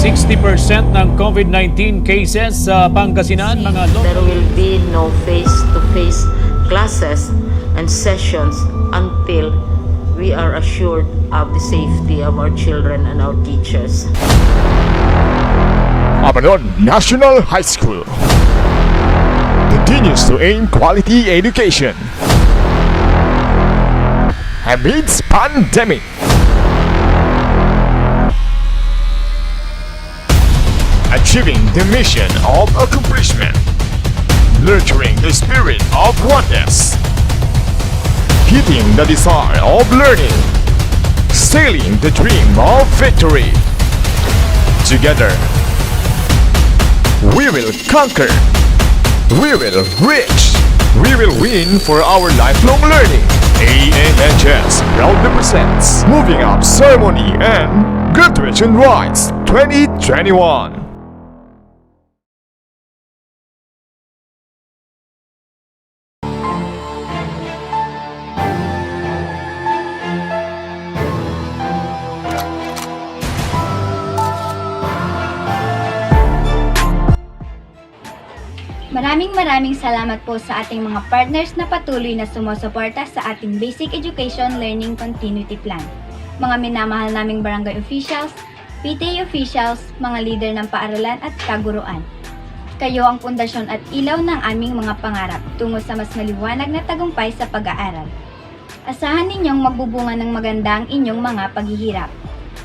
60% ng COVID-19 cases sa Pangasinan, mga There will be no face-to-face classes and sessions until we are assured of the safety of our children and our teachers. Abanon National High School continues to aim quality education amidst pandemic. Achieving the mission of accomplishment, nurturing the spirit of oneness, hitting the desire of learning, sailing the dream of victory. Together, we will conquer, we will reach, we will win for our lifelong learning. ANHS proudly presents Moving Up Ceremony and Graduation Rites 2021. Maraming salamat po sa ating mga partners na patuloy na sumusuporta sa ating Basic Education Learning Continuity Plan. Mga minamahal naming barangay officials, PTA officials, mga leader ng paaralan at kaguruan. Kayo ang pundasyon at ilaw ng aming mga pangarap tungo sa mas maliwanag na tagumpay sa pag-aaral. Asahan ninyong magbubunga ng maganda ang inyong mga paghihirap.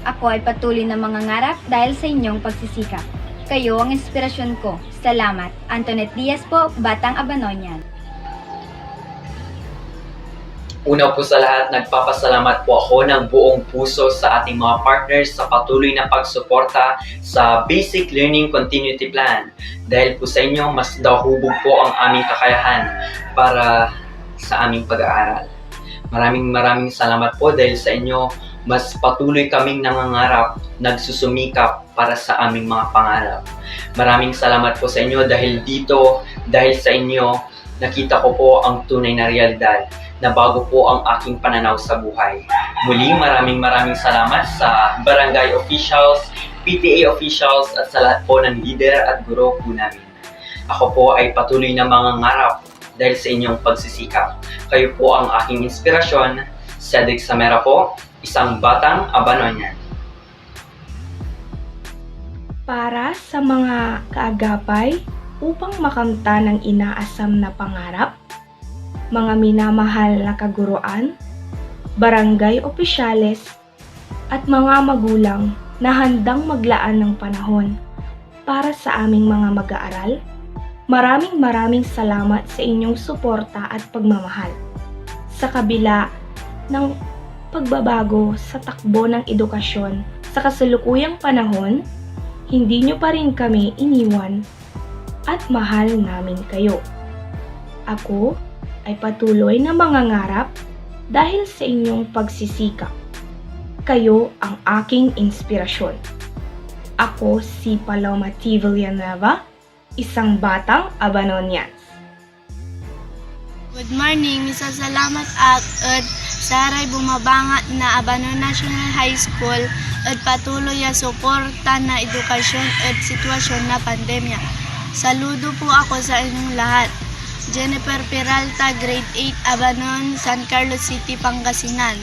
Ako ay patuloy na mangangarap dahil sa inyong pagsisikap. Kayo ang inspirasyon ko. Salamat. Antoinette Diaz po, Batang Abanonian. Una po sa lahat, nagpapasalamat po ako ng buong puso sa ating mga partners sa patuloy na pagsuporta sa Basic Learning Continuity Plan. Dahil po sa inyo, mas dahubog po ang aming kakayahan para sa aming pag-aaral. Maraming salamat po dahil sa inyo, mas patuloy kaming nangangarap, nagsusumikap para sa aming mga pangarap. Maraming salamat po sa inyo dahil dito, dahil sa inyo, nakita ko po ang tunay na realidad na bago po ang aking pananaw sa buhay. Muli, maraming salamat sa barangay officials, PTA officials at sa lahat po ng leader at guro po namin. Ako po ay patuloy na mangangarap dahil sa inyong pagsisikap. Kayo po ang aking inspirasyon. Cedric Samera po, isang batang Abanonian. Para sa mga kaagapay upang makamta ng inaasam na pangarap, mga minamahal na kaguruan, barangay opisyales, at mga magulang na handang maglaan ng panahon para sa aming mga mag-aaral, maraming salamat sa inyong suporta at pagmamahal. Sa kabila ng pagbabago sa takbo ng edukasyon sa kasalukuyang panahon, hindi nyo pa rin kami iniwan at mahal namin kayo. Ako ay patuloy na mangangarap dahil sa inyong pagsisikap. Kayo ang aking inspirasyon. Ako si Paloma T. Villanueva, isang batang Abanonian. Good morning, salamat at saray bumabangat na Abanon National High School at patuloy na suporta na edukasyon at sitwasyon na pandemya. Saludo po ako sa inyong lahat. Jennifer Peralta, Grade 8, Abanon, San Carlos City, Pangasinan.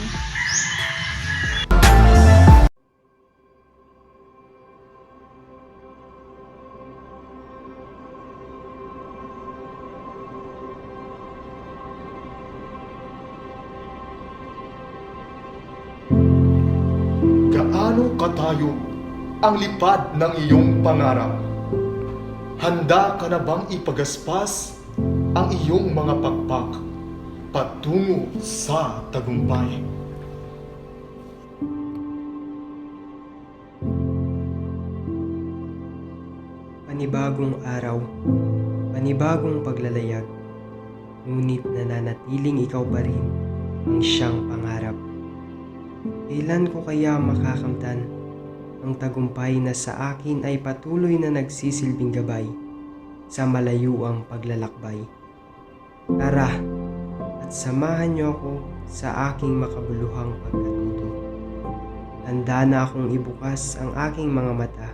Gaano katayo ang lipad ng iyong pangarap? Handa ka na bang ipagaspas ang iyong mga pakpak patungo sa tagumpay? Panibagong araw, panibagong paglalayag, ngunit nananatiling ikaw pa rin ang siyang pangarap. Kailan ko kaya makakamtan ang tagumpay na sa akin ay patuloy na nagsisilbing gabay sa malayuang paglalakbay? Tara at samahan niyo ako sa aking makabuluhang pagkatuto. Handa na akong ibukas ang aking mga mata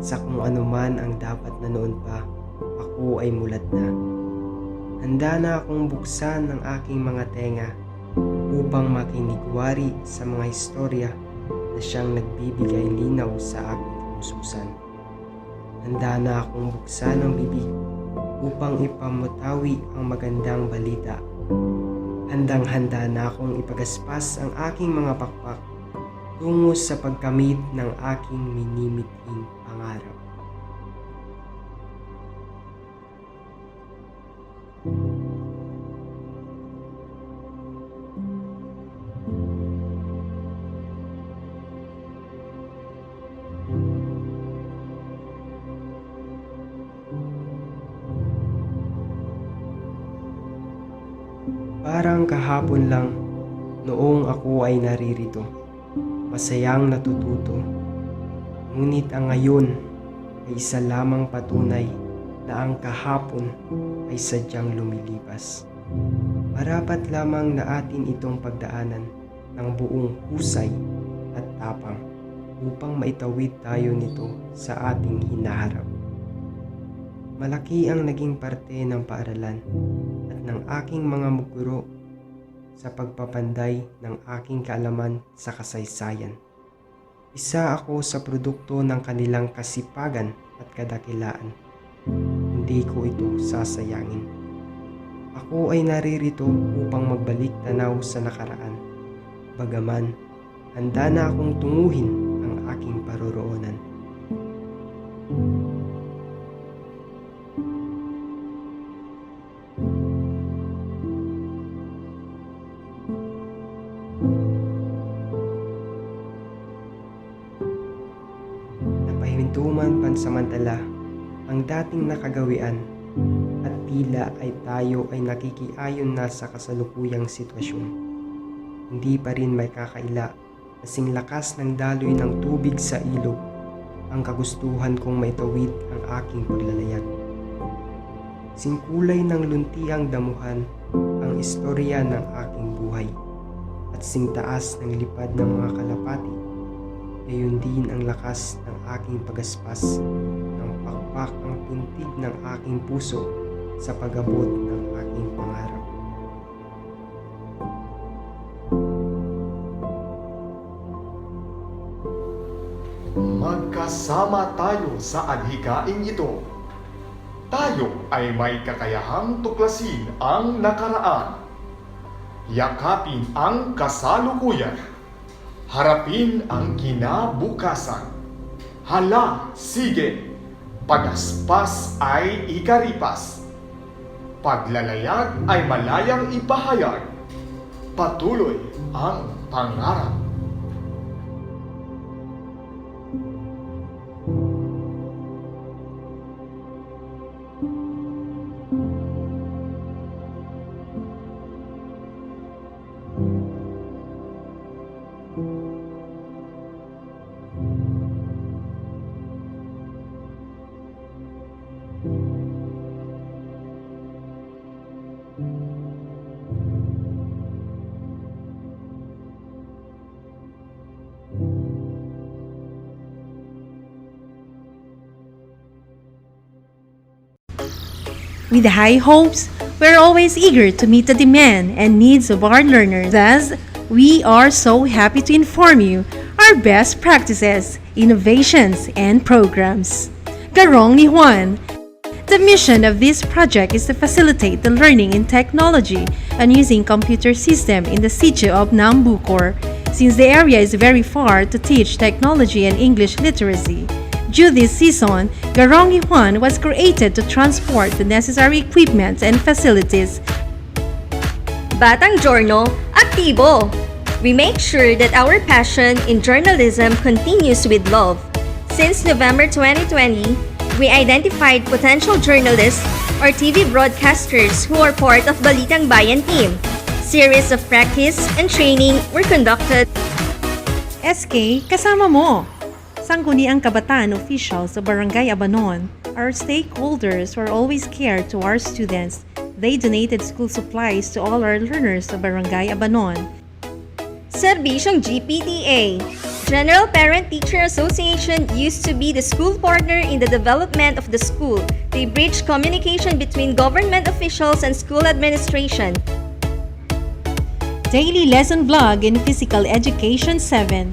sa kung anuman ang dapat na noon pa ako ay mulat na. Handa na akong buksan ang aking mga tenga upang makinigwari sa mga istorya na siyang nagbibigay linaw sa aking kapususan. Handa na akong buksan ang bibig upang ipamutawi ang magandang balita. Handang-handa na akong ipagaspas ang aking mga pakpak tungo sa pagkamit ng aking minimithing pangarap. Parang kahapon lang noong ako ay naririto, masayang natututo. Ngunit ang ngayon ay isa lamang patunay na ang kahapon ay sadyang lumilipas. Marapat lamang na atin itong pagdaanan ng buong husay at tapang upang maitawid tayo nito sa ating hinaharap. Malaki ang naging parte ng paaralan at ng aking mga guro sa pagpapanday ng aking kaalaman sa kasaysayan. Isa ako sa produkto ng kanilang kasipagan at kadakilaan. Hindi ko ito sasayangin. Ako ay naririto upang magbalik tanaw sa nakaraan. Bagaman, handa na akong tunguhin ang aking paroroonan. Napahimintuman pansamantala ang dating nakagawian at tila ay tayo ay nakikiayon na sa kasalukuyang sitwasyon. Hindi pa rin may kakaila kasing lakas ng daloy ng tubig sa ilog ang kagustuhan kong maitawid ang aking paglalayag. Singkulay ng luntiang damuhan ang istorya ng aking buhay at singtaas ng lipad ng mga kalapati. Gayon din ang lakas ng aking pagaspas ng pakpak ang tintig ng aking puso sa pag-abot ng aking pangarap. Magkasama tayo sa adhikaing ito. Tayo ay may kakayahang tuklasin ang nakaraan. Yakapin ang kasalukuyan. Harapin ang kinabukasan. Hala, sige, pagaspas ay ikaripas. Paglalayag ay malayang ipahayag. Patuloy ang pangarap. With high hopes, we're always eager to meet the demand and needs of our learners. Thus, we are so happy to inform you our best practices, innovations, and programs. Garong ni Juan. The mission of this project is to facilitate the learning in technology and using computer system in the sitio of Nambucor, since the area is very far to teach technology and English literacy. Due this season, Garong Juan was created to transport the necessary equipment and facilities. Batang Giorno, aktibo! We make sure that our passion in journalism continues with love. Since November 2020, we identified potential journalists or TV broadcasters who are part of Balitang Bayan team. Series of practice and training were conducted. SK, kasama mo! Sangguniang Kabataan officials sa Barangay Abanon, our stakeholders were always care to our students. They donated school supplies to all our learners sa Barangay Abanon. Serbisyong GPTA. General Parent-Teacher Association used to be the school partner in the development of the school. They bridge communication between government officials and school administration. Daily Lesson Blog in Physical Education 7.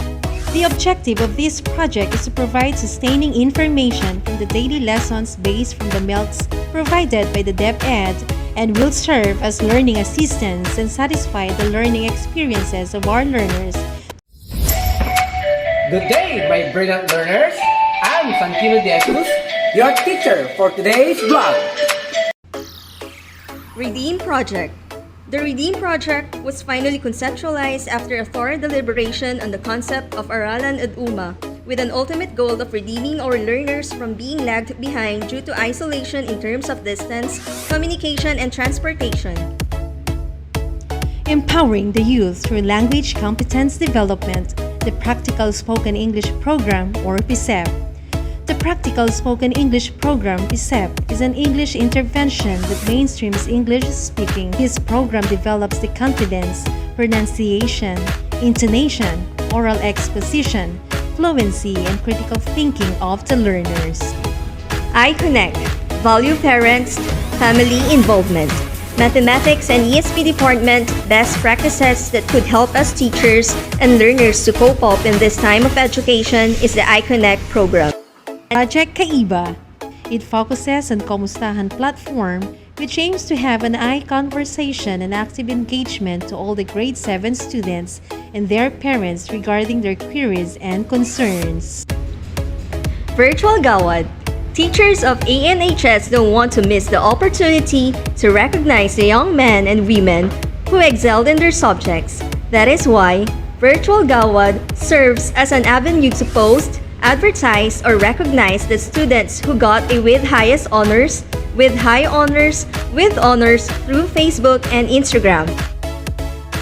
The objective of this project is to provide sustaining information from the daily lessons based from the MELCs provided by the DepEd and will serve as learning assistance and satisfy the learning experiences of our learners. Good day, my brilliant learners! I'm Santino De Jesus, your teacher for today's blog. Redeem Project. The Redeem Project was finally conceptualized after a thorough deliberation on the concept of Aralan at Uma, with an ultimate goal of redeeming our learners from being lagged behind due to isolation in terms of distance, communication, and transportation. Empowering the youth through language competence development, the Practical Spoken English Program, or PSEP. The Practical Spoken English Program, PSEP, is an English intervention that mainstreams English speaking. This program develops the confidence, pronunciation, intonation, oral exposition, fluency, and critical thinking of the learners. iConnect. Value parents, family involvement. Mathematics and ESP department best practices that could help us teachers and learners to cope up in this time of education is the iConnect program. Project Kaiba. It focuses on Kamustahan platform, which aims to have an eye conversation and active engagement to all the grade 7 students and their parents regarding their queries and concerns. Virtual Gawad. Teachers of ANHS don't want to miss the opportunity to recognize the young men and women who excelled in their subjects. That is why Virtual Gawad serves as an avenue to post, advertise, or recognize the students who got a with highest honors, with high honors, with honors through Facebook and Instagram.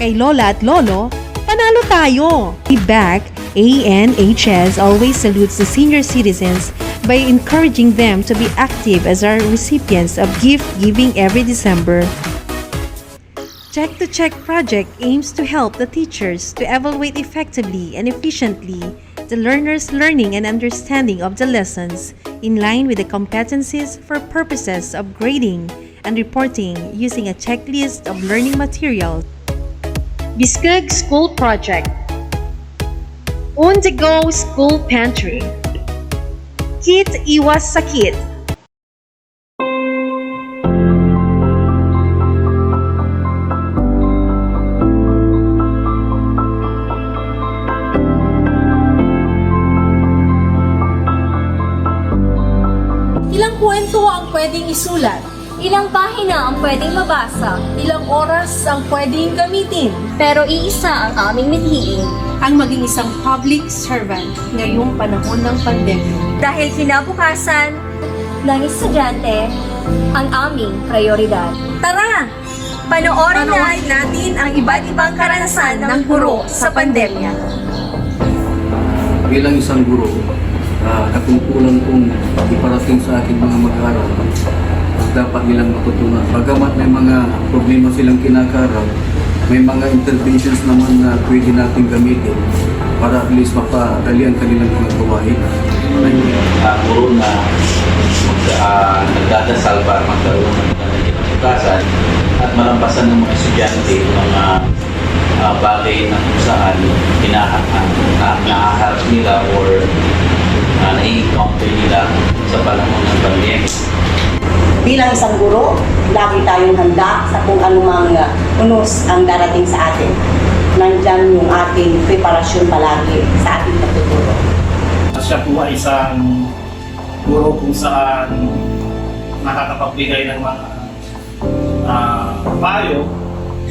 Kay Lola at Lolo, panalo tayo! Back, ANHS always salutes the senior citizens by encouraging them to be active as our recipients of gift giving every December. Check to Check project aims to help the teachers to evaluate effectively and efficiently the learners' learning and understanding of the lessons in line with the competencies for purposes of grading and reporting using a checklist of learning materials. Biskeg School Project. On the Go School Pantry. Kit Iwas Sakit. Ilang kwento ang pwedeng isulat? Ilang pahina ang pwedeng mabasa, Ilang oras ang pwedeng gamitin? pero iisa ang aming mithiin. Ang maging isang public servant ngayong panahon ng pandemya. Dahil kinabukasan ng estudyante ang aming prioridad. Tara! Panoorin natin ang iba't ibang karanasan ng guro sa pandemya. Bilang isang guro, katungkulan kong iparating sa aking mga mag-aaral dapat nilang matutunan. Bagamat may mga problema silang kinakarap, may mga interventions naman na pwede natin gamitin para at least mapadali ang kanilang mga gawain. Guro na nagdadasal para magkaroon ng kinabukasan at malampasan ng mga estudyante mga bagay na kung saan nakaharap nila or na-encounter nila sa panahon ng pandemic. Bilang isang guro, lagi tayong handa sa kung anumang unos ang darating sa atin. Nandyan yung ating preparasyon palagi sa ating pagtuturo. Siya po ay isang guro kung saan nakakapagbigay ng mga payo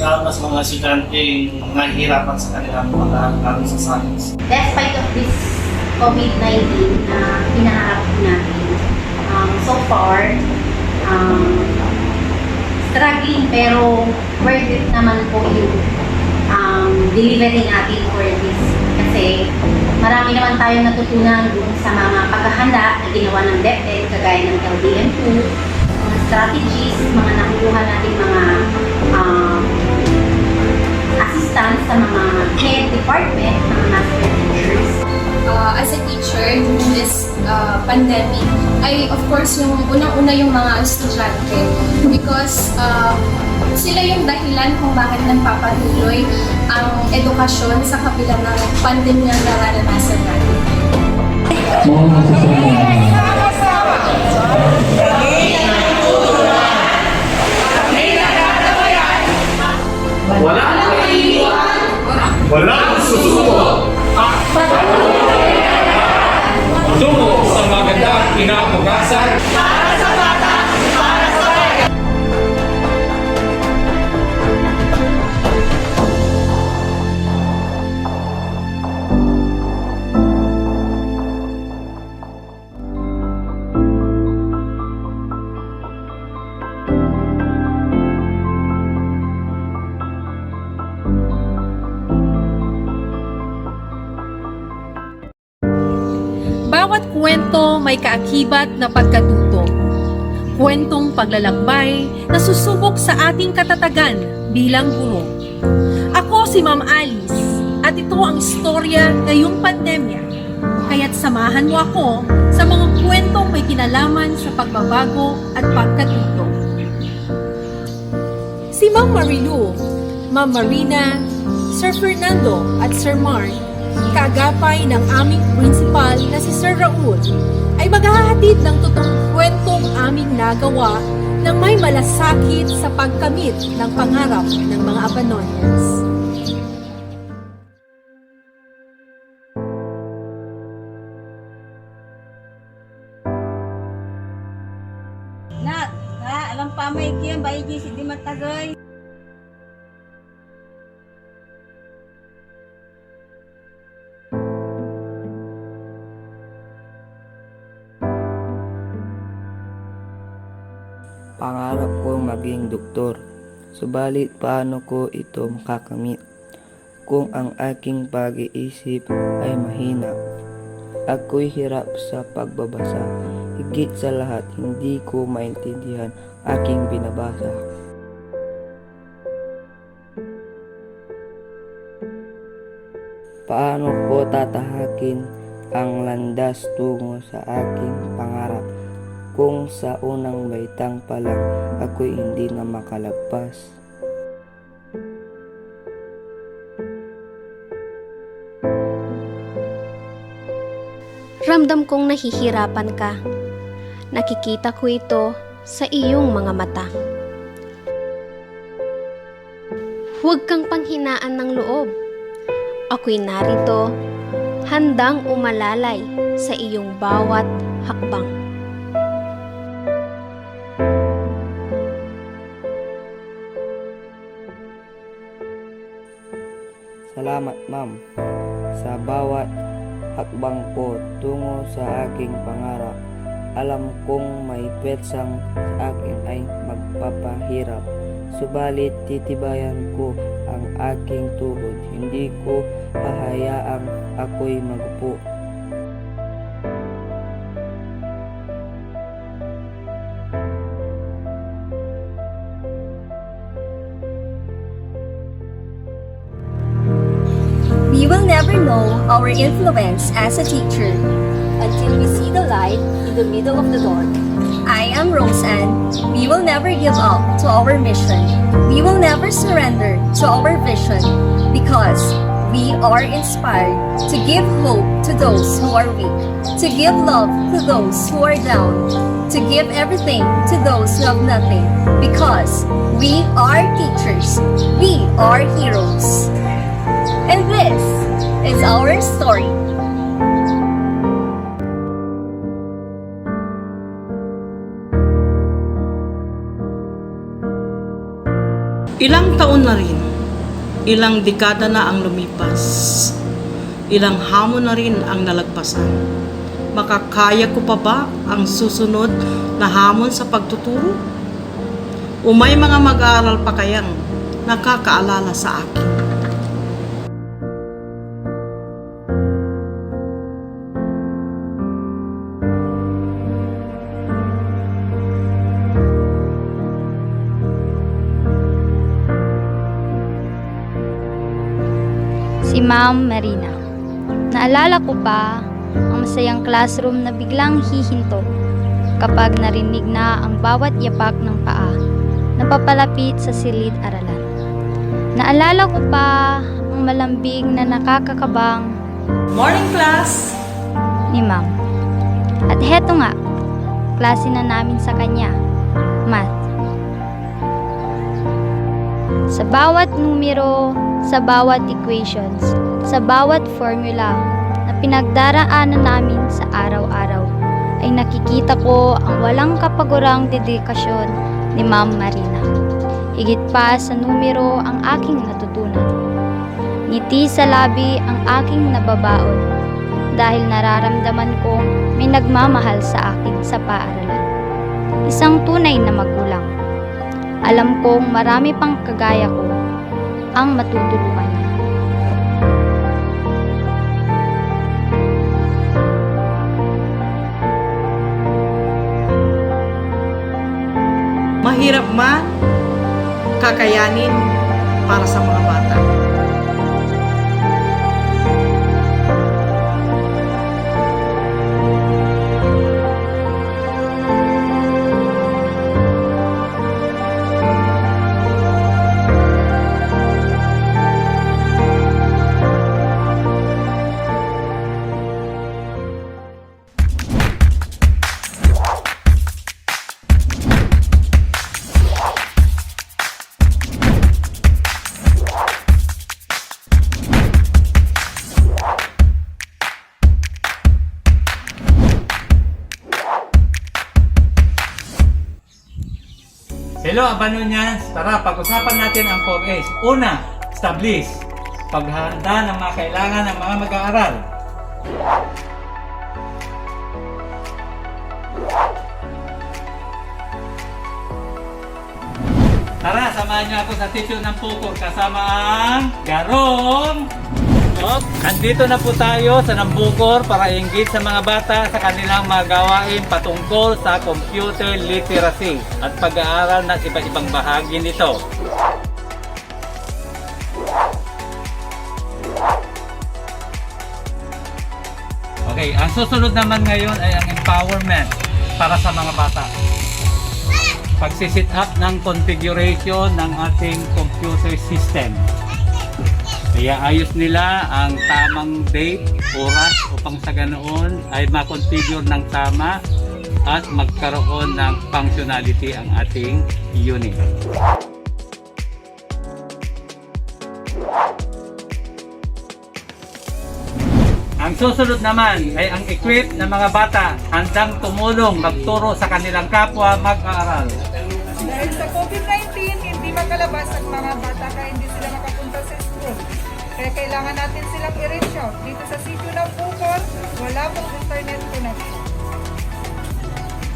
lalo sa mga estudyanteng nahihirapan sa kanilang pag-aaral sa science. Despite of this COVID-19 na hinaharap natin, so far, struggling pero worth it naman po yung delivery natin for this. Kasi marami naman tayong natutunan dun sa mga paghahanda na ginawa ng DepEd, kagaya ng LDM2, mga strategies, mga nakukuha natin mga assistance sa mga head department, mga master teachers. as a teacher during this pandemic ay of course yung unang-una yung mga estudyante because sila yung dahilan kung bakit nagpapatuloy ang edukasyon sa kabila ng pandemyang nararanasan natin. Walang susuko. Tungo sa magandang kinabukasan. Para sa bata, para sa bayan. Bawat kwento may kaakibat na pagkatuto. Kwentong paglalakbay na susubok sa ating katatagan bilang guro. Ako si Ma'am Alice at ito ang istorya ngayong pandemya. Kaya't samahan mo ako sa mga kwentong may kinalaman sa pagbabago at pagkatuto. Si Ma'am Marilu, Ma'am Marina, Sir Fernando at Sir Mark, kaagapay ng aming principal na si Sir Raul, ay maghahatid ng totoong kwentong aming nagawa nang may malasakit sa pagkamit ng pangarap ng mga Abanonians. Alam pa may kiyang bayi si di matagay. Pangarap ko maging doktor, subalit paano ko ito makakamit kung ang aking pag-iisip ay mahina. Ako'y hirap sa pagbabasa, higit sa lahat hindi ko maintindihan aking binabasa. Paano ko tatahakin ang landas tungo sa aking pangarap kung sa unang baitang pa lang ako'y hindi na makalagpas? Ramdam kong nahihirapan ka. Nakikita ko ito sa iyong mga mata. Huwag kang panghinaan ng loob. Ako'y narito, handang umalalay sa iyong bawat hakbang. Salamat, Ma'am, sa bawat hakbang ko tungo sa aking pangarap. Alam kong may petsang sa akin ay magpapahirap, subalit titibayan ko ang aking tuhod. Hindi ko hahayaang ako'y magupo. We will never know our influence as a teacher until we see the light in the middle of the dark. I am Roseanne. We will never give up to our mission. We will never surrender to our vision because we are inspired to give hope to those who are weak, to give love to those who are down, to give everything to those who have nothing because we are teachers. We are heroes. And this is our story. Ilang taon na rin, ilang dekada na ang lumipas, ilang hamon na rin ang nalagpasan. Makakaya ko pa ba ang susunod na hamon sa pagtuturo? O may mga mag-aaral pa kayang nakakaalala sa akin? Si Ma'am Marina. Naalala ko pa ang masayang classroom na biglang hihinto kapag narinig na ang bawat yapak ng paa na papalapit sa silid-aralan. Naalala ko pa ang malambing na nakakakabang Morning class! ni Ma'am. At heto nga, klase na namin sa kanya, Math. Sa bawat numero, sa bawat equations, sa bawat formula na pinagdaraanan namin sa araw-araw, ay nakikita ko ang walang kapagurang dedikasyon ni Ma'am Marina. Higit pa sa numero ang aking natutunan. Ngiti sa labi ang aking nababaon dahil nararamdaman kong may nagmamahal sa akin sa paaralan. Isang tunay na magulang. Alam kong marami pang kagaya ko ang matutulungan niya. Mahirap man, kakayanin para sa mga bata. Hello, Abanonians! Tara, pag-usapan natin ang 4A's. Una, establish. Paghahanda ng mga kailangan ng mga mag-aaral. Tara, samahan niyo ako sa tissue ng pukor kasama ang Garong. Andito na po tayo sa Nambukor para i-engage sa mga bata sa kanilang mga gawain patungkol sa computer literacy at pag-aaral ng iba't ibang bahagi nito. Okay, ang susunod naman ngayon ay ang empowerment para sa mga bata. Pagsisit up ng configuration ng ating computer system. Kaya ayos nila ang tamang date, oras upang sa ganoon ay makonfigure ng tama at magkaroon ng functionality ang ating unit. Ang susunod naman ay ang equip ng mga bata handang tumulong magturo sa kanilang kapwa mag-aaral. Dahil sa COVID-19, hindi makalabas ang mga bata kaya hindi sila makapunta sa school. Kaya kailangan natin silang i-reach out. Dito sa sitio ng Bukor, wala pong internet connection.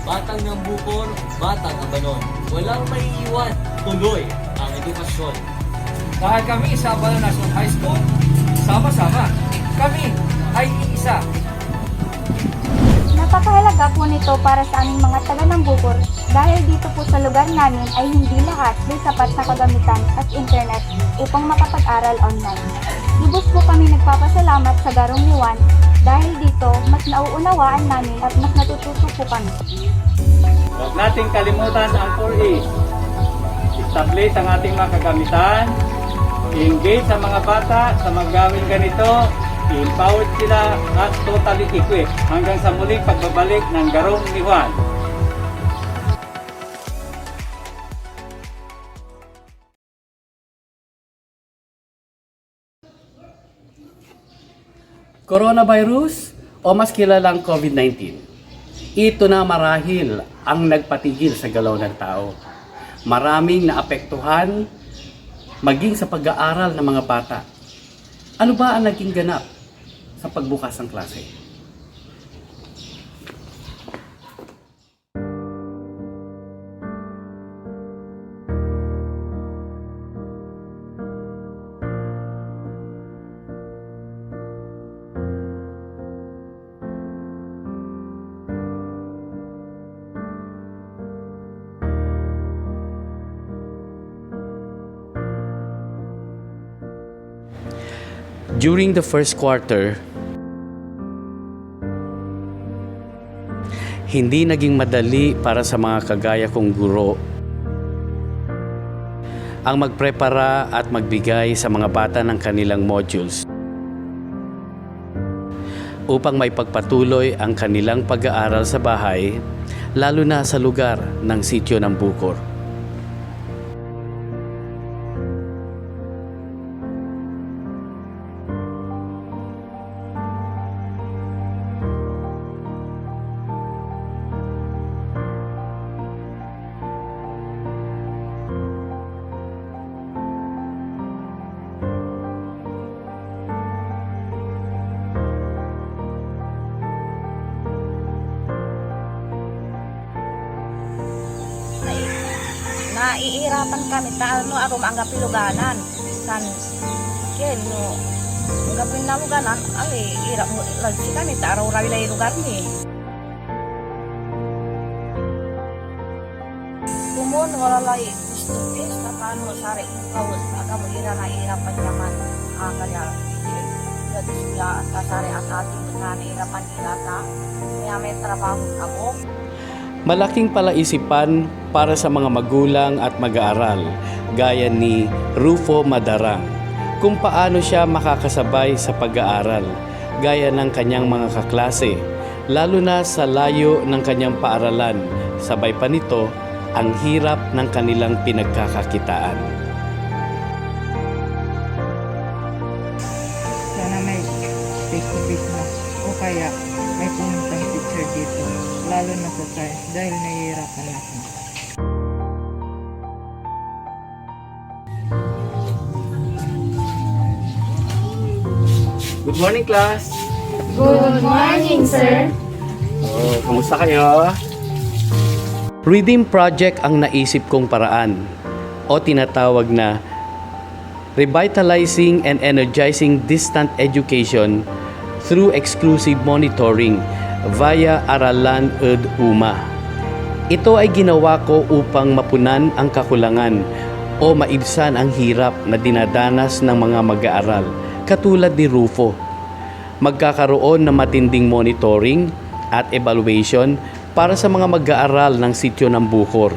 Batang ng Bukor, batang Abanon. Walang maiiwan, tuloy ang edukasyon. Dahil kami sa Abanon National High School, sama-sama, kami ay iisa. Napakahalaga po nito para sa aming mga taga ng Bukor dahil dito po sa lugar namin ay hindi lahat may sapat na kagamitan at internet upang makapag-aral online. Lubos po kami nagpapasalamat sa Garong ni Juan dahil dito mas nauunawaan namin at mas natututo po kami. Huwag nating kalimutan ang 4A's. Establish ang ating mga kagamitan, engage sa mga bata sa mga gawin ganito, i-empowered sila at totally equipped hanggang sa muling pagbabalik ng Garong ni Juan. Coronavirus o mas kilalang COVID-19. Ito na marahil ang nagpatigil sa galaw ng tao. Maraming naapektuhan maging sa pag-aaral ng mga bata. Ano ba ang naging ganap sa pagbukas ng klase? During the first quarter, Hindi naging madali para sa mga kagaya kong guro ang magprepara at magbigay sa mga bata ng kanilang modules upang may pagpatuloy ang kanilang pag-aaral sa bahay, lalo na sa lugar ng sitio ng Bukor. Naiirapan kami taano ako ang piluganan kan ken no ang gapin na mo ganan ali irap mo lagi kami ta araw rawi lay lugar ni kumon wala lay istis na kano sare ikaw aga mo ira na irapan naman kanya jadi suya ta sare atati na irapan ilata may trabaho ako. Malaking palaisipan para sa mga magulang at mag-aaral, gaya ni Rufo Madarang, kung paano siya makakasabay sa pag-aaral, gaya ng kanyang mga kaklase, lalo na sa layo ng kanyang paaralan, sabay pa nito ang hirap ng kanilang pinagkakakitaan. Sana may face-to-face na o kaya may pumuntang teacher dito, lalo na sa science dahil nahihirapan ako. Good morning, class! Good morning, sir. Kumusta kayo? Reading project ang naisip kong paraan o tinatawag na Revitalizing and Energizing Distant Education through Exclusive Monitoring via Aralan ed Uma. Ito ay ginawa ko upang mapunan ang kakulangan o maibsan ang hirap na dinadanas ng mga mag-aaral katulad ni Rufo. Magkakaroon ng matinding monitoring at evaluation para sa mga mag-aaral ng sitio ng Bukor.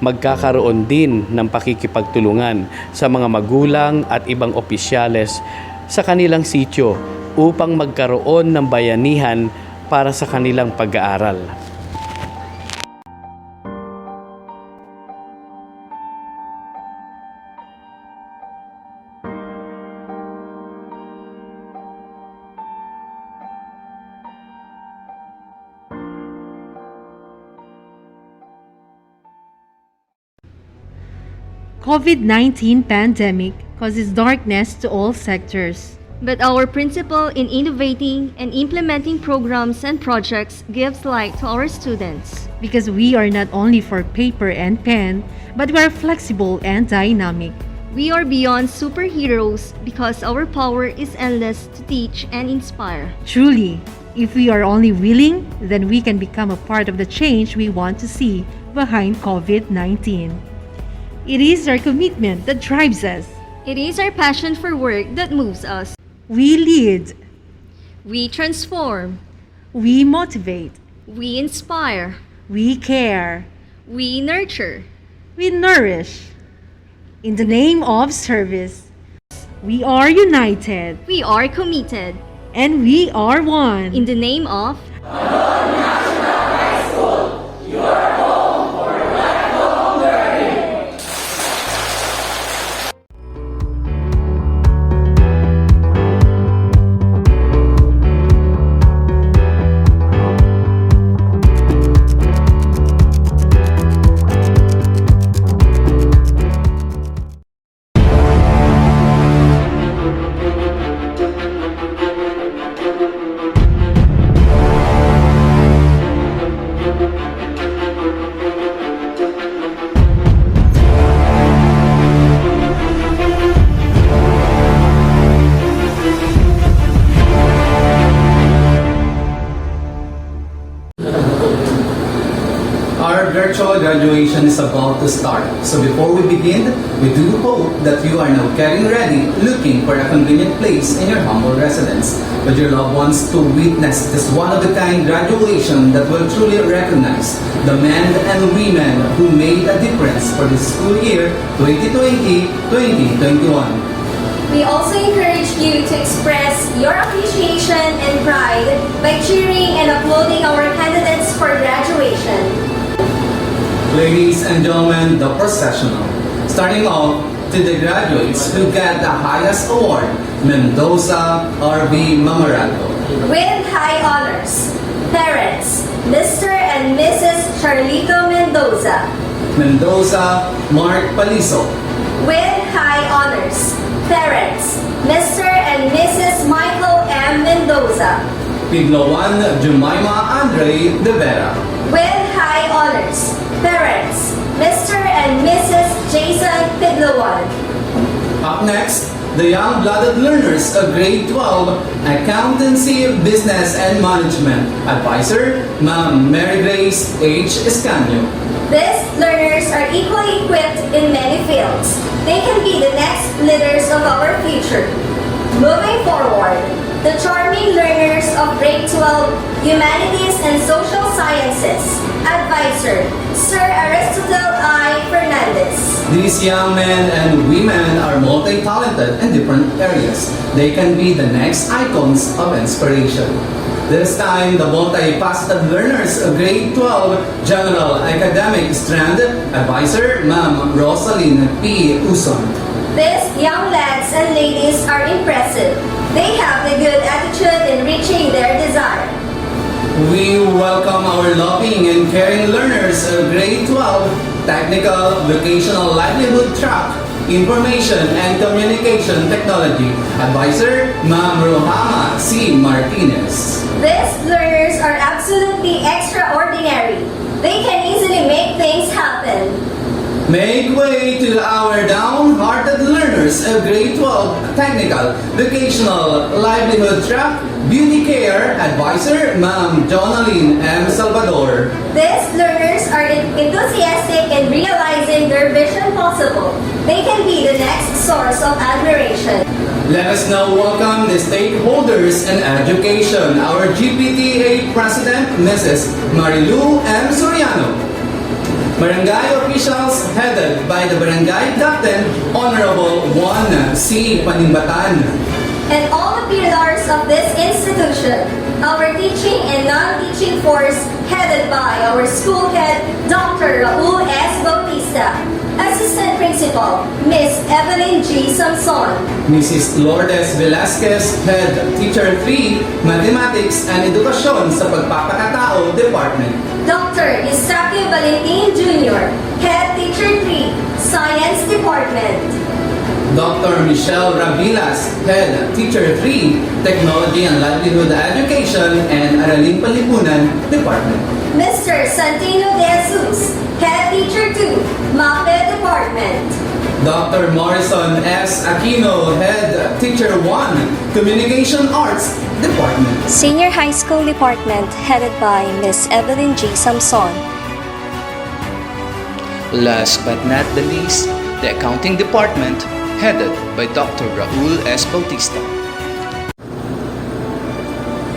Magkakaroon din ng pakikipagtulungan sa mga magulang at ibang opisyales sa kanilang sitio upang magkaroon ng bayanihan para sa kanilang pag-aaral. COVID-19 pandemic causes darkness to all sectors. But our principle in innovating and implementing programs and projects gives light to our students. Because we are not only for paper and pen, but we are flexible and dynamic. We are beyond superheroes because our power is endless to teach and inspire. Truly, if we are only willing, then we can become a part of the change we want to see behind COVID-19. It is our commitment that drives us. It is our passion for work that moves us. We lead. We transform. We motivate. We inspire. We care. We nurture. We nourish. In the name of service, we are united. We are committed. And we are one. In the name of Abanon National High School, your home for lifelong learning. Tomorrow, graduation is about to start. So before we begin, we do hope that you are now getting ready, looking for a convenient place in your humble residence with your loved ones to witness this one-of-a-kind graduation that will truly recognize the men and women who made a difference for this school year 2020-2021. We also encourage you to express your appreciation and pride by cheering and applauding our candidates for graduation. Ladies and gentlemen, the processional. Starting off to the graduates who get the highest award, Mendoza R.B. Mamorato. With high honors, parents, Mr. and Mrs. Charlito Mendoza. Mendoza Mark Paliso. With high honors, parents, Mr. and Mrs. Michael M. Mendoza. Piglawan Jemima Andre De Vera. With high honors, parents, Mr. and Mrs. Jason Piglawan. Up next, the young blooded learners of grade 12 Accountancy, Business and Management. Advisor, Ma'am Mary Grace H. Escanio. These learners are equally equipped in many fields. They can be the next leaders of our future. Moving forward, the charming learners of grade 12 Humanities and Social Sciences. Advisor, Sir Aristotle I. Fernandez. These young men and women are multi-talented in different areas. They can be the next icons of inspiration. This time, the multifaceted learners of grade 12 General Academic Strand. Advisor, Ma'am Rosaline P. Uson. These young lads and ladies are impressive. They have the good attitude in reaching their desire. We welcome our loving and caring learners of grade 12 Technical Vocational Livelihood Track, Information and Communication Technology. Advisor, Ma'am Rohama C. Martinez. These learners are absolutely extraordinary. They can easily make things happen. Make way to our down-hearted learners of grade 12 Technical Vocational Livelihood Track, Beauty Care. Advisor, Ma'am Jonaline M. Salvador. These learners are enthusiastic in realizing their vision possible. They can be the next source of admiration. Let us now welcome the stakeholders in education. Our GPTA President, Mrs. Marilu M. Soriano. Barangay officials headed by the Barangay Captain, Honorable Juan C. Panimbatan. And all the pillars of this institution, our teaching and non-teaching force headed by our school head, Dr. Raul S. Bautista. Assistant Principal, Miss Evelyn G. Samson. Mrs. Lourdes Velasquez, Head Teacher 3, Mathematics and Edukasyon sa Pagpapakatao Department. Dr. Eustachio Valentin Jr., Head Teacher 3, Science Department. Dr. Michelle Rabilas, Head Teacher 3, Technology and Livelihood Education and Araling Panlipunan Department. Mr. Santino De Jesus, Head Teacher 2, MAPE Department. Dr. Morrison S. Aquino, Head Teacher 1, Communication Arts Department. Senior High School Department, headed by Miss Evelyn G. Samson. Last but not the least, the Accounting Department, headed by Dr. Raul S. Bautista.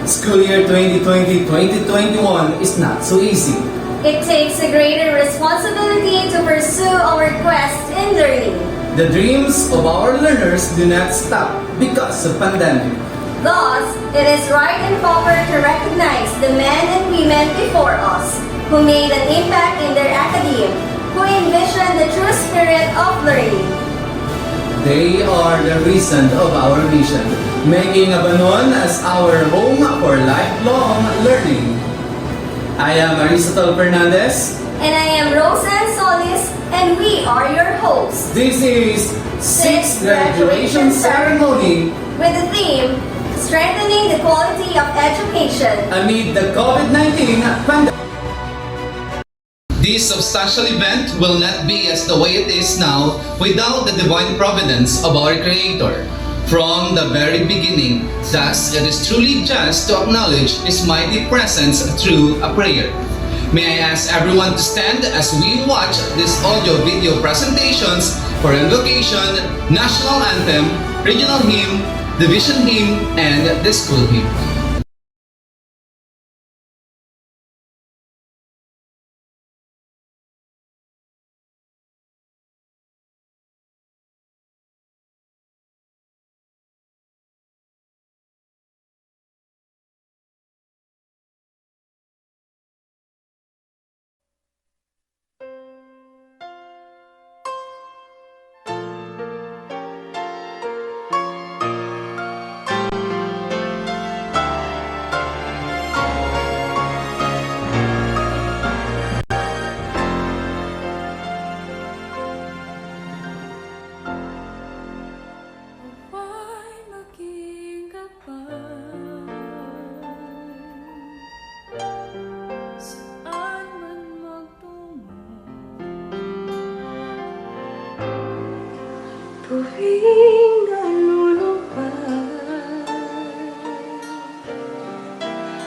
School year 2020-2021 is not so easy. It takes a greater responsibility to pursue our quest in learning. The dreams of our learners do not stop because of pandemic. Thus, it is right and proper to recognize the men and women before us who made an impact in their academe, who envisioned the true spirit of learning. They are the reason of our mission, making Abanon as our home for lifelong learning. I am Aristotle Fernandez. And I am Roseanne Solis, and we are your hosts. This is 6th graduation ceremony with the theme, Strengthening the Quality of Education amid the COVID-19 pandemic. This substantial event will not be as the way it is now without the divine providence of our Creator. From the very beginning, thus it is truly just to acknowledge His mighty presence through a prayer. May I ask everyone to stand as we watch these audio-video presentations for invocation, national anthem, regional hymn, division hymn, and the school hymn. Tuwing nalulupad,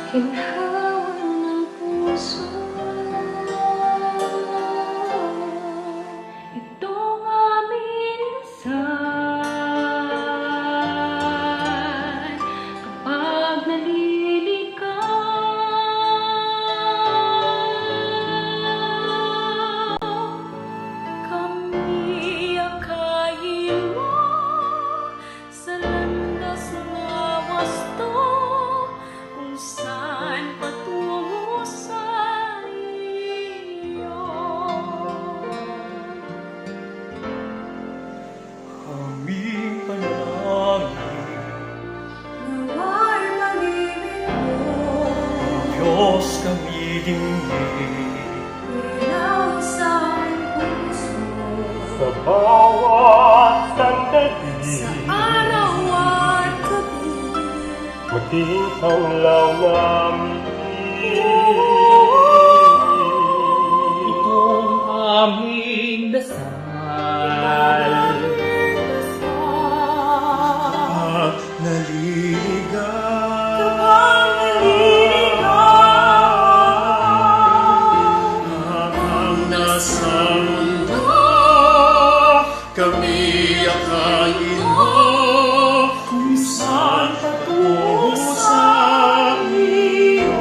ginhawa ng puso, itong aming dasal kapag naliligaw, kami akayin mo sa landas na wasto, kung saan patungo sa iyo. Aming panalangin, Nawa'y pag-ibig mo, Diyos kami dinggin, ilaw sa aming puso, sa bawat sandali, araw at gabi. maging tanglaw namin. Itong aming dasal, kapag naliligaw, habang nasa mundo, kami akayin mo, kung saan patungo sa iyo.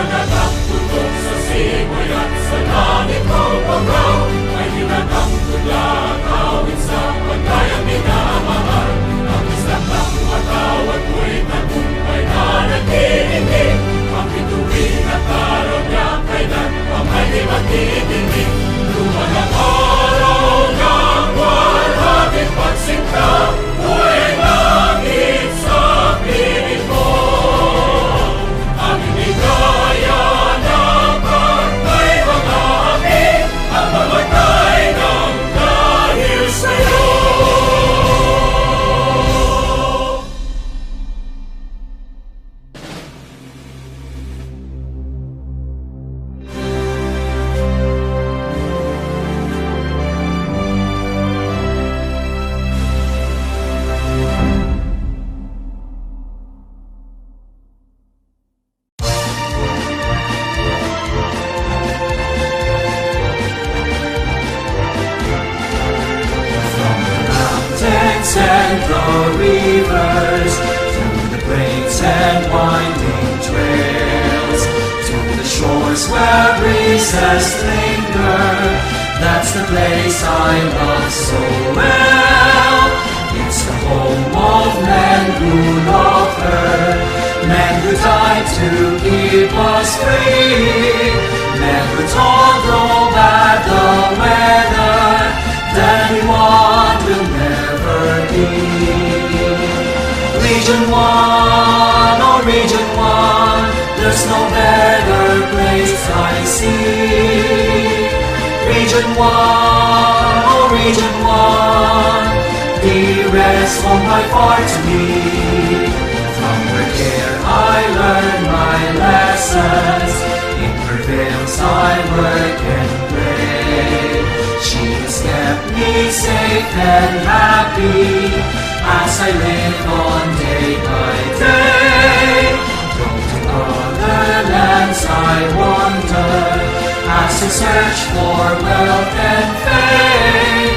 nagatutok sa simoy at sa langit mong pagkaw, ay hinatang tugla at awit sa pagkayang minamahal. Ang isang ng matawad mo'y tagumpay na nagtitindig, ang bituin at araw niya kailan ang may di magtitindig. Lumalang araw ng walhati't pagsinta, buhay langit sa piling mo. Ang hindi kaya ng pagkay mga api, ang mamatay ng dahil sa'yo. Mountains and the rivers, to the plains and winding trails, to the shores where breezes linger. That's the place I love so well. It's the home of men who loved her, men who died to keep us free, men who told no bad the weather, that we want will never be. Region 1, oh Region 1, there's no better place I see. Region 1, oh Region 1, dearest home by far to me. From her care I learn my lessons, in her veils I work and play. She has kept me safe and happy as I live on day by day. From to other lands I wander as I search for wealth and fame.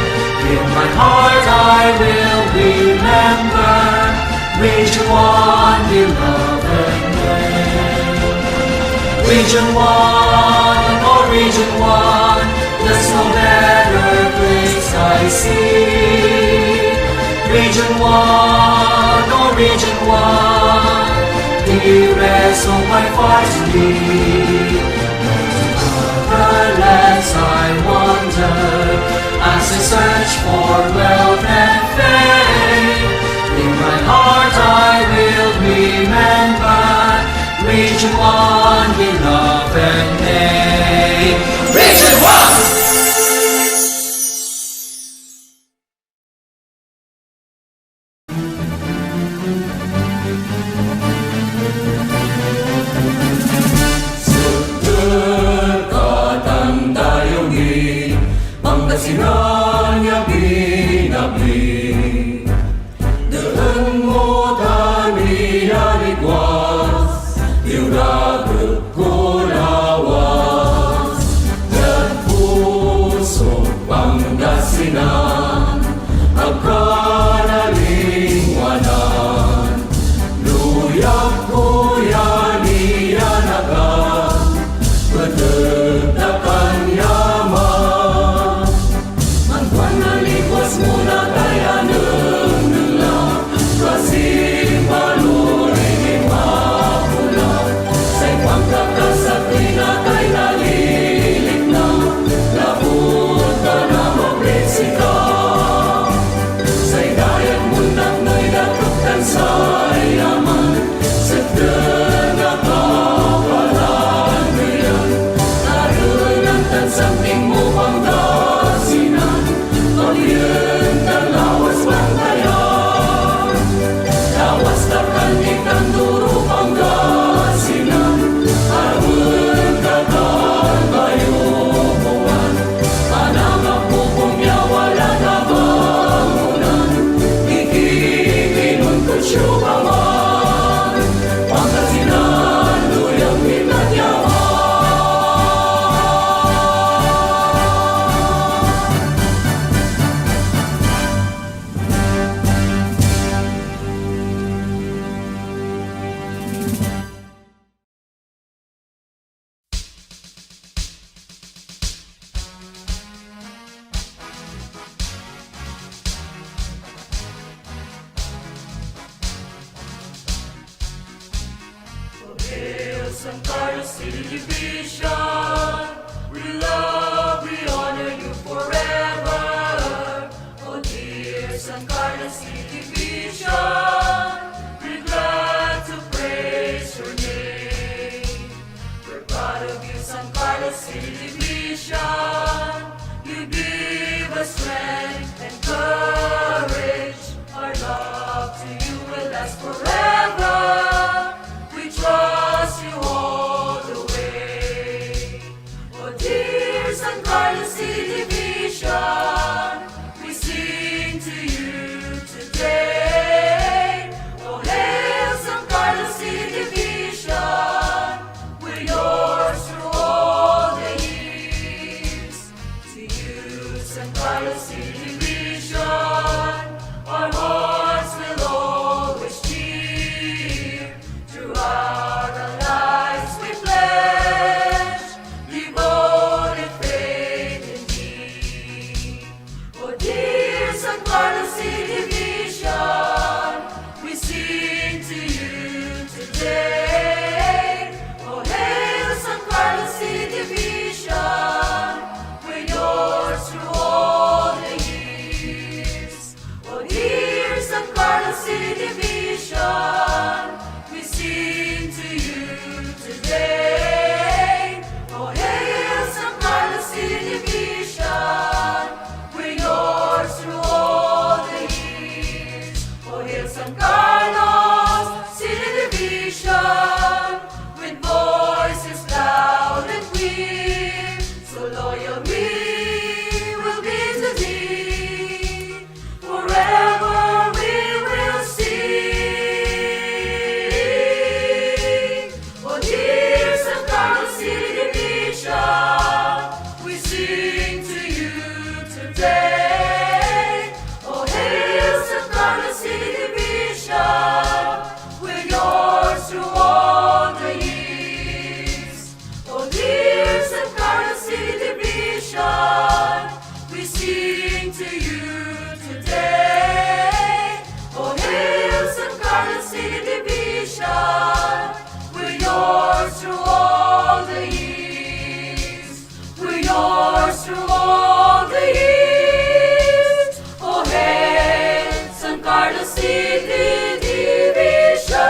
In my heart I will remember Region 1, beloved name. Region 1, oh Region 1, there's no better place I see. Region 1, oh Region 1, dearest of my far to be. Other lands I wander as I search for wealth and fame. In my heart I will remember Region 1, beloved name. Region 1! Katang dayungi, Pangasinan niya binabli. Daan mo tani aligwas, iuragod ko lawas. Dan puso Pangasinan, agkanalingwanan. Luyak ko yan iyanagan, bedegdakan yaman. Mantuan nalikwas muna kaya nengela, kasih paluring imapula. Say pangkakasat pinatay nalilik na, labut ka na mabrisika. Say dayak mundak na'y datuktan sa yaman, sedang nakapalan ngayon. Karunan tan samping mo Pangasinan, Oriental lawas Bantayan. Lawas takan ikan duro Pangasinan, Arun kakal bayukuan. Anang apupong wala na bangunan, ikikinon ko syubaman. Pangasinan, luyang minatyawan. Hail San Carlos City Division. We love, we honor you forever. Oh dear San Carlos City Division, we're glad to praise your name. We're proud of you, San Carlos City Division. You give us strength and courage. Our love to you will last forever. We trust you all the way. Oh dear San Carlos City Division, we sing to you today. Oh hail San Carlos City Division, we're yours through all the years. To you, San Carlos City Division, our hearts will always cheer. Throughout our lives we pledge devoted faith in thee. Oh dear San Carlos City Division, we sing to you today. Oh hail San Carlos City Division, we're yours through all the years. Oh dear San Carlos City Division, we sing to you today. Oh hail San Carlos City Division, we're yours through all the years. Oh hail San Carlos City Division, with voices loud and clear, so loyal we will be to thee. Forever we will sing. Oh dear San Carlos City Division, we sing to you today. Oh hail San Carlos City Division, we're yours through all the years. Oh dear San Carlos City Division, we sing to you today. Oh hail San Carlos City Division, we're yours through all the years. We're yours through all the years. Oh hail San Carlos City Division.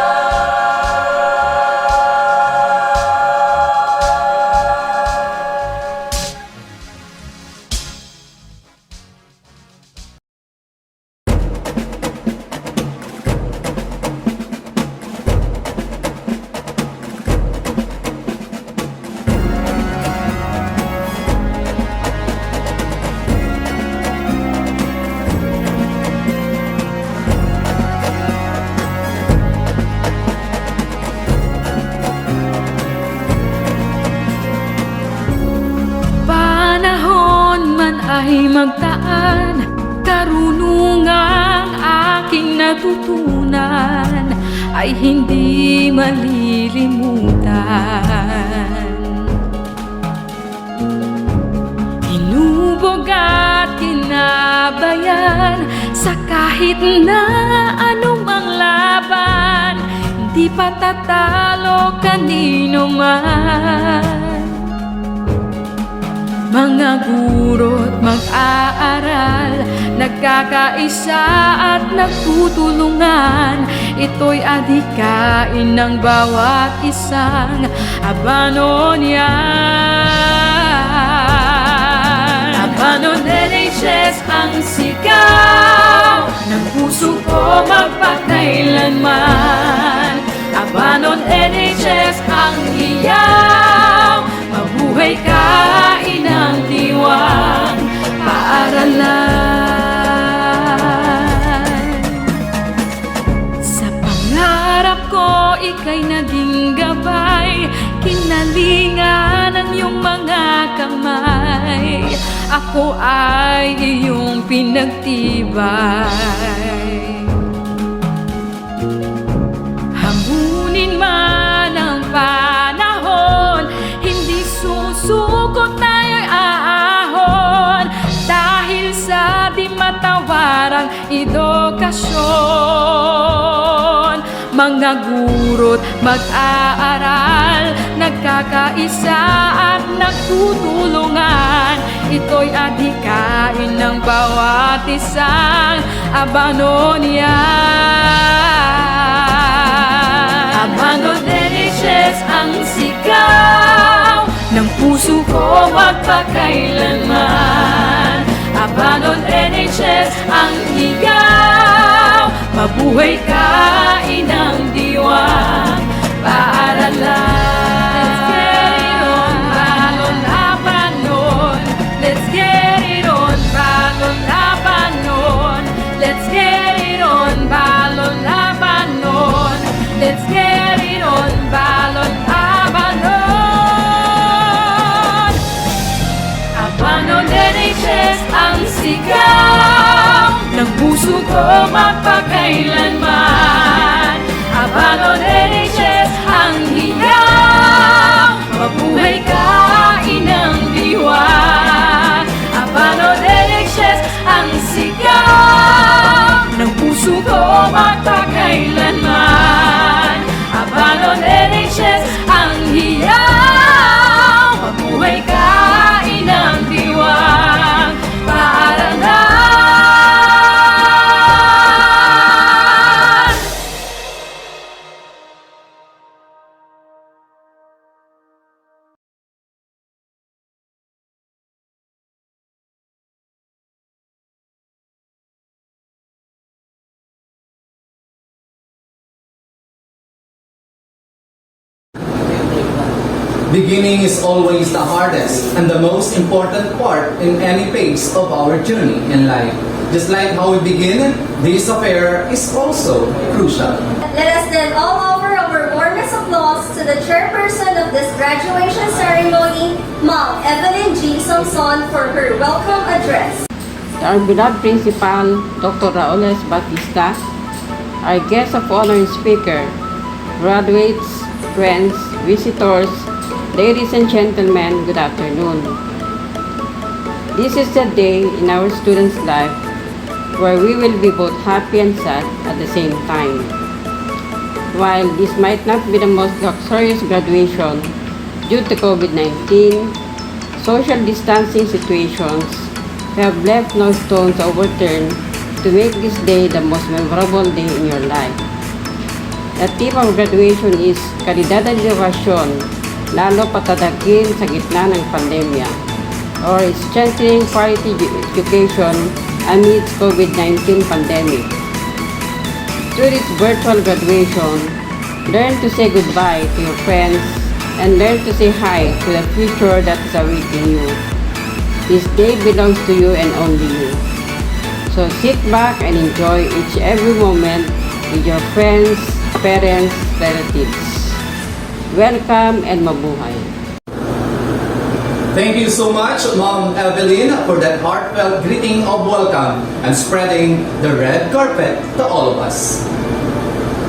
Panahon man ay magtaan, karunungang aking natutunan ay hindi malilimutan. Hinubog at kinabayan sa kahit na anumang laban, hindi patatalo kanino man. Mga guro't mag-aaral, nagkakaisa at nagtutulungan. Ito'y adhikain ng bawat isang Abanon yan. Abanon NHS ang sigaw ng puso ko magpakailanman. Abanon NHS ang iyaw, mabuhay ka inang diwang paaralan. Sa pangarap ko ika'y naging gabay, kinalingan ng iyong mga kamay. Ako ay iyong pinagtibay. Hamunin man ang panahon, hindi susuko tayo'y aahon. Dahil sa di matawarang edukasyon, mga guro't mag-aaral, nagkakaisa at nagtutulungan. Ito'y adhikain ng bawat isang Abanonian. Abanon NHS ang sigaw ng puso ko magpakailanman. Abanon NHS ang higaw, mabuhay ka inang diwang paaralan. Let's get it on, Balon Abanon. Let's get it on, Balon Abanon. Let's get it on, Balon Abanon. Abanon NHS ang sigaw ng puso ko magpakailanman. Abanon NHS ang hiyaw, mabuhay ka inang diwang. Abanon NHS ang sigaw ng puso ko magpakailanman. Abanon NHS ang hiyaw, mabuhay ka inang diwang paaralan. Beginning is always the hardest and the most important part in any phase of our journey in life. Just like how we begin, this affair is also crucial. Let us then all offer our warmest applause to the chairperson of this graduation ceremony, Ma'am Evelyn G. Samson, for her welcome address. Our beloved principal, Dr. Raul S. Bautista, our guest of honor and speaker, graduates, friends, visitors, ladies and gentlemen, good afternoon. This is the day in our students' life where we will be both happy and sad at the same time. While this might not be the most luxurious graduation due to COVID-19, social distancing situations have left no stones overturned to make this day the most memorable day in your life. The theme of graduation is Kalidad de Edukasyon, lalo patadagin sa gitna ng pandemya, or strengthening quality education amidst COVID-19 pandemic. Through this virtual graduation, learn to say goodbye to your friends and learn to say hi to the future that is awaiting you. This day belongs to you and only you. So sit back and enjoy each every moment with your friends, parents, relatives. Welcome and mabuhay. Thank you so much, Ma'am Evelyn, for that heartfelt greeting of welcome and spreading the red carpet to all of us.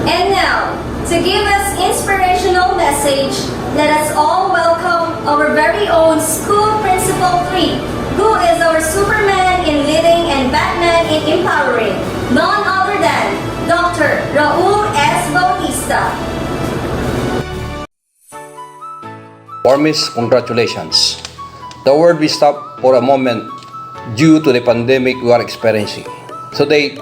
And now, to give us inspirational message, let us all welcome our very own School Principal 3, who is our Superman in leading and Batman in empowering, none other than Dr. Raul S. Bautista. Warmest congratulations. The world will stop for a moment due to the pandemic we are experiencing. Today,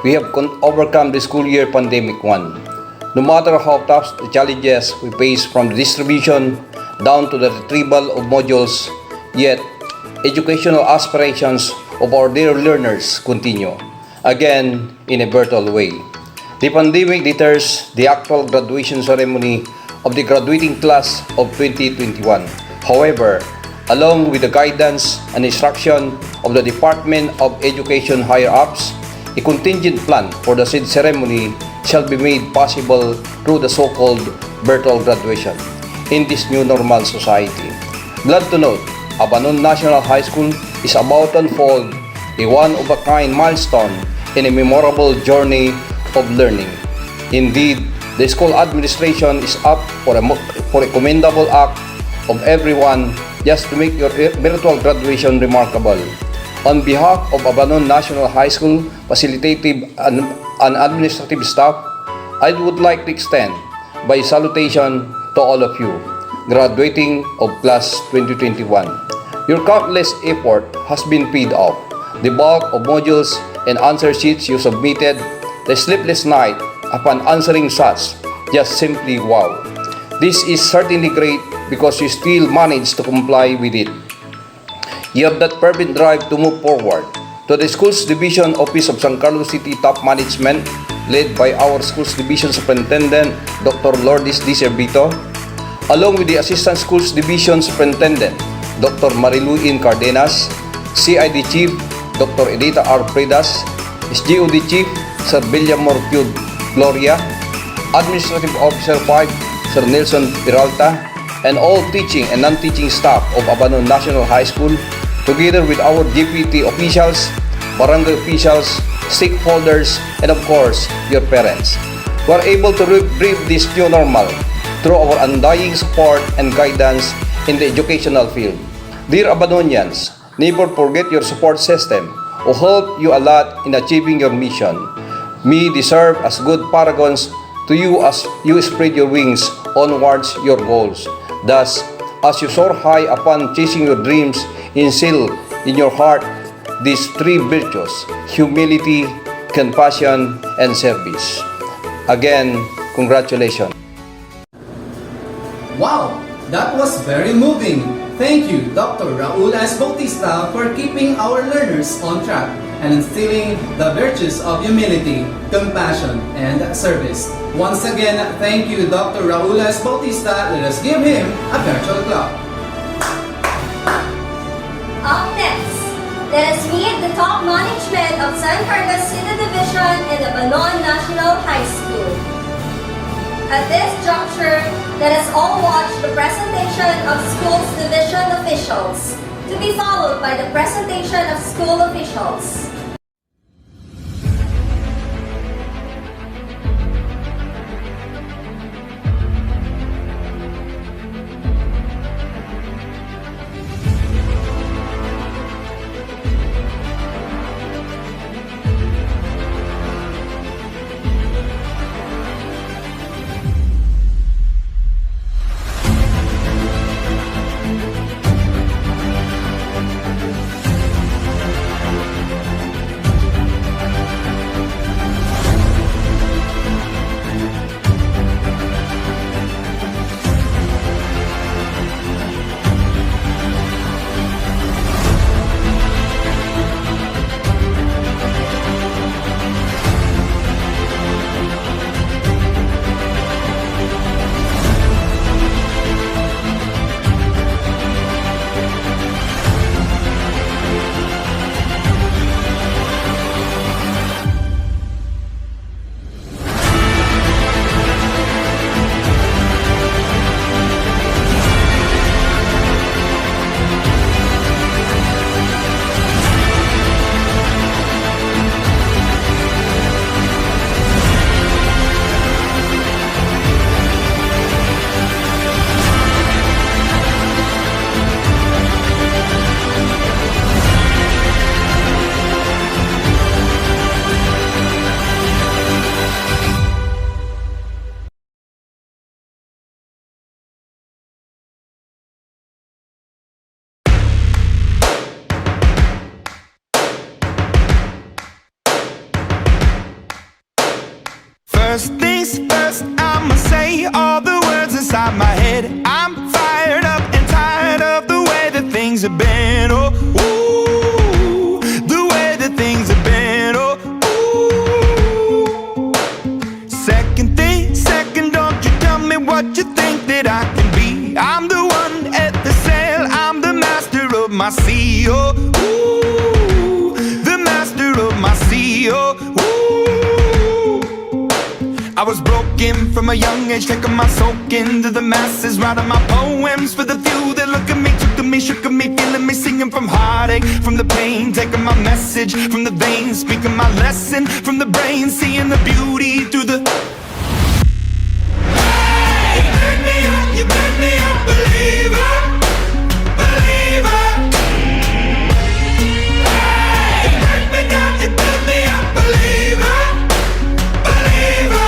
we have overcome the school year pandemic 1. No matter how tough the challenges we face, from the distribution down to the retrieval of modules, yet educational aspirations of our dear learners continue, again in a virtual way. The pandemic deters the actual graduation ceremony of the graduating class of 2021. However, along with the guidance and instruction of the Department of Education higher-ups, a contingent plan for the said ceremony shall be made possible through the so-called virtual graduation in this new normal society. Glad to note, Abanon National High School is about to unfold a one-of-a-kind milestone in a memorable journey of learning. Indeed, the school administration is up for a commendable act of everyone just to make your virtual graduation remarkable. On behalf of Abanon National High School facilitative and administrative staff, I would like to extend my salutation to all of you, graduating of class 2021. Your countless effort has been paid off. The bulk of modules and answer sheets you submitted, the sleepless night upon answering such, just simply wow. This is certainly great because you still managed to comply with it. You have that fervent drive to move forward. To the Schools Division Office of San Carlos City Top Management, led by our Schools Division Superintendent, Dr. Lourdes D. Servito, along with the Assistant Schools Division Superintendent, Dr. Mariluin Cardenas, CID Chief, Dr. Edita R. Predas, SGOD Chief, Sir Villamor Q. Gloria, Administrative Officer 5, Sir Nelson Peralta, and all teaching and non-teaching staff of Abanon National High School, together with our deputy officials, barangay officials, stakeholders, and of course, your parents, who are able to brave this new normal through our undying support and guidance in the educational field. Dear Abanonians, never forget your support system who helped you a lot in achieving your mission. Me deserve as good paragons to you as you spread your wings onwards your goals. Thus, as you soar high upon chasing your dreams, instill in your heart these three virtues: humility, compassion, and service. Again, congratulations. Wow, that was very moving. Thank you, Dr. Raul S. Bautista, for keeping our learners on track and instilling the virtues of humility, compassion, and service. Once again, thank you, Dr. Raul S. Bautista. Let us give him a virtual clap. Up next, let us meet the top management of San Carlos City Division and Abanon National High School. At this juncture, let us all watch the presentation of Schools Division officials, to be followed by the presentation of school officials. First things first, I'ma say all the words inside my head. I'm fired up and tired of the way that things have been. Oh, ooh, the way that things have been. Oh, ooh. Second thing, second, don't you tell me what you think that I can be. I'm the one at the sail, I'm the master of my sea. Oh, ooh, the master of my sea. Oh, ooh. I was broken from a young age, taking my soak into the masses, writing my poems for the few that look at me, took to me, shook at me, feeling me, singing from heartache, from the pain, taking my message from the veins, speaking my lesson from the brain, seeing the beauty through the... Hey, you make me a believer, believer. Hey, you break me down, you build me up, believer, believer.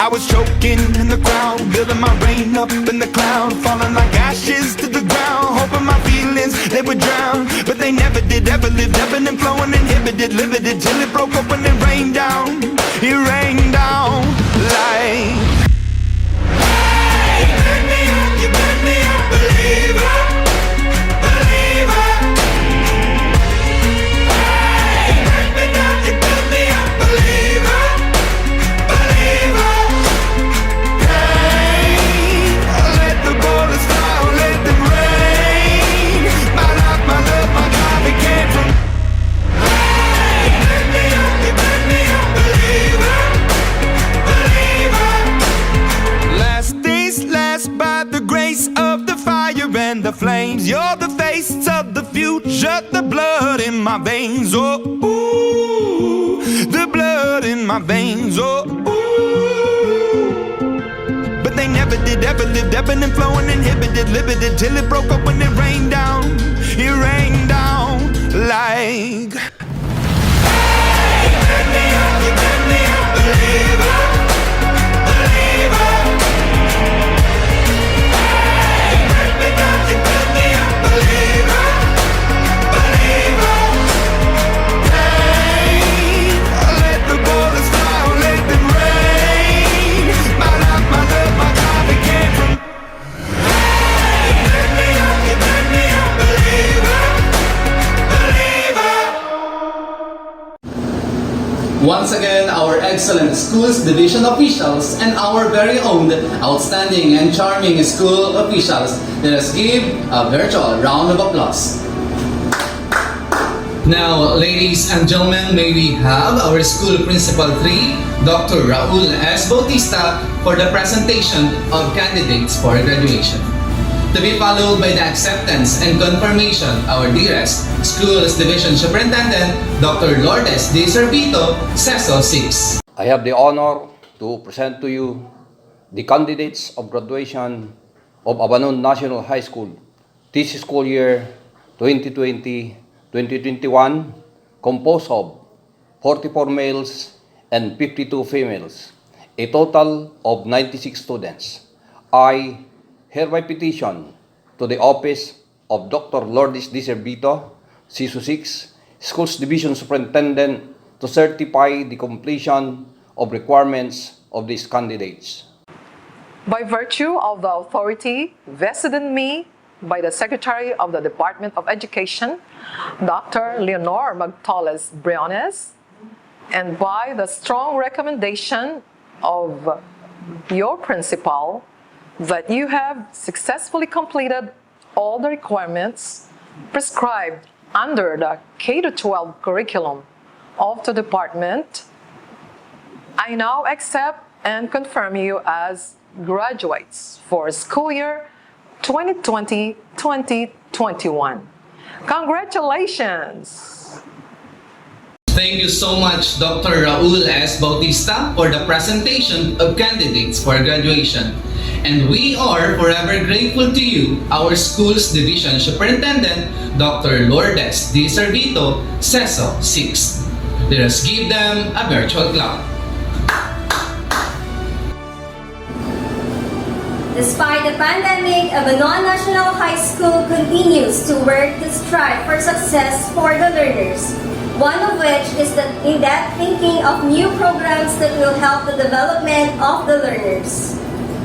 I was choking in the crowd, building my rain up in the cloud, falling like ashes to the ground, hoping my feelings, they would drown. But they never did, ever lived, ebbing and flowing, inhibited, limited, till it broke up when it rained down. It rained down like, hey, you burn me up, believer, believer. Hey, break me down, you build me up, believer, believer. Hey, let the bullets fly, let them rain. My life, my love, my God, it came from. Hey, burn me up, you burn me up, believer, believer. Last days last by the grace of the fire and the flames. You're the face of the future, the blood in my veins. Oh, ooh, the blood in my veins. Oh, ooh. But they never did, ever lived, ebbing and flowing, inhibited, limited, till it broke up when it rained down. It rained down like. Hey, burn me up, you burn me up, believer, believer. Hey, break me down, you build me up, believer, believer. Hey, let the bullets fly, let them rain. My life, my love, my God, it came from. Hey, burn me up, you burn me up, believer, believer. Once again, our excellent schools division officials and our very own outstanding and charming school officials. Let us give a virtual round of applause. Now, ladies and gentlemen, may we have our School Principal 3, Dr. Raul S. Bautista, for the presentation of candidates for graduation. To be followed by the acceptance and confirmation, our dearest Schools Division Superintendent, Dr. Lourdes D. Servito, CESO 6. I have the honor to present to you the candidates of graduation of Abanon National High School this school year 2020-2021, composed of 44 males and 52 females, a total of 96 students. I hereby petition to the office of Dr. Lourdes D. Servito, CESO 6, Schools Division Superintendent, to certify the completion of requirements of these candidates. By virtue of the authority vested in me by the Secretary of the Department of Education, Dr. Leonor Magtoles Briones, and by the strong recommendation of your principal, that you have successfully completed all the requirements prescribed under the K-12 curriculum of the department, I now accept and confirm you as graduates for school year 2020-2021. Congratulations! Thank you so much, Dr. Raul S. Bautista, for the presentation of candidates for graduation. And we are forever grateful to you, our Schools Division Superintendent, Dr. Lourdes D. Servito, CESO 6. Let us give them a virtual clap. Despite the pandemic, Abanon National High School continues to work to strive for success for the learners. One of which is the in-depth thinking of new programs that will help the development of the learners.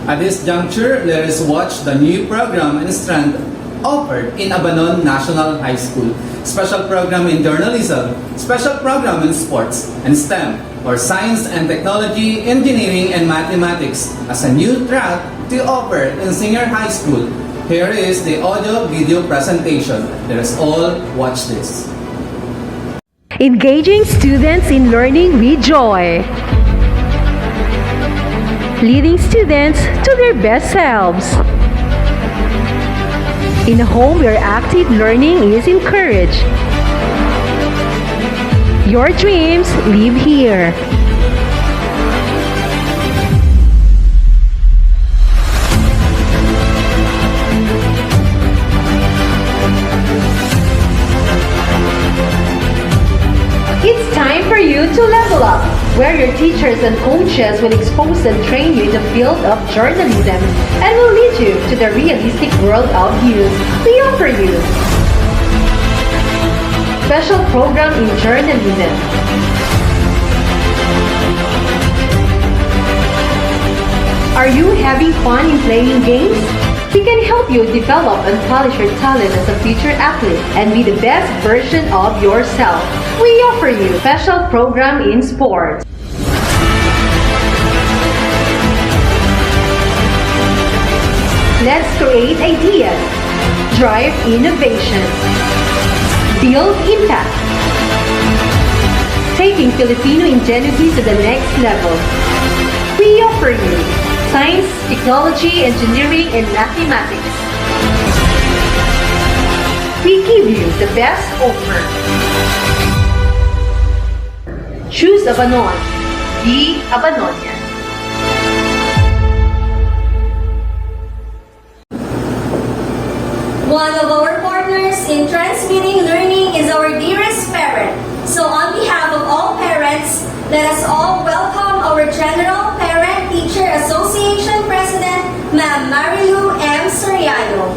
At this juncture, let us watch the new program and strand offered in Abanon National High School. Special program in journalism, special program in sports and STEM, or science and technology, engineering and mathematics, as a new track to offer in senior high school. Here is the audio-video presentation. Let us all watch this. Engaging students in learning with joy. Leading students to their best selves. In a home where active learning is encouraged. Your dreams live here. It's time for you to level up. Wear your your teachers and coaches will expose and train you in the field of journalism and will lead you to the realistic world of news. We offer you special program in journalism. Are you having fun in playing games? We can help you develop and polish your talent as a future athlete and be the best version of yourself. We offer you special program in sports. Let's create ideas, drive innovation, build impact, taking Filipino ingenuity to the next level. We offer you science, technology, engineering, and mathematics. We give you the best offer. Choose Abanon. Be Abanonian. One of our partners in transmitting learning is our dearest parent. So on behalf of all parents, let us all welcome our General Parent-Teacher Association President, Ma'am Marilu M. Soriano.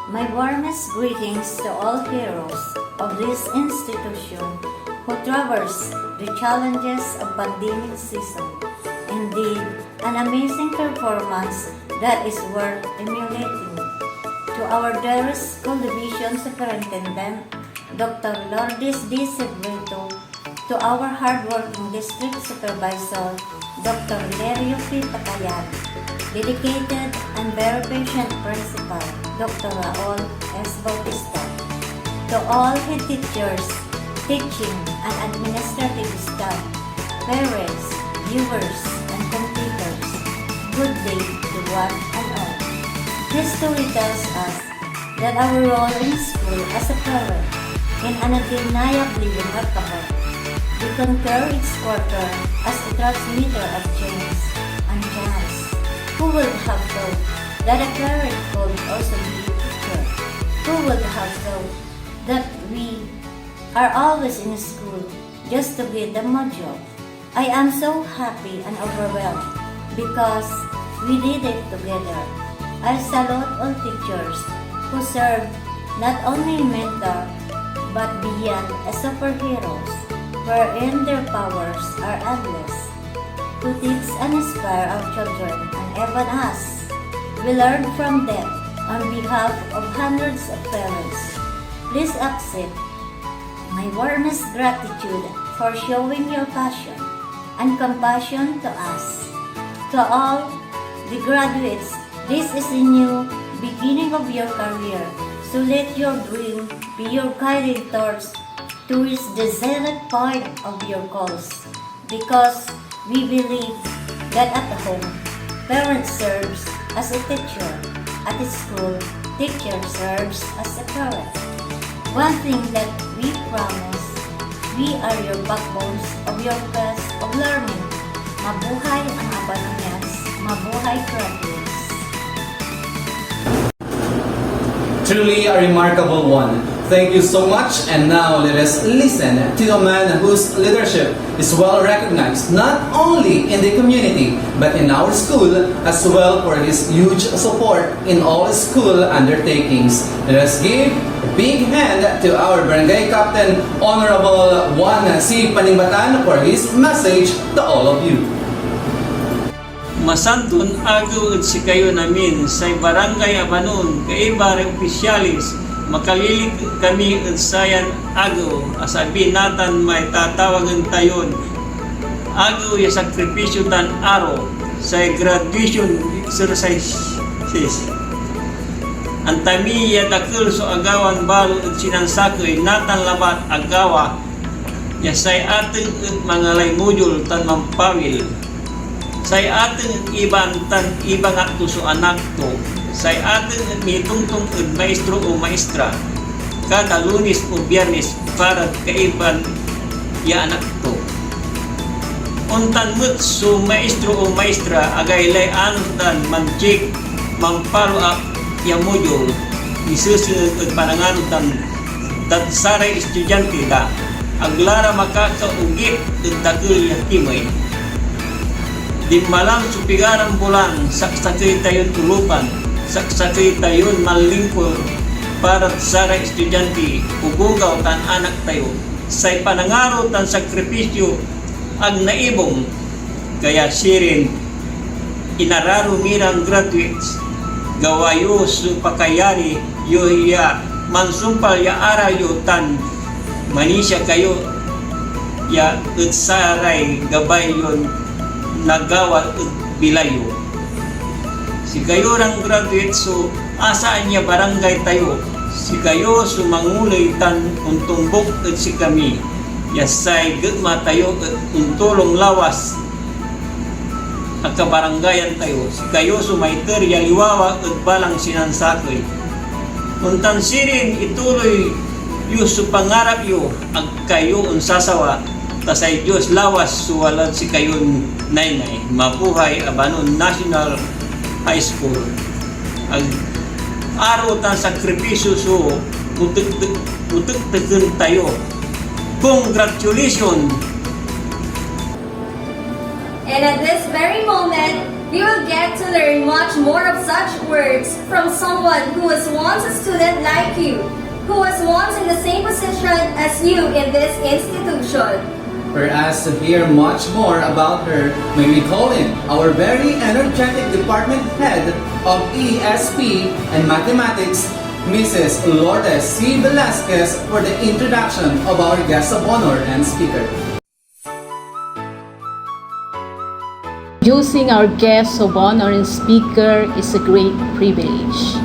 My warmest greetings to all heroes of this institution who traverse the challenges of pandemic season. Indeed, an amazing performance that is worth emulating. To our dearest School Division Superintendent, Dr. Lourdes D. Segreto, to our hardworking District Supervisor, Dr. Lerio P. Patayan, dedicated and very patient Principal, Dr. Raul S. Bautista, to all head teachers, teaching and administrative staff, parents, viewers, and completers, good day to one and all. History tells us that our role in school as a parent is undeniably remarkable. We concur its quarter as a transmitter of change and chance. Who would have thought that a parent could also be a teacher? Who would have thought that we are always in school just to get the module? I am so happy and overwhelmed because we did it together. I salute all teachers who serve not only mentor but beyond as superheroes, wherein their powers are endless. To teach and inspire our children and even us, we learn from them on behalf of hundreds of parents. Please accept my warmest gratitude for showing your passion and compassion to us. To all the graduates, this is a new beginning of your career, so let your dream be your guiding torch to reach the zenith point of your goals. Because we believe that at home, parent serves as a teacher, at school, teacher serves as a parent. One thing that we promise, we are your backbones of your quest of learning. Mabuhay ang Abanonians, mabuhay graduates. Truly a remarkable one. Thank you so much. And now let us listen to a man whose leadership is well recognized not only in the community but in our school as well for his huge support in all school undertakings. Let us give a big hand to our Barangay Captain, Honorable Juan C. Paningmatan for his message to all of you. Masantun agaw at si kayo namin sa Barangay Abanon, kaibare opisyalis, makalilig kami at sayan agaw, asabi natan may tatawagan tayon, agaw ya sakripisyo tan araw, sa graduation exercises. Antami ya takil so agawan balo at sinansakoy natan labat agawa, ya say ating mangalay module tan mampawil. Say ating ibang akto so anak to, say ating mitungtong maestro o maestra, kada Lunes o Biyernes para kaiban ya anak to. Untan mut so maestro o maestra agaylay anutan man-check, man-follow up ya module, isusunod at pananganod ng saray estudyante da aglara makakaugit at dakil yakimay. Di malang supigaran bulan, saksakay tayon tulupan, saksakay tayon malingkol para saray estudyante, ugugaw tan anak tayo, say panangaro tan sakripisyo ag naibong, kaya sirin inararo mirang graduates, gawayo su pakayari yohiya mansumpal ya arayo tan manisya kayo ya utsaray gabay yon nagawa ut bilayo. Si kayo rang graduate so asaan niya barangay tayo, si kayo sumangulay tan untumbok at si kami yasay gagma tayo at untulong lawas at kabaranggayan tayo, si kayo sumaiter yaliwawa at balang sinansakoy untan sirin ituloy yu su pangarap yu ag kayo unsasawa tasay Diyos lawas suwalad si kayon naynay mabuhay Abanon National High School ag araw tan sakripisyo so mutuk-tukin tayo. Congratulations! And at this very moment, we will get to learn much more of such words from someone who was once a student like you, who was once in the same position as you in this institution. For us to hear much more about her, may we call in our very energetic department head of ESP and Mathematics, Mrs. Lourdes C. Velasquez, for the introduction of our guest of honor and speaker. Introducing our guest of honor and speaker is a great privilege.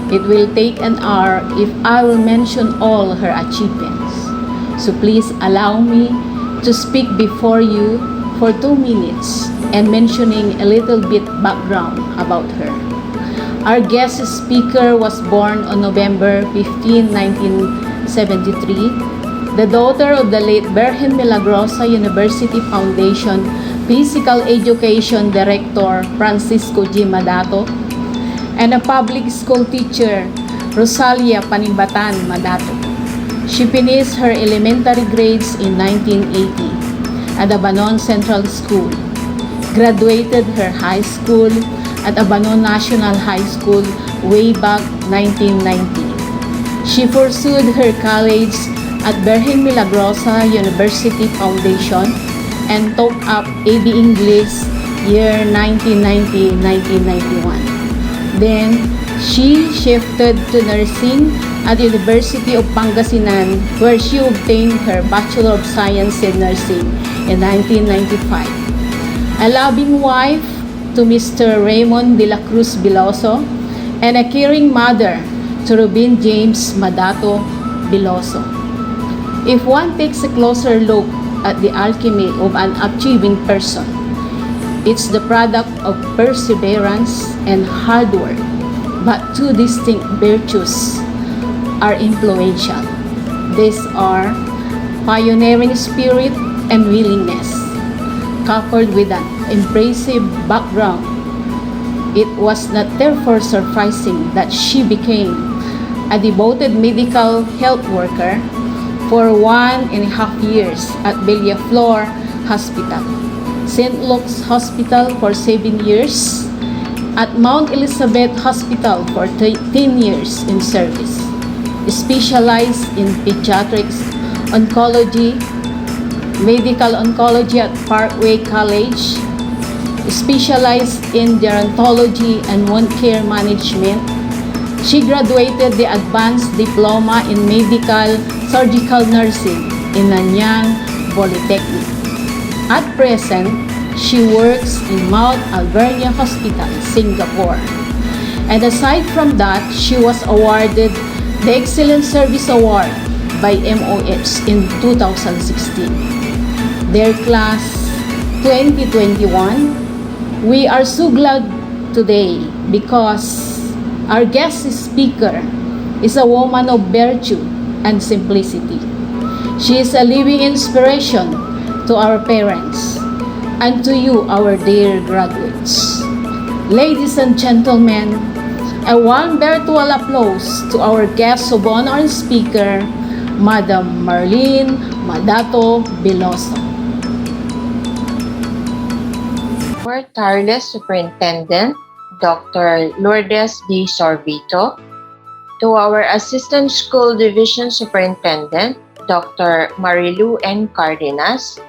It will take an hour if I will mention all her achievements. So please allow me to speak before you for 2 minutes and mentioning a little bit background about her. Our guest speaker was born on November 15, 1973, the daughter of the late Virgen Milagrosa University Foundation Physical Education Director Francisco G. Madato, and a public school teacher, Rosalia Panimbatan Madato. She finished her elementary grades in 1980 at Abanon Central School, graduated her high school at Abanon National High School way back 1990. She pursued her college at Virgen Milagrosa University Foundation and took up AB English year 1990-1991. Then, she shifted to nursing at University of Pangasinan, where she obtained her Bachelor of Science in Nursing in 1995. A loving wife to Mr. Raymond de la Cruz Biloso, and a caring mother to Rubin James Madato Biloso. If one takes a closer look at the alchemy of an achieving person, it's the product of perseverance and hard work, but 2 distinct virtues are influential. These are pioneering spirit and willingness, coupled with an impressive background. It was not therefore surprising that she became a devoted medical health worker for 1.5 years at Villaflor Hospital, St. Luke's Hospital for 7 years, at Mount Elizabeth Hospital for 10 years in service, specialized in pediatrics, oncology, medical oncology at Parkway College, specialized in gerontology and wound care management. She graduated the advanced diploma in medical surgical nursing in Nanyang Polytechnic. At present, she works in Mount Alvernia Hospital, Singapore. And aside from that, she was awarded the Excellent Service Award by MOH in 2016. Their class 2021, we are so glad today because our guest speaker is a woman of virtue and simplicity. She is a living inspiration to our parents and to you, our dear graduates. Ladies and gentlemen, A warm virtual applause to our guest of honor and speaker, Madam Marlene Madato Veloso. Our tireless superintendent, Dr. Lourdes D. Sorbito, to our assistant school division superintendent, Dr. Marilu N. Cardenas,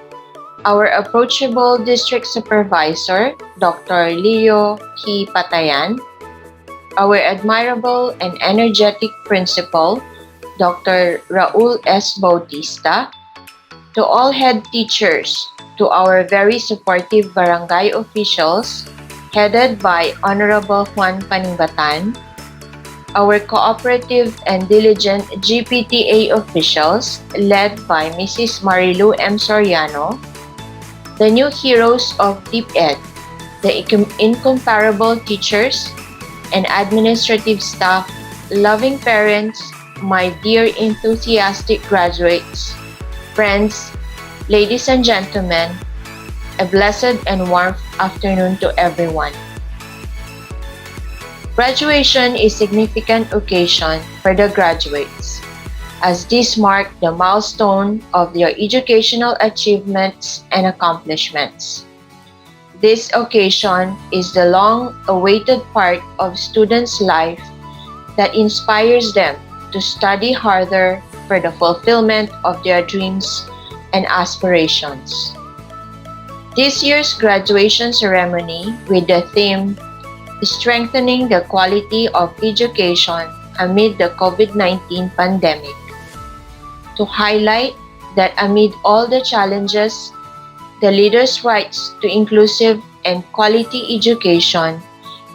our approachable district supervisor, Dr. Leo P. Patayan, our admirable and energetic principal, Dr. Raul S. Bautista, to all head teachers, to our very supportive barangay officials, headed by Honorable Juan Paningatan, our cooperative and diligent GPTA officials, led by Mrs. Marilu M. Soriano, the new heroes of DepEd, the incomparable teachers and administrative staff, loving parents, my dear enthusiastic graduates, friends, ladies and gentlemen, a blessed and warm afternoon to everyone. Graduation is a significant occasion for the graduates, as this marks the milestone of their educational achievements and accomplishments. This occasion is the long-awaited part of students' life that inspires them to study harder for the fulfillment of their dreams and aspirations. This year's graduation ceremony with the theme Strengthening the Quality of Education Amid the COVID-19 Pandemic, to highlight that amid all the challenges, the leaders' rights to inclusive and quality education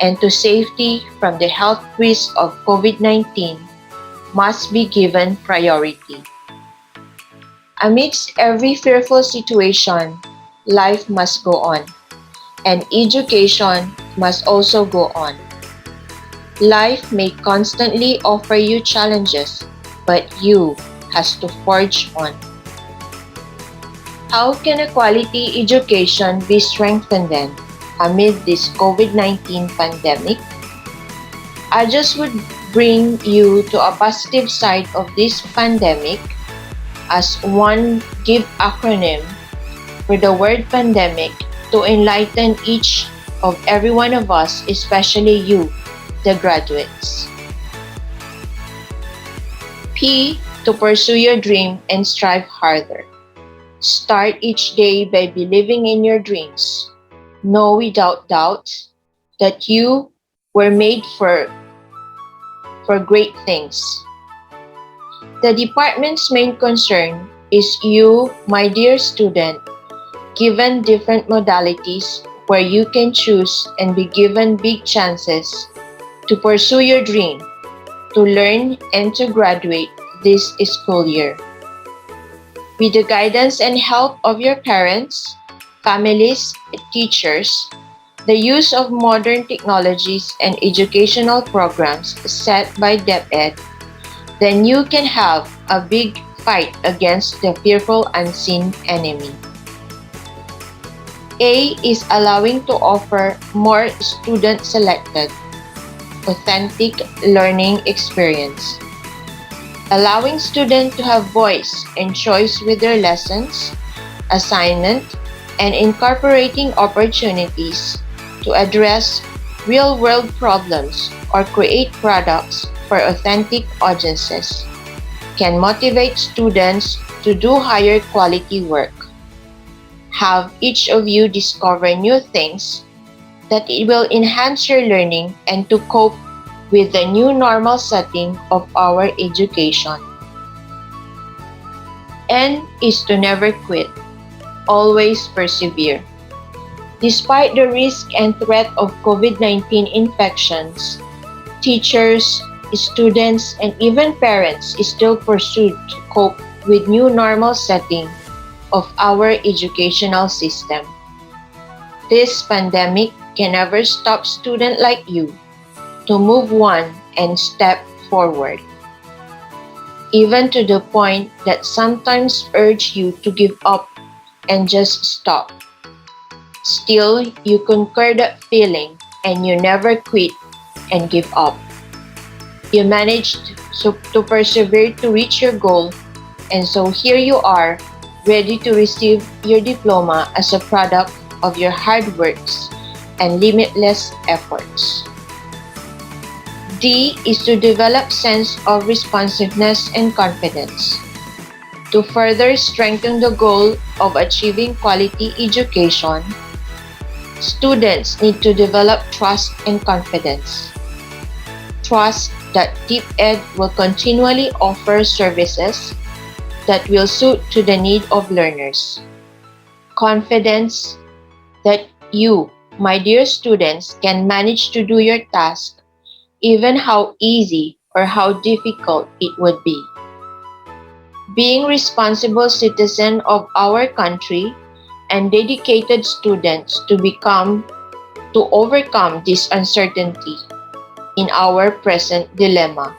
and to safety from the health risk of COVID-19 must be given priority. Amidst every fearful situation, life must go on, and education must also go on. Life may constantly offer you challenges, but you has to forge on. How can a quality education be strengthened then amid this COVID-19 pandemic? I just would bring you to a positive side of this pandemic as one give acronym for the word pandemic to enlighten each of every one of us, especially you, the graduates. P, to pursue your dream and strive harder. Start each day by believing in your dreams. Know without doubt that you were made for great things. The department's main concern is you, my dear student, given different modalities where you can choose and be given big chances to pursue your dream, to learn and to graduate this school year. With the guidance and help of your parents, families, teachers, the use of modern technologies and educational programs set by DepEd, then you can have a big fight against the fearful unseen enemy. A is allowing to offer more student-selected, authentic learning experience, allowing students to have voice and choice with their lessons, assignment, and incorporating opportunities to address real-world problems or create products for authentic audiences, can motivate students to do higher quality work. Have each of you discover new things that it will enhance your learning and to cope with the new normal setting of our education. N is to never quit, always persevere. Despite the risk and threat of COVID-19 infections, teachers, students, and even parents still pursue to cope with new normal setting of our educational system. This pandemic can never stop students like you to move on and step forward, even to the point that sometimes urge you to give up and just stop. Still, you conquer that feeling and you never quit and give up. You managed to persevere to reach your goal, and so here you are, ready to receive your diploma as a product of your hard works and limitless efforts. D is to develop sense of responsiveness and confidence. To further strengthen the goal of achieving quality education, students need to develop trust and confidence. Trust that DepEd will continually offer services that will suit to the need of learners. Confidence that you, my dear students, can manage to do your task even how easy or how difficult it would be. Being responsible citizen of our country and dedicated students to overcome this uncertainty in our present dilemma.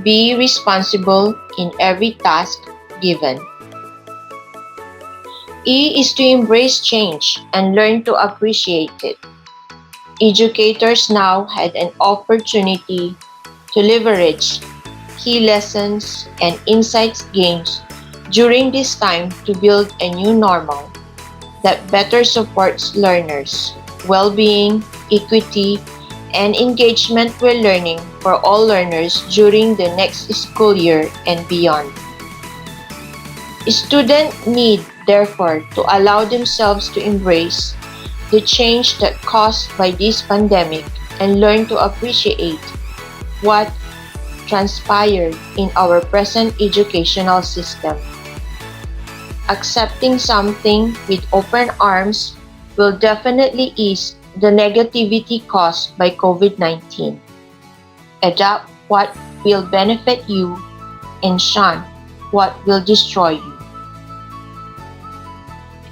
Be responsible in every task given. E is to embrace change and learn to appreciate it. Educators now had an opportunity to leverage key lessons and insights gained during this time to build a new normal that better supports learners' well-being, equity, and engagement with learning for all learners during the next school year and beyond. Students need, therefore, to allow themselves to embrace the change that caused by this pandemic and learn to appreciate what transpired in our present educational system. Accepting something with open arms will definitely ease the negativity caused by COVID-19. Adapt what will benefit you and shun what will destroy you.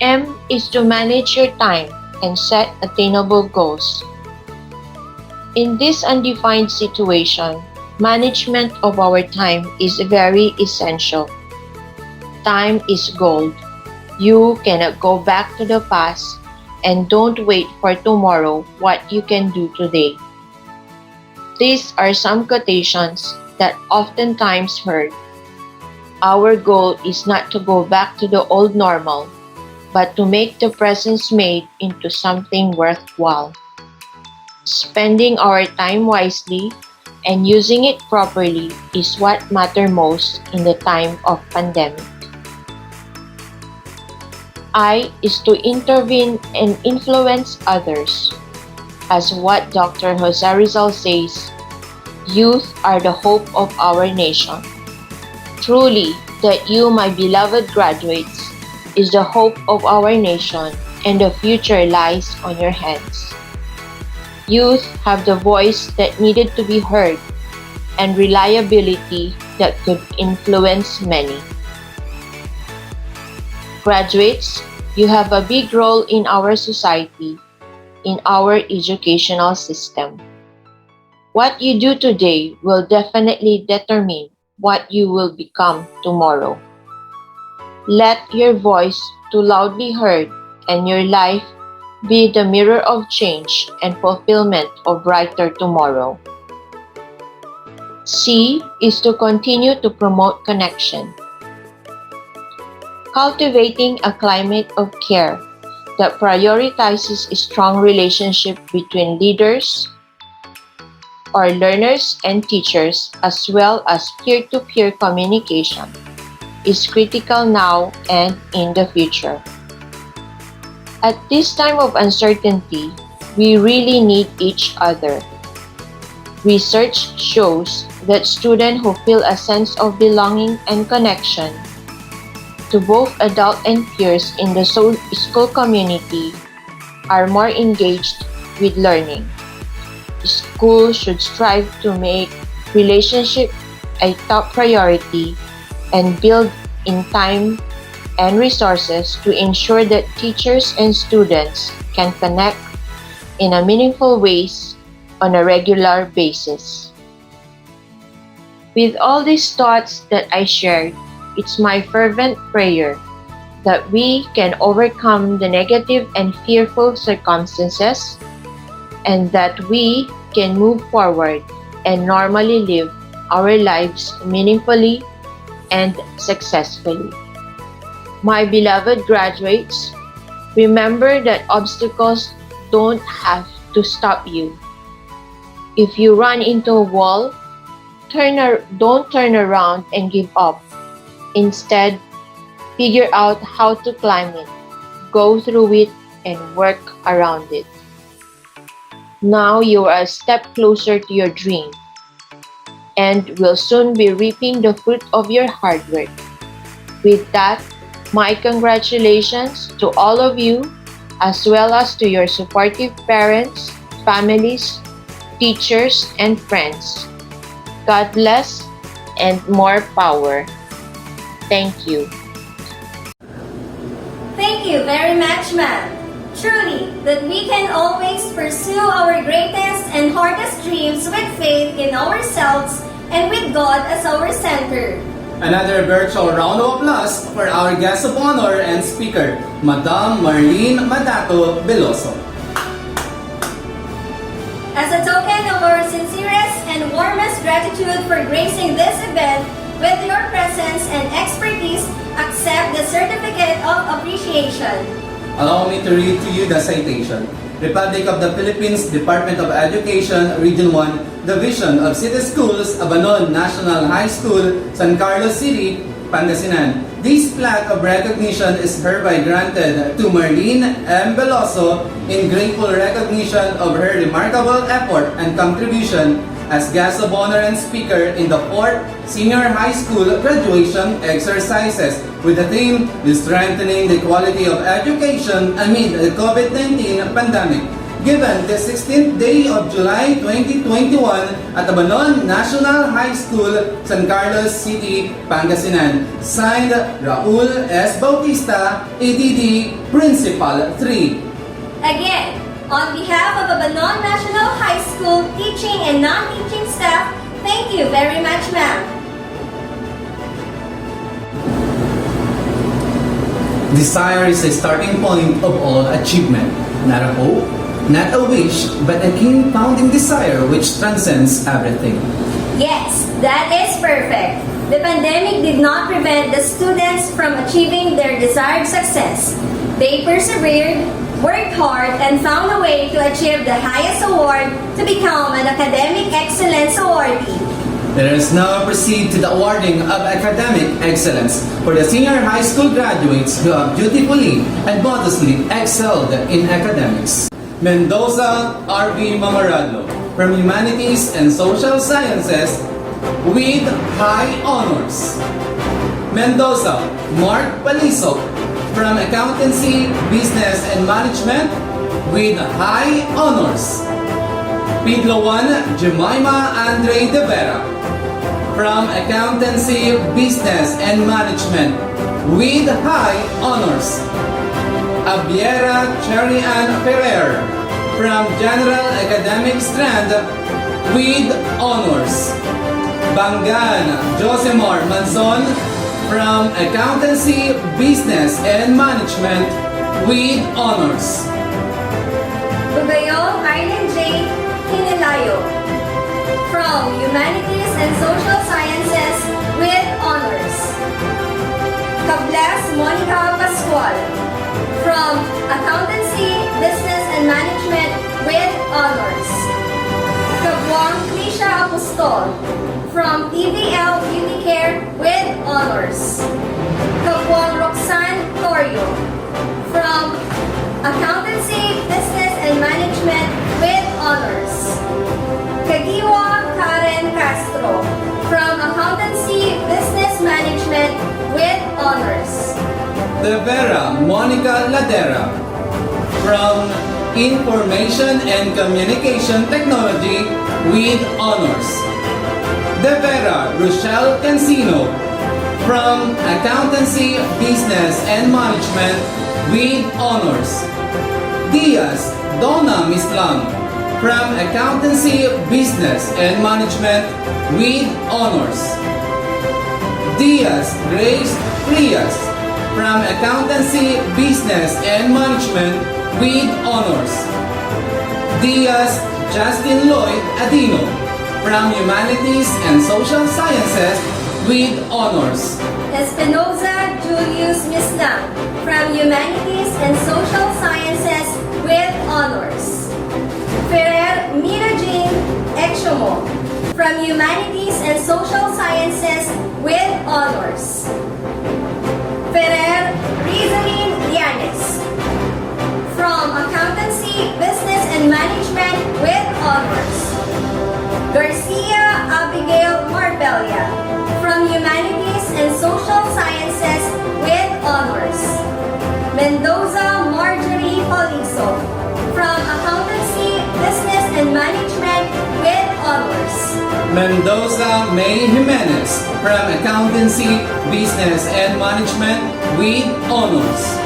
M is to manage your time and set attainable goals. In this undefined situation, management of our time is very essential. Time is gold. You cannot go back to the past, and don't wait for tomorrow what you can do today. These are some quotations that oftentimes heard. Our goal is not to go back to the old normal, but to make the presence made into something worthwhile. Spending our time wisely and using it properly is what matters most in the time of pandemic. I is to intervene and influence others. As what Dr. Jose Rizal says, youth are the hope of our nation. Truly, that you, my beloved graduates, is the hope of our nation, and the future lies on your hands. Youth have the voice that needed to be heard and reliability that could influence many. Graduates, you have a big role in our society, in our educational system. What you do today will definitely determine what you will become tomorrow. Let your voice to loudly heard and your life be the mirror of change and fulfillment of brighter tomorrow. C is to continue to promote connection. Cultivating a climate of care that prioritizes a strong relationship between leaders or learners and teachers, as well as peer-to-peer communication, is critical now and in the future. At this time of uncertainty, we really need each other. Research shows that students who feel a sense of belonging and connection to both adult and peers in the school community are more engaged with learning. School should strive to make relationship a top priority and build in time and resources to ensure that teachers and students can connect in a meaningful ways on a regular basis. With all these thoughts that I shared, it's my fervent prayer that we can overcome the negative and fearful circumstances and that we can move forward and normally live our lives meaningfully and successfully. My beloved graduates, remember that obstacles don't have to stop you. If you run into a wall, don't turn around and give up. Instead, figure out how to climb it, go through it, and work around it. Now you are a step closer to your dream and will soon be reaping the fruit of your hard work. With that, my congratulations to all of you, as well as to your supportive parents, families, teachers, and friends. God bless and more power. Thank you. Thank you very much, ma'am. Truly, that we can always pursue our greatest and hardest dreams with faith in ourselves and with God as our center. Another virtual round of applause for our guest of honor and speaker, Madam Marlene Madato Veloso. As a token of our sincerest and warmest gratitude for gracing this event with your presence and expertise, accept the Certificate of Appreciation. Allow me to read to you the citation. Republic of the Philippines, Department of Education, Region 1, Division of City Schools, Abanon National High School, San Carlos City, Pangasinan. This plaque of recognition is hereby granted to Marlene M. Veloso in grateful recognition of her remarkable effort and contribution as guest of honor and speaker in the 4th Senior High School graduation exercises with the theme Strengthening the Quality of Education Amid the COVID-19 Pandemic, given the 16th day of July 2021 at Abanon National High School, San Carlos City, Pangasinan. Signed, Raul S. Bautista, ADD, Principal 3. Again, on behalf of Abanon National High School teaching and non-teaching staff, thank you very much, ma'am. Desire is the starting point of all achievement, not a hope, not a wish, but a keen founding desire which transcends everything. Yes, that is perfect. The pandemic did not prevent the students from achieving their desired success. They persevered, worked hard, and found a way to achieve the highest award to become an Academic Excellence Awardee. Let us now proceed to the awarding of academic excellence for the senior high school graduates who have dutifully and modestly excelled in academics. Mendoza R.V. Mamarado from Humanities and Social Sciences with high honors. Mendoza Mark Palisok from Accountancy, Business and Management with high honors. Pidlawan Jemima Andre De Vera from Accountancy, Business and Management with high honors. Abiera Cherry Ann Ferrer from General Academic Strand with honors. Bangan Josemar Manzon from Accountancy, Business and Management with honors. Bugayong Arlen J. Hinilayo from Humanities and Social Sciences with honors. Kablas Monica Pascual from Accountancy, Business and Management with honors. Kabuang Krisha Apostol from TVL Beauty Care with honors. Kabuang Roxanne Torio from Accountancy, Business and Management with honors. Kagiwa Karen Castro from Accountancy, Business Management with honors. De Vera Monica Ladera from Information and Communication Technology with honors. De Vera Rochelle Cancino from Accountancy, Business and Management with honors. Diaz Donna Mislam from Accountancy, Business and Management with honors. Diaz Grace Frias from Accountancy, Business and Management with honors. Diaz Justin Lloyd Adino from Humanities and Social Sciences with honors. Espinoza Julius Mislang from Humanities and Social Sciences with honors. Ferrer Mina Jean Exomo from Humanities and Social Sciences with honors. Ferrer Rizalin Llanes from Accountancy, Business and Management with honors. Garcia Abigail Marbella from Humanities and Social Sciences with honors. Mendoza Marjorie Poliso from Accountancy, Business and Management with honors. Mendoza May Jimenez from Accountancy, Business and Management with honors.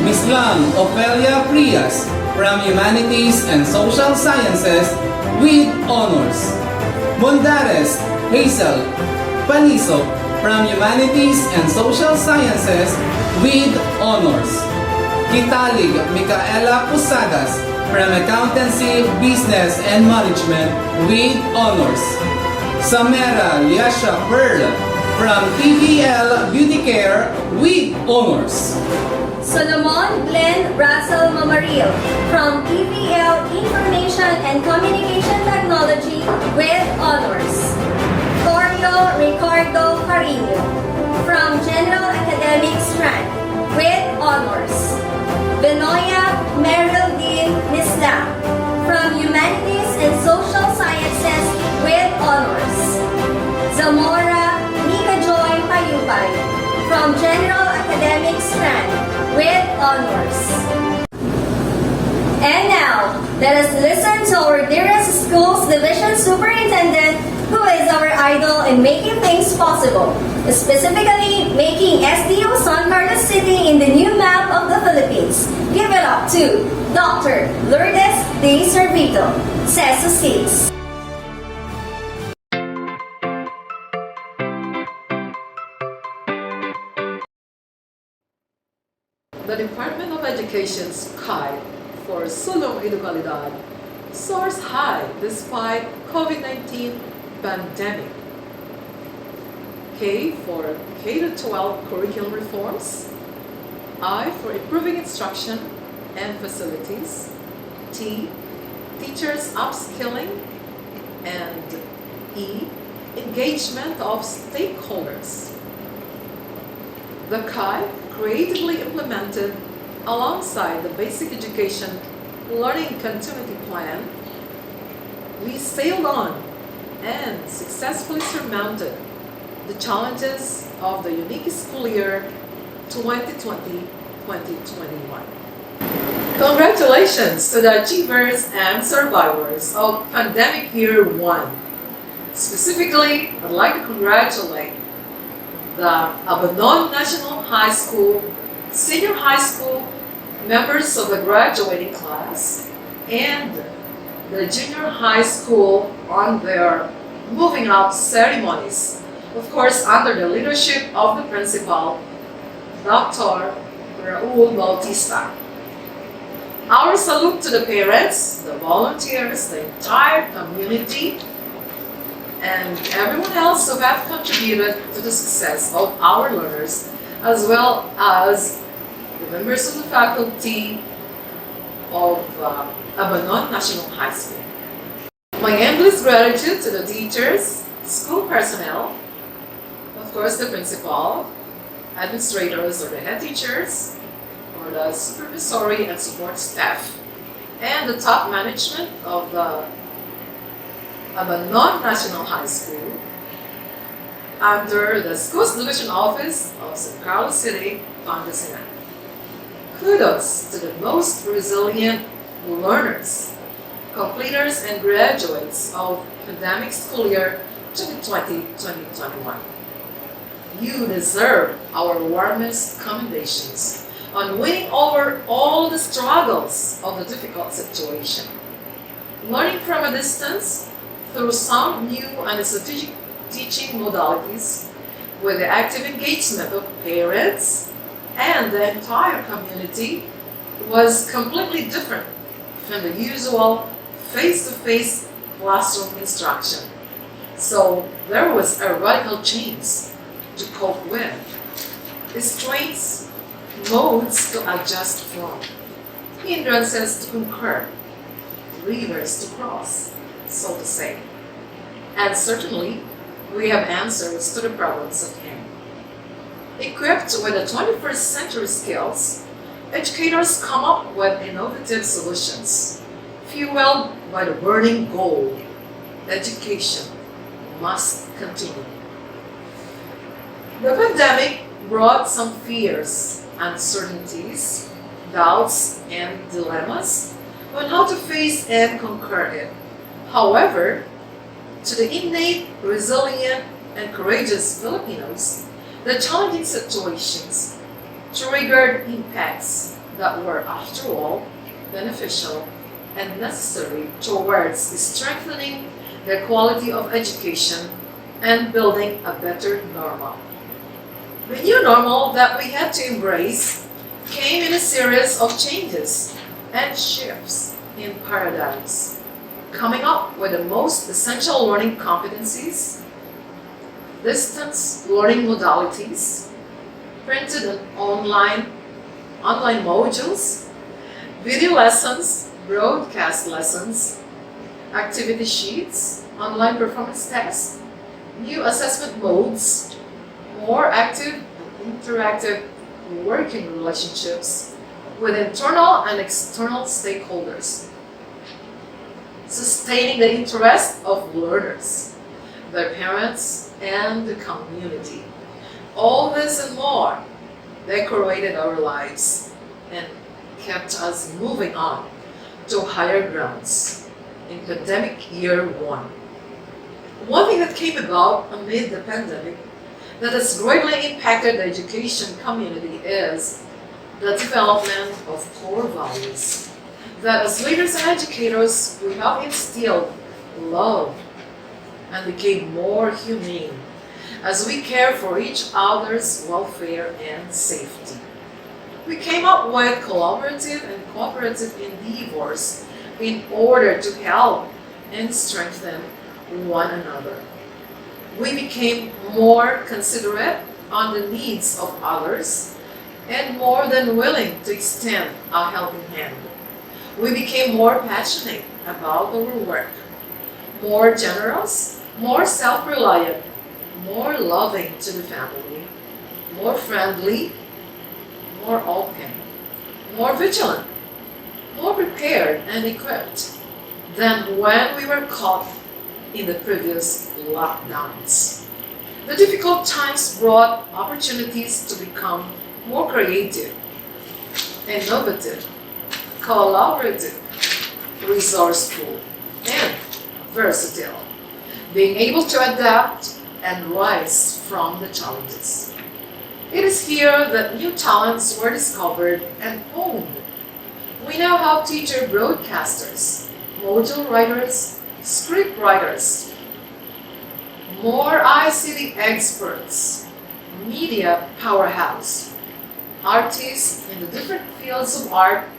Mislang Ofelia Frias from Humanities and Social Sciences with honors. Mondares Hazel Paniso from Humanities and Social Sciences with honors. Kitalig Micaela Pusadas from Accountancy, Business and Management with honors. Samera Yasha Pearl from TVL Beauty Care with honors. Solomon Glenn Russell Mamaril from TVL Information and Communication Technology with honors. Torrio Ricardo Carino from General Academic Strand with honors. Benoya Meryl Dean Mislang from Humanities and Social Sciences with honors. Zamora Nika Joy Payupay from General Academic Strand with honors. And now, let us listen to our dearest Schools Division Superintendent, who is our idol in making things possible, specifically making SDO San Carlos City in the new map of the Philippines. Give it up to Dr. Lourdes De Servito, CESO 6. The Department of Education's kite for Sulong Inukalidad soars high despite COVID-19 pandemic. K for K-12 curriculum reforms. I for improving instruction and facilities. T, teachers upskilling. And E, engagement of stakeholders. The KAI creatively implemented alongside the Basic Education Learning Continuity Plan, we sailed on and successfully surmounted the challenges of the unique school year 2020-2021. Congratulations to the achievers and survivors of Pandemic Year 1. Specifically, I'd like to congratulate the Abanon National High School, Senior High School members of the graduating class, and the Junior High School on their moving out ceremonies. Of course, under the leadership of the principal, Dr. Raul Bautista. Our salute to the parents, the volunteers, the entire community, and everyone else who have contributed to the success of our learners, as well as the members of the faculty of Abanon National High School. My endless gratitude to the teachers, school personnel, of course the principal, administrators or the head teachers, or the supervisory and support staff, and the top management of the Abanon National High School under the Schools Division Office of San Carlos City, Pangasinan. Kudos to the most resilient learners, completers and graduates of pandemic school year 2020-2021. You deserve our warmest commendations on winning over all the struggles of the difficult situation. Learning from a distance through some new and strategic teaching modalities with the active engagement of parents and the entire community was completely different from the usual face-to-face classroom instruction. So there was a radical change to cope with. Strengths, modes to adjust from, hindrances to conquer, rivers to cross, so to say. And certainly, we have answers to the problems at hand. Equipped with the 21st century skills, educators come up with innovative solutions, fueled by the burning goal: education must continue. The pandemic brought some fears, uncertainties, doubts, and dilemmas on how to face and conquer it. However, to the innate, resilient, and courageous Filipinos, the challenging situations triggered impacts that were, after all, beneficial and necessary towards strengthening the quality of education and building a better normal. The new normal that we had to embrace came in a series of changes and shifts in paradigms, coming up with the most essential learning competencies, distance learning modalities, printed and online modules, video lessons, broadcast lessons, activity sheets, online performance tests, new assessment modes, more active and interactive working relationships with internal and external stakeholders, sustaining the interest of learners, their parents, and the community. All this and more decorated our lives and kept us moving on to higher grounds in pandemic year 1. One thing that came about amid the pandemic that has greatly impacted the education community is the development of core values that as leaders and educators we have instilled love and became more humane as we care for each other's welfare and safety. We came up with collaborative and cooperative endeavors in order to help and strengthen one another. We became more considerate on the needs of others and more than willing to extend a helping hand. We became more passionate about our work, more generous, more self-reliant, more loving to the family, more friendly, more open, more vigilant, more prepared and equipped than when we were caught in the previous lockdowns. The difficult times brought opportunities to become more creative, innovative, collaborative, resourceful, and versatile, being able to adapt and rise from the challenges. It is here that new talents were discovered and honed. We now have teacher broadcasters, module writers, script writers, more ICT experts, media powerhouse, artists in the different fields of art,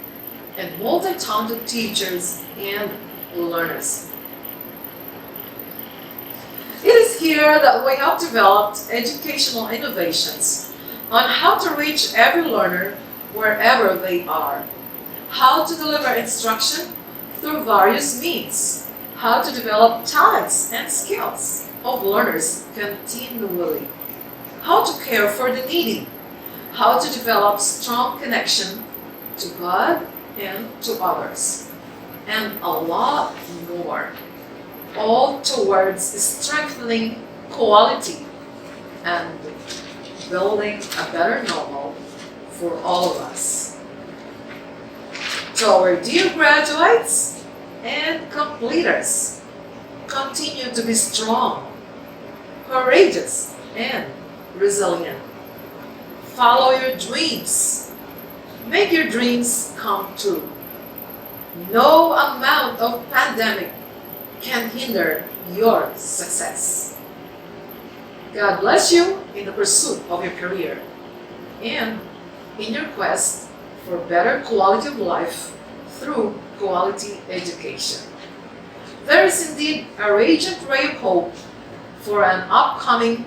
and multi-talented teachers and learners. It is here that we have developed educational innovations on how to reach every learner wherever they are, how to deliver instruction through various means, how to develop talents and skills of learners continually, how to care for the needy, how to develop strong connection to God and to others, and a lot more, all towards strengthening quality and building a better normal for all of us. To our dear graduates and completers, continue to be strong, courageous, and resilient. Follow your dreams. Make your dreams come true. No amount of pandemic can hinder your success. God bless you in the pursuit of your career and in your quest for better quality of life through quality education. There is indeed a radiant ray of hope for an upcoming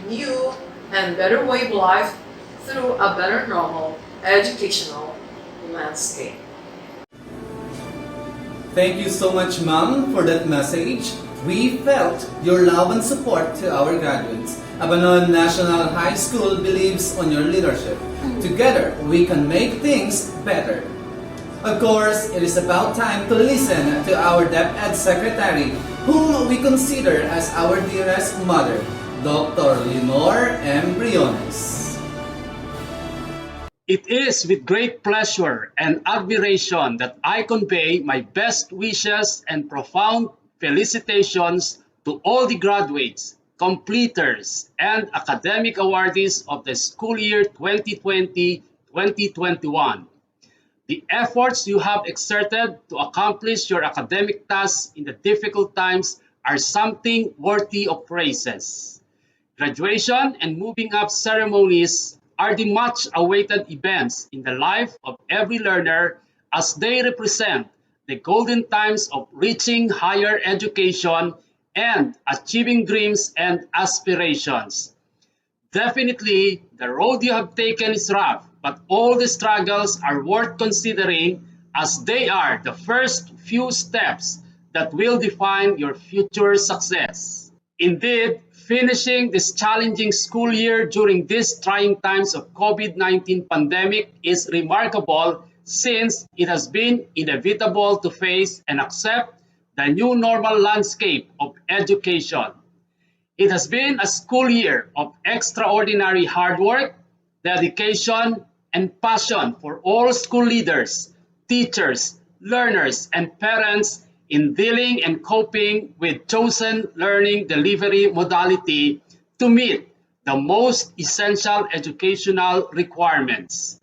new and better way of life through a better normal educational landscape. Thank you so much, Ma'am, for that message. We felt your love and support to our graduates. Abanon National High School believes on your leadership. Together, we can make things better. Of course, it is about time to listen to our DepEd Secretary, whom we consider as our dearest mother, Dr. Leonor M. Briones. It is with great pleasure and admiration that I convey my best wishes and profound felicitations to all the graduates, completers, and academic awardees of the school year 2020-2021. The efforts you have exerted to accomplish your academic tasks in the difficult times are something worthy of praises. Graduation and moving up ceremonies are the much awaited events in the life of every learner as they represent the golden times of reaching higher education and achieving dreams and aspirations. Definitely, the road you have taken is rough, but all the struggles are worth considering as they are the first few steps that will define your future success. Indeed, finishing this challenging school year during these trying times of COVID-19 pandemic is remarkable since it has been inevitable to face and accept the new normal landscape of education. It has been a school year of extraordinary hard work, dedication, and passion for all school leaders, teachers, learners, and parents in dealing and coping with chosen learning delivery modality to meet the most essential educational requirements.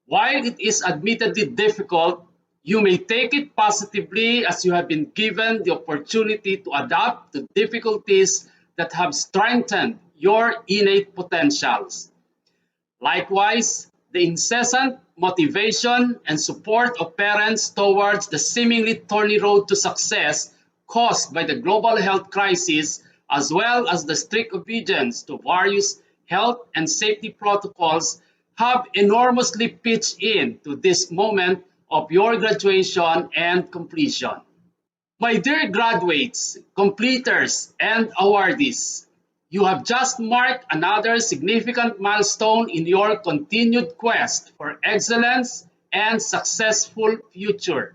While it is admittedly difficult, you may take it positively as you have been given the opportunity to adapt to difficulties that have strengthened your innate potentials. Likewise, the incessant motivation and support of parents towards the seemingly thorny road to success caused by the global health crisis, as well as the strict obedience to various health and safety protocols, have enormously pitched in to this moment of your graduation and completion. My dear graduates, completers, and awardees, you have just marked another significant milestone in your continued quest for excellence and successful future.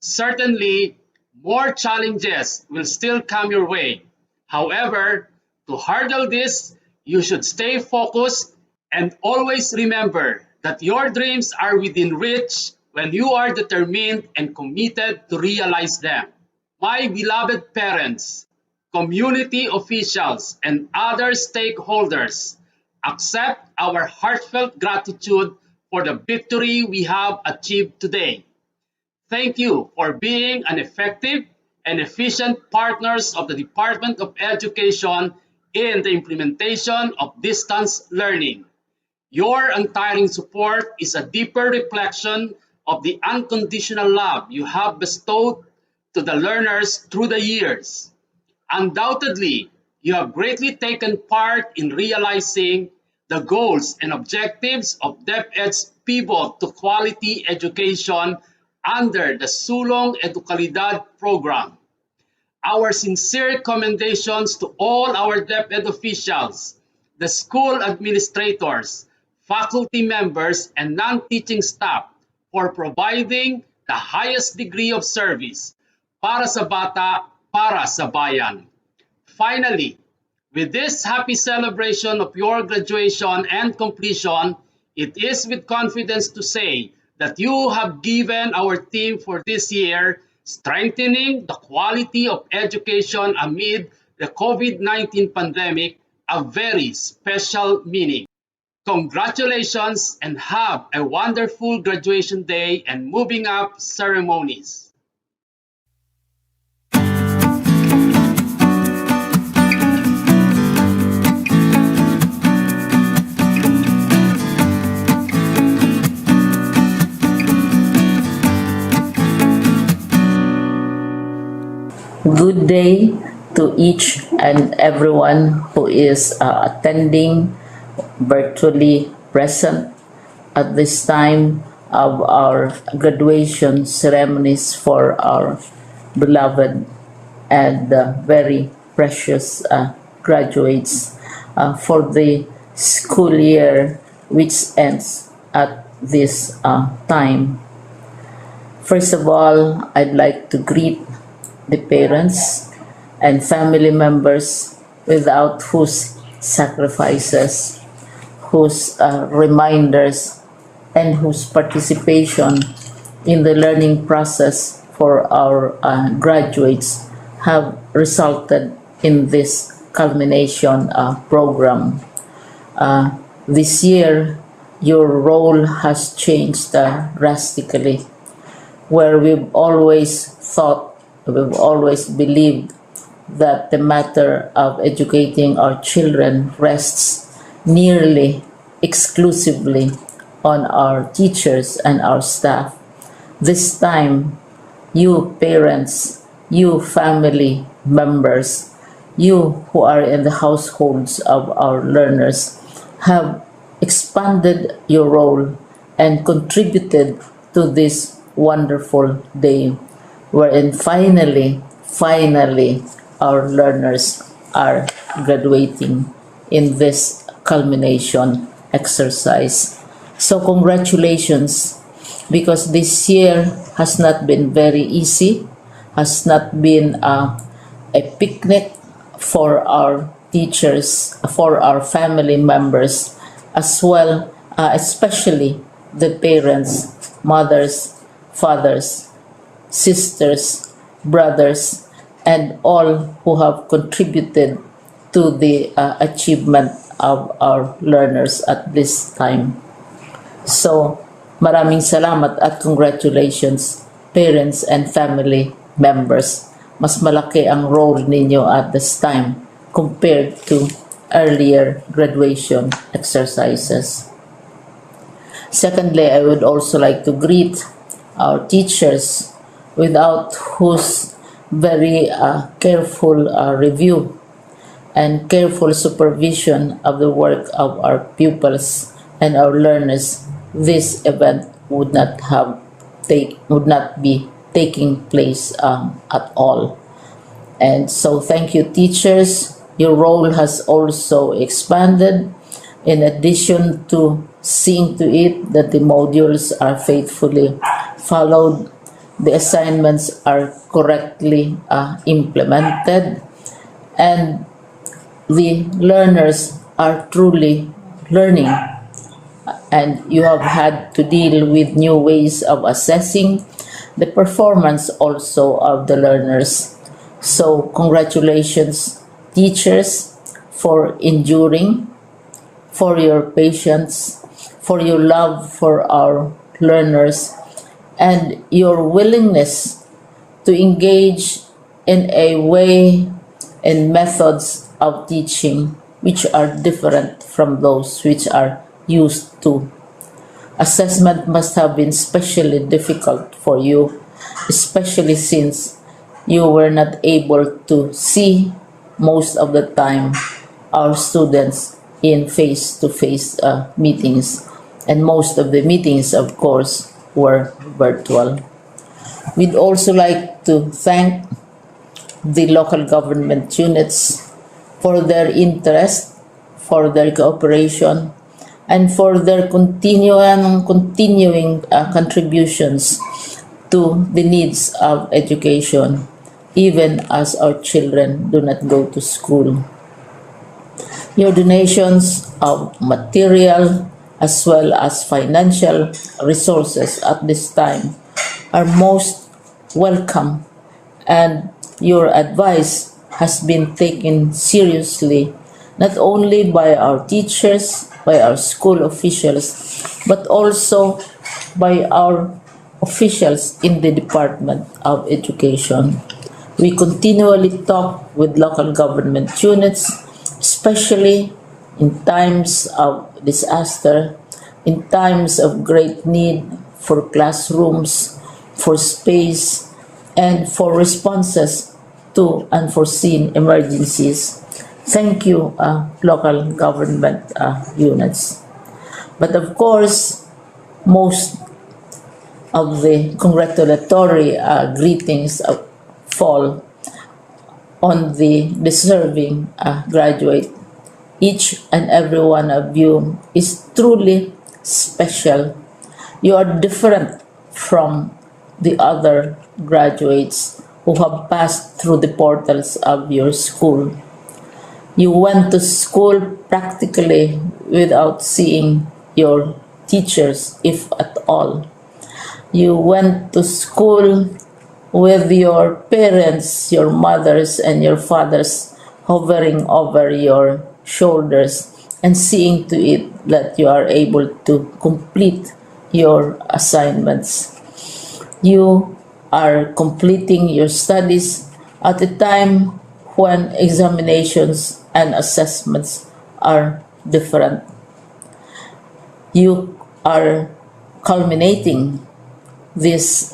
Certainly, more challenges will still come your way. However, to hurdle this, you should stay focused and always remember that your dreams are within reach when you are determined and committed to realize them. My beloved parents, community officials, and other stakeholders, accept our heartfelt gratitude for the victory we have achieved today. Thank you for being an effective and efficient partners of the Department of Education in the implementation of distance learning. Your untiring support is a deeper reflection of the unconditional love you have bestowed to the learners through the years. Undoubtedly, you have greatly taken part in realizing the goals and objectives of DepEd's pivot to quality education under the Sulong Educalidad program. Our sincere commendations to all our DepEd officials, the school administrators, faculty members, and non-teaching staff for providing the highest degree of service para sa bata, para sa bayan. Finally, with this happy celebration of your graduation and completion, it is with confidence to say that you have given our team for this year, strengthening the quality of education amid the COVID-19 pandemic, a very special meaning. Congratulations and have a wonderful graduation day and moving up ceremonies. Good day to each and everyone who is attending virtually present at this time of our graduation ceremonies for our beloved and very precious graduates for the school year which ends at this time. First of all, I'd like to greet the parents and family members without whose sacrifices, whose reminders, and whose participation in the learning process for our graduates have resulted in this culmination program. This year, your role has changed drastically, where we've always thought, we've always believed that the matter of educating our children rests nearly exclusively on our teachers and our staff. This time, you parents, you family members, you who are in the households of our learners have expanded your role and contributed to this wonderful day wherein finally our learners are graduating in this culmination exercise. So congratulations, because this year has not been very easy, has not been a picnic for our teachers, for our family members, as well, especially the parents, mothers, fathers, sisters, brothers, and all who have contributed to the achievement of our learners at this time. So, maraming salamat at congratulations, parents and family members. Mas malaki ang role ninyo at this time compared to earlier graduation exercises. Secondly, I would also like to greet our teachers, without whose very careful review and careful supervision of the work of our pupils and our learners, this event would not be taking place at all. And so thank you, teachers. Your role has also expanded, in addition to seeing to it that the modules are faithfully followed, the assignments are correctly implemented, and the learners are truly learning. And you have had to deal with new ways of assessing the performance also of the learners. So congratulations, teachers, for enduring, for your patience, for your love for our learners, and your willingness to engage in a way and methods of teaching which are different from those which are used to. Assessment must have been especially difficult for you, especially since you were not able to see most of the time our students in face-to-face meetings, and most of the meetings, of course, were virtual. We'd also like to thank the local government units for their interest, for their cooperation, and for their continuing contributions to the needs of education, even as our children do not go to school. Your donations of material as well as financial resources at this time are most welcome, and your advice has been taken seriously not only by our teachers, by our school officials, but also by our officials in the Department of Education. We continually talk with local government units, especially in times of disaster, in times of great need for classrooms, for space, and for responses to unforeseen emergencies. Thank you, local government units. But of course, most of the congratulatory greetings fall on the deserving graduate. Each and every one of you is truly special. You are different from the other graduates who have passed through the portals of your school. You went to school practically without seeing your teachers, if at all. You went to school with your parents, your mothers, and your fathers hovering over your shoulders and seeing to it that you are able to complete your assignments. You are completing your studies at a time when examinations and assessments are different. You are culminating these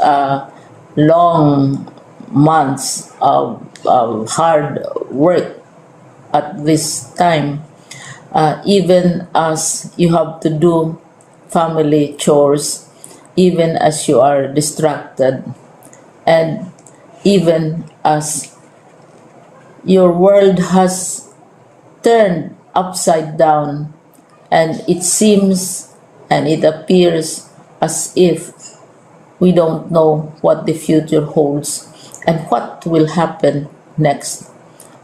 long months of hard work at this time, even as you have to do family chores, even as you are distracted, and even as your world has turned upside down, and it seems and it appears as if we don't know what the future holds and what will happen next.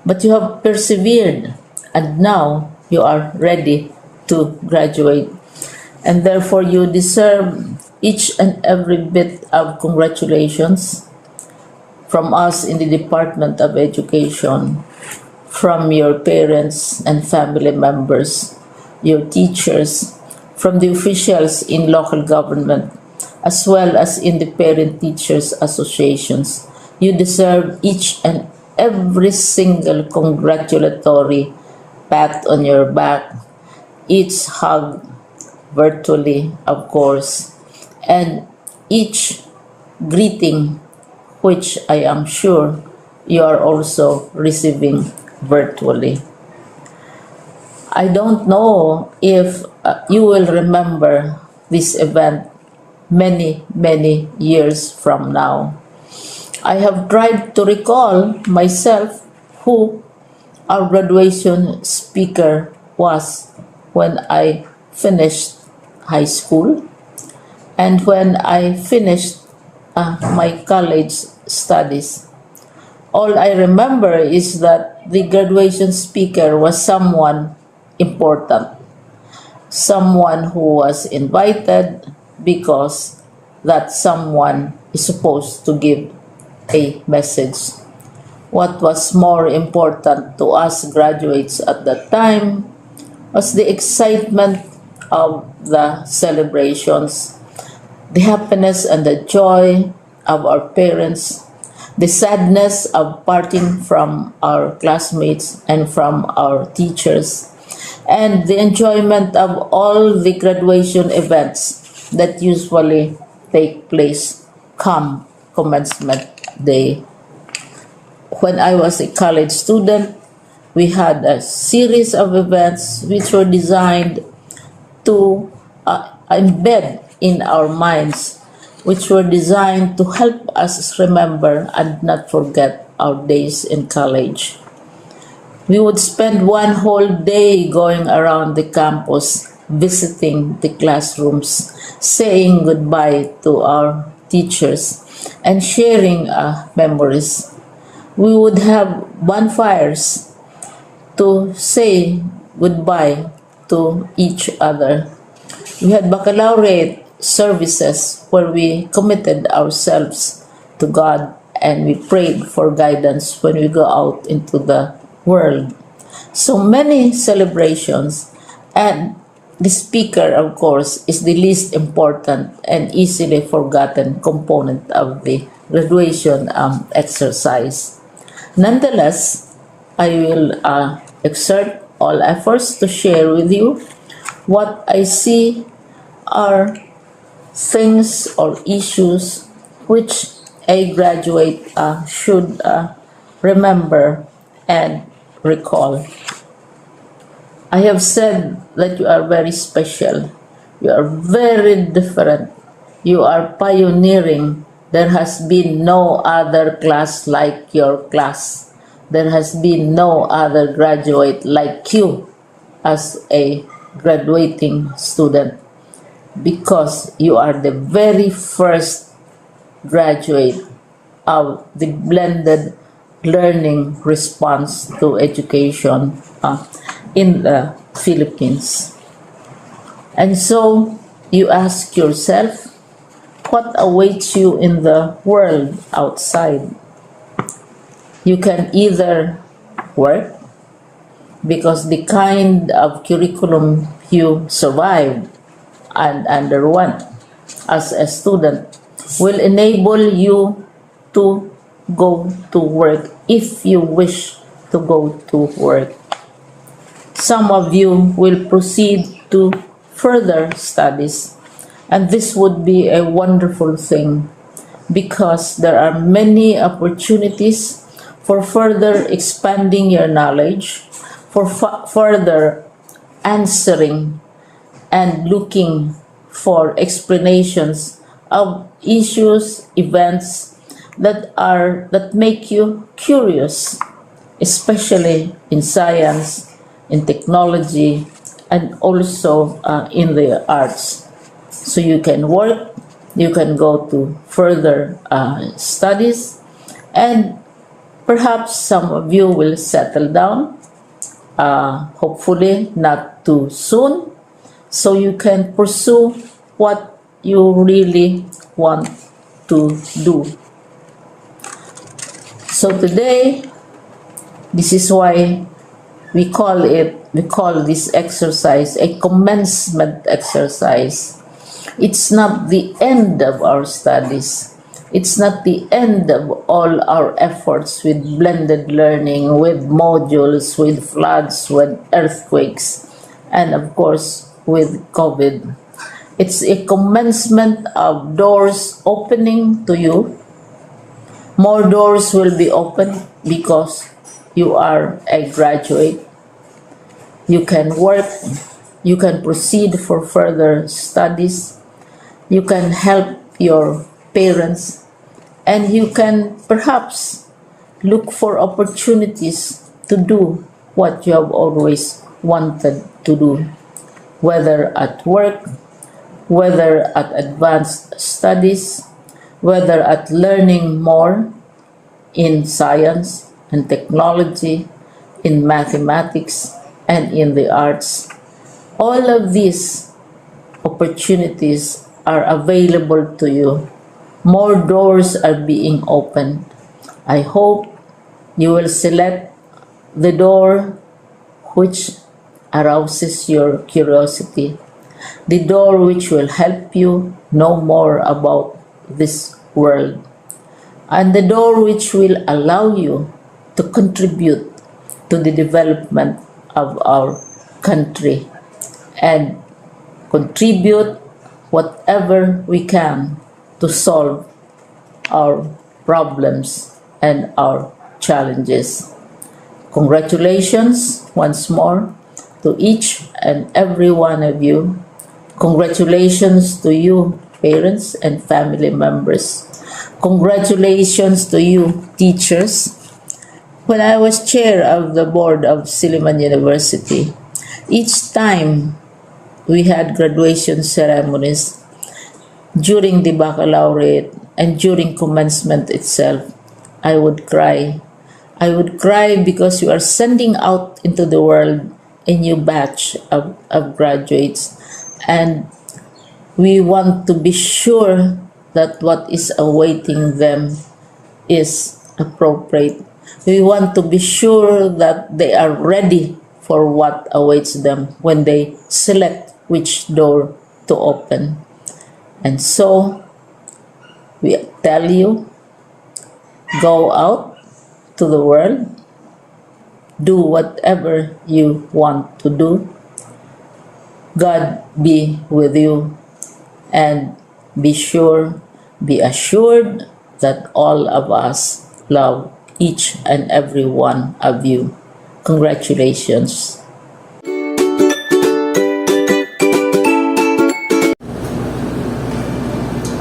But you have persevered, and now you are ready to graduate. And therefore, you deserve each and every bit of congratulations from us in the Department of Education, from your parents and family members, your teachers, from the officials in local government, as well as in the parent teachers associations. You deserve each and every single congratulatory pat on your back, each hug virtually, of course, and each greeting, which I am sure you are also receiving virtually. I don't know if you will remember this event many, many years from now. I have tried to recall myself who our graduation speaker was when I finished high school and when I finished my college studies. All I remember is that the graduation speaker was someone important, someone who was invited because that someone is supposed to give a message. What was more important to us graduates at that time was the excitement of the celebrations, the happiness and the joy of our parents, the sadness of parting from our classmates and from our teachers, and the enjoyment of all the graduation events that usually take place come commencement day. When I was a college student, we had a series of events which were designed to embed in our minds, which were designed to help us remember and not forget our days in college. We would spend one whole day going around the campus, visiting the classrooms, saying goodbye to our teachers, and sharing memories. We would have bonfires to say goodbye to each other. We had baccalaureate services where we committed ourselves to God and we prayed for guidance when we go out into the world. So many celebrations, and the speaker, of course, is the least important and easily forgotten component of the graduation exercise. Nonetheless, I will exert all efforts to share with you what I see are things or issues which a graduate should remember, and recall. I have said that you are very special. You are very different. You are pioneering. There has been no other class like your class. There has been no other graduate like you as a graduating student, because you are the very first graduate of the blended learning response to education in the Philippines. And so you ask yourself, what awaits you in the world outside? You can either work, because the kind of curriculum you survived and underwent as a student will enable you to go to work if you wish to go to work. Some of you will proceed to further studies, and this would be a wonderful thing, because there are many opportunities for further expanding your knowledge, for further answering and looking for explanations of issues, events that make you curious, especially in science, in technology, and also in the arts. So you can work, you can go to further studies, and perhaps some of you will settle down, hopefully not too soon, so you can pursue what you really want to do. So today, this is why we call this exercise a commencement exercise. It's not the end of our studies. It's not the end of all our efforts with blended learning, with modules, with floods, with earthquakes, and of course with COVID. It's a commencement of doors opening to you. More doors will be opened because you are a graduate. You can work, you can proceed for further studies, you can help your parents, and you can perhaps look for opportunities to do what you have always wanted to do, whether at work, whether at advanced studies, whether at learning more in science and technology, in mathematics, and in the arts. All of these opportunities are available to you. More doors are being opened. I hope you will select the door which arouses your curiosity, the door which will help you know more about this world, and the door which will allow you to contribute to the development of our country and contribute whatever we can to solve our problems and our challenges. Congratulations once more to each and every one of you. Congratulations to you, parents and family members. Congratulations to you, teachers. When I was chair of the board of Silliman University, each time we had graduation ceremonies, during the baccalaureate and during commencement itself, I would cry. I would cry because you are sending out into the world a new batch of graduates, and we want to be sure that what is awaiting them is appropriate. We want to be sure that they are ready for what awaits them when they select which door to open. And so, we tell you, go out to the world, do whatever you want to do. God be with you, and be assured that all of us love each and every one of you. Congratulations.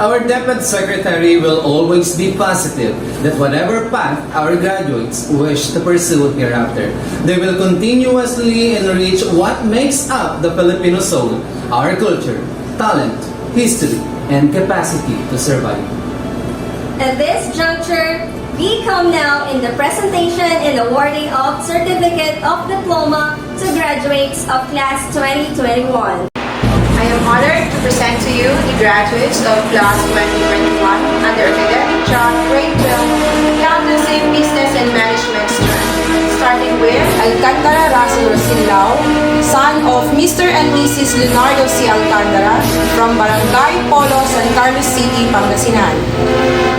Our Deputy Secretary will always be positive that whatever path our graduates wish to pursue hereafter, they will continuously enrich what makes up the Filipino soul, our culture, talent, history, and capacity to survive. At this juncture, we come now in the presentation and awarding of Certificate of Diploma to graduates of Class 2021. I am honored to present to you the graduates of Class 2021 under Academic Track Grade 12, Accountancy, Business and Management stream. Starting with Alcantara Russell Rosilao, son of Mr. and Mrs. Leonardo C. Alcantara from Barangay Polo, San Carlos City, Pangasinan.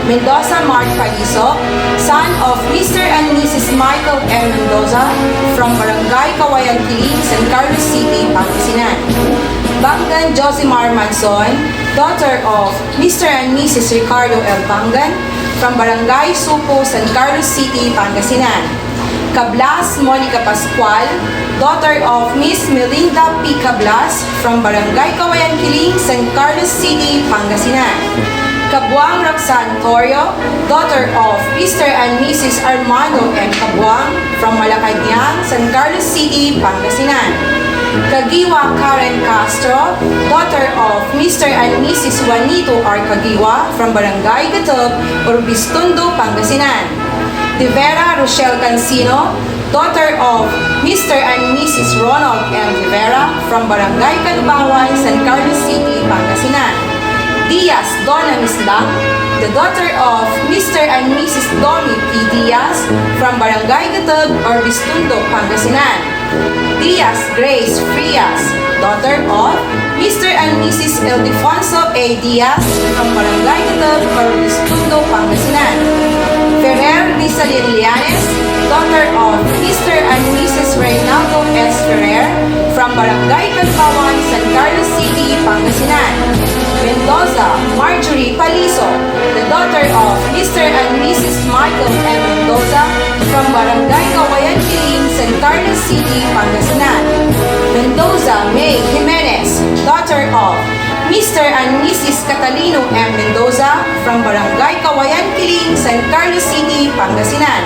Mendoza Mark Paliso, son of Mr. and Mrs. Michael M. Mendoza from Barangay Kawayan Kiling, San Carlos City, Pangasinan. Bangan Josimar Manson, daughter of Mr. and Mrs. Ricardo L. Bangan from Barangay Supo, San Carlos City, Pangasinan. Cablas Monica Pascual, daughter of Miss Melinda P. Cablas from Barangay Kawayan Kiling, San Carlos City, Pangasinan. Cabuang Roxanne Torio, daughter of Mr. and Mrs. Armando M. Cabuang from Malacanang, San Carlos City, Pangasinan. Cagiwa Karen Castro, daughter of Mr. and Mrs. Juanito R. Cagiwa from Barangay Gatub, Urbistondo, Pangasinan. De Vera Rochelle Cancino, daughter of Mr. and Mrs. Ronald M. De Vera from Barangay Calubawan, San Carlos City, Pangasinan. Diaz Donna Mislang, the daughter of Mr. and Mrs. Domi P. Diaz from Barangay Gatub, Urbistondo, Pangasinan. Diaz Grace Frias, daughter of Mr. and Mrs. Ildefonso A. Diaz from Barangay Gatub, Urbistondo, Pangasinan. Ferrer Rizalin Lianes, daughter of Mr. and Mrs. Reynaldo S. Ferrer from Barangay Calpawan, San Carlos City, Pangasinan. Mendoza Marjorie Paliso, the daughter of Mr. and Mrs. Michael M. Mendoza from Barangay Kawayan Kiling, San Carlos City, Pangasinan. Mendoza May Jimenez, daughter of Mr. and Mrs. Catalino M. Mendoza from Barangay Kawayan Kiling, San Carlos City, Pangasinan.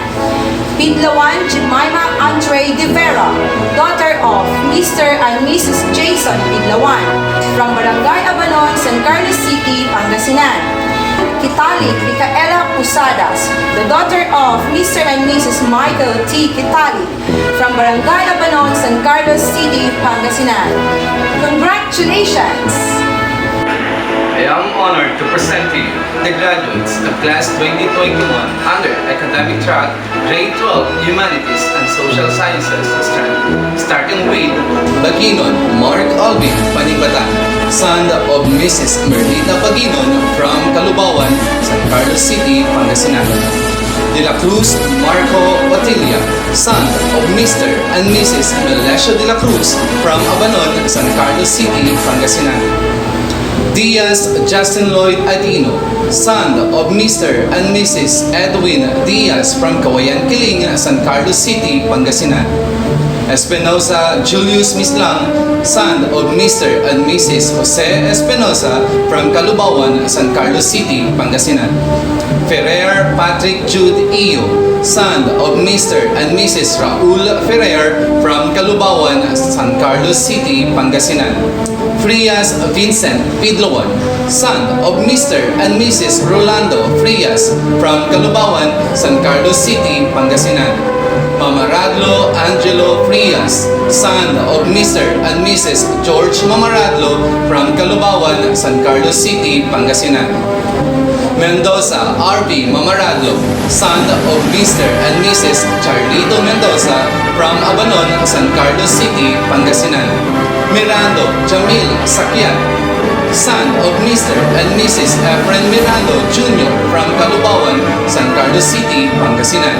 Pidlawan Jemima Andre De Vera, daughter of Mr. and Mrs. Jason Pidlawan from Barangay Abanon, San Carlos City, Pangasinan. Kitalik Micaela Pusadas, the daughter of Mr. and Mrs. Michael T. Kitalik from Barangay Abanon, San Carlos City, Pangasinan. Congratulations! I am honored to present to you the graduates of Class 2021 under Academic Track Grade 12 Humanities and Social Sciences stream. Starting with Baginon Mark Alvin Panibatan, son of Mrs. Merlita Baginon from Calubawan, San Carlos City, Pangasinan. De la Cruz Marco Patilia, son of Mr. and Mrs. Melesio De La Cruz from Abanon, San Carlos City, Pangasinan. Diaz Justin Lloyd Adino, son of Mr. and Mrs. Edwin Diaz from Kawayan Kiling, San Carlos City, Pangasinan. Espinosa Julius Mislang, son of Mr. and Mrs. Jose Espinosa from Calubawan, San Carlos City, Pangasinan. Ferrer Patrick Jude Iyo, son of Mr. and Mrs. Raul Ferrer from Calubawan, San Carlos City, Pangasinan. Frias Vincent Pidlawan, son of Mr. and Mrs. Rolando Frias from Calubawan, San Carlos City, Pangasinan. Mamaradlo Angelo Frias, son of Mr. and Mrs. George Mamaradlo from Calubawan, San Carlos City, Pangasinan. Mendoza R.B. Mamaradlo, son of Mr. and Mrs. Charlito Mendoza from Abanon, San Carlos City, Pangasinan. Mirando Jamil Sakyan, son of Mr. and Mrs. Efren Mirando Jr. from Calubawan, San Carlos City, Pangasinan.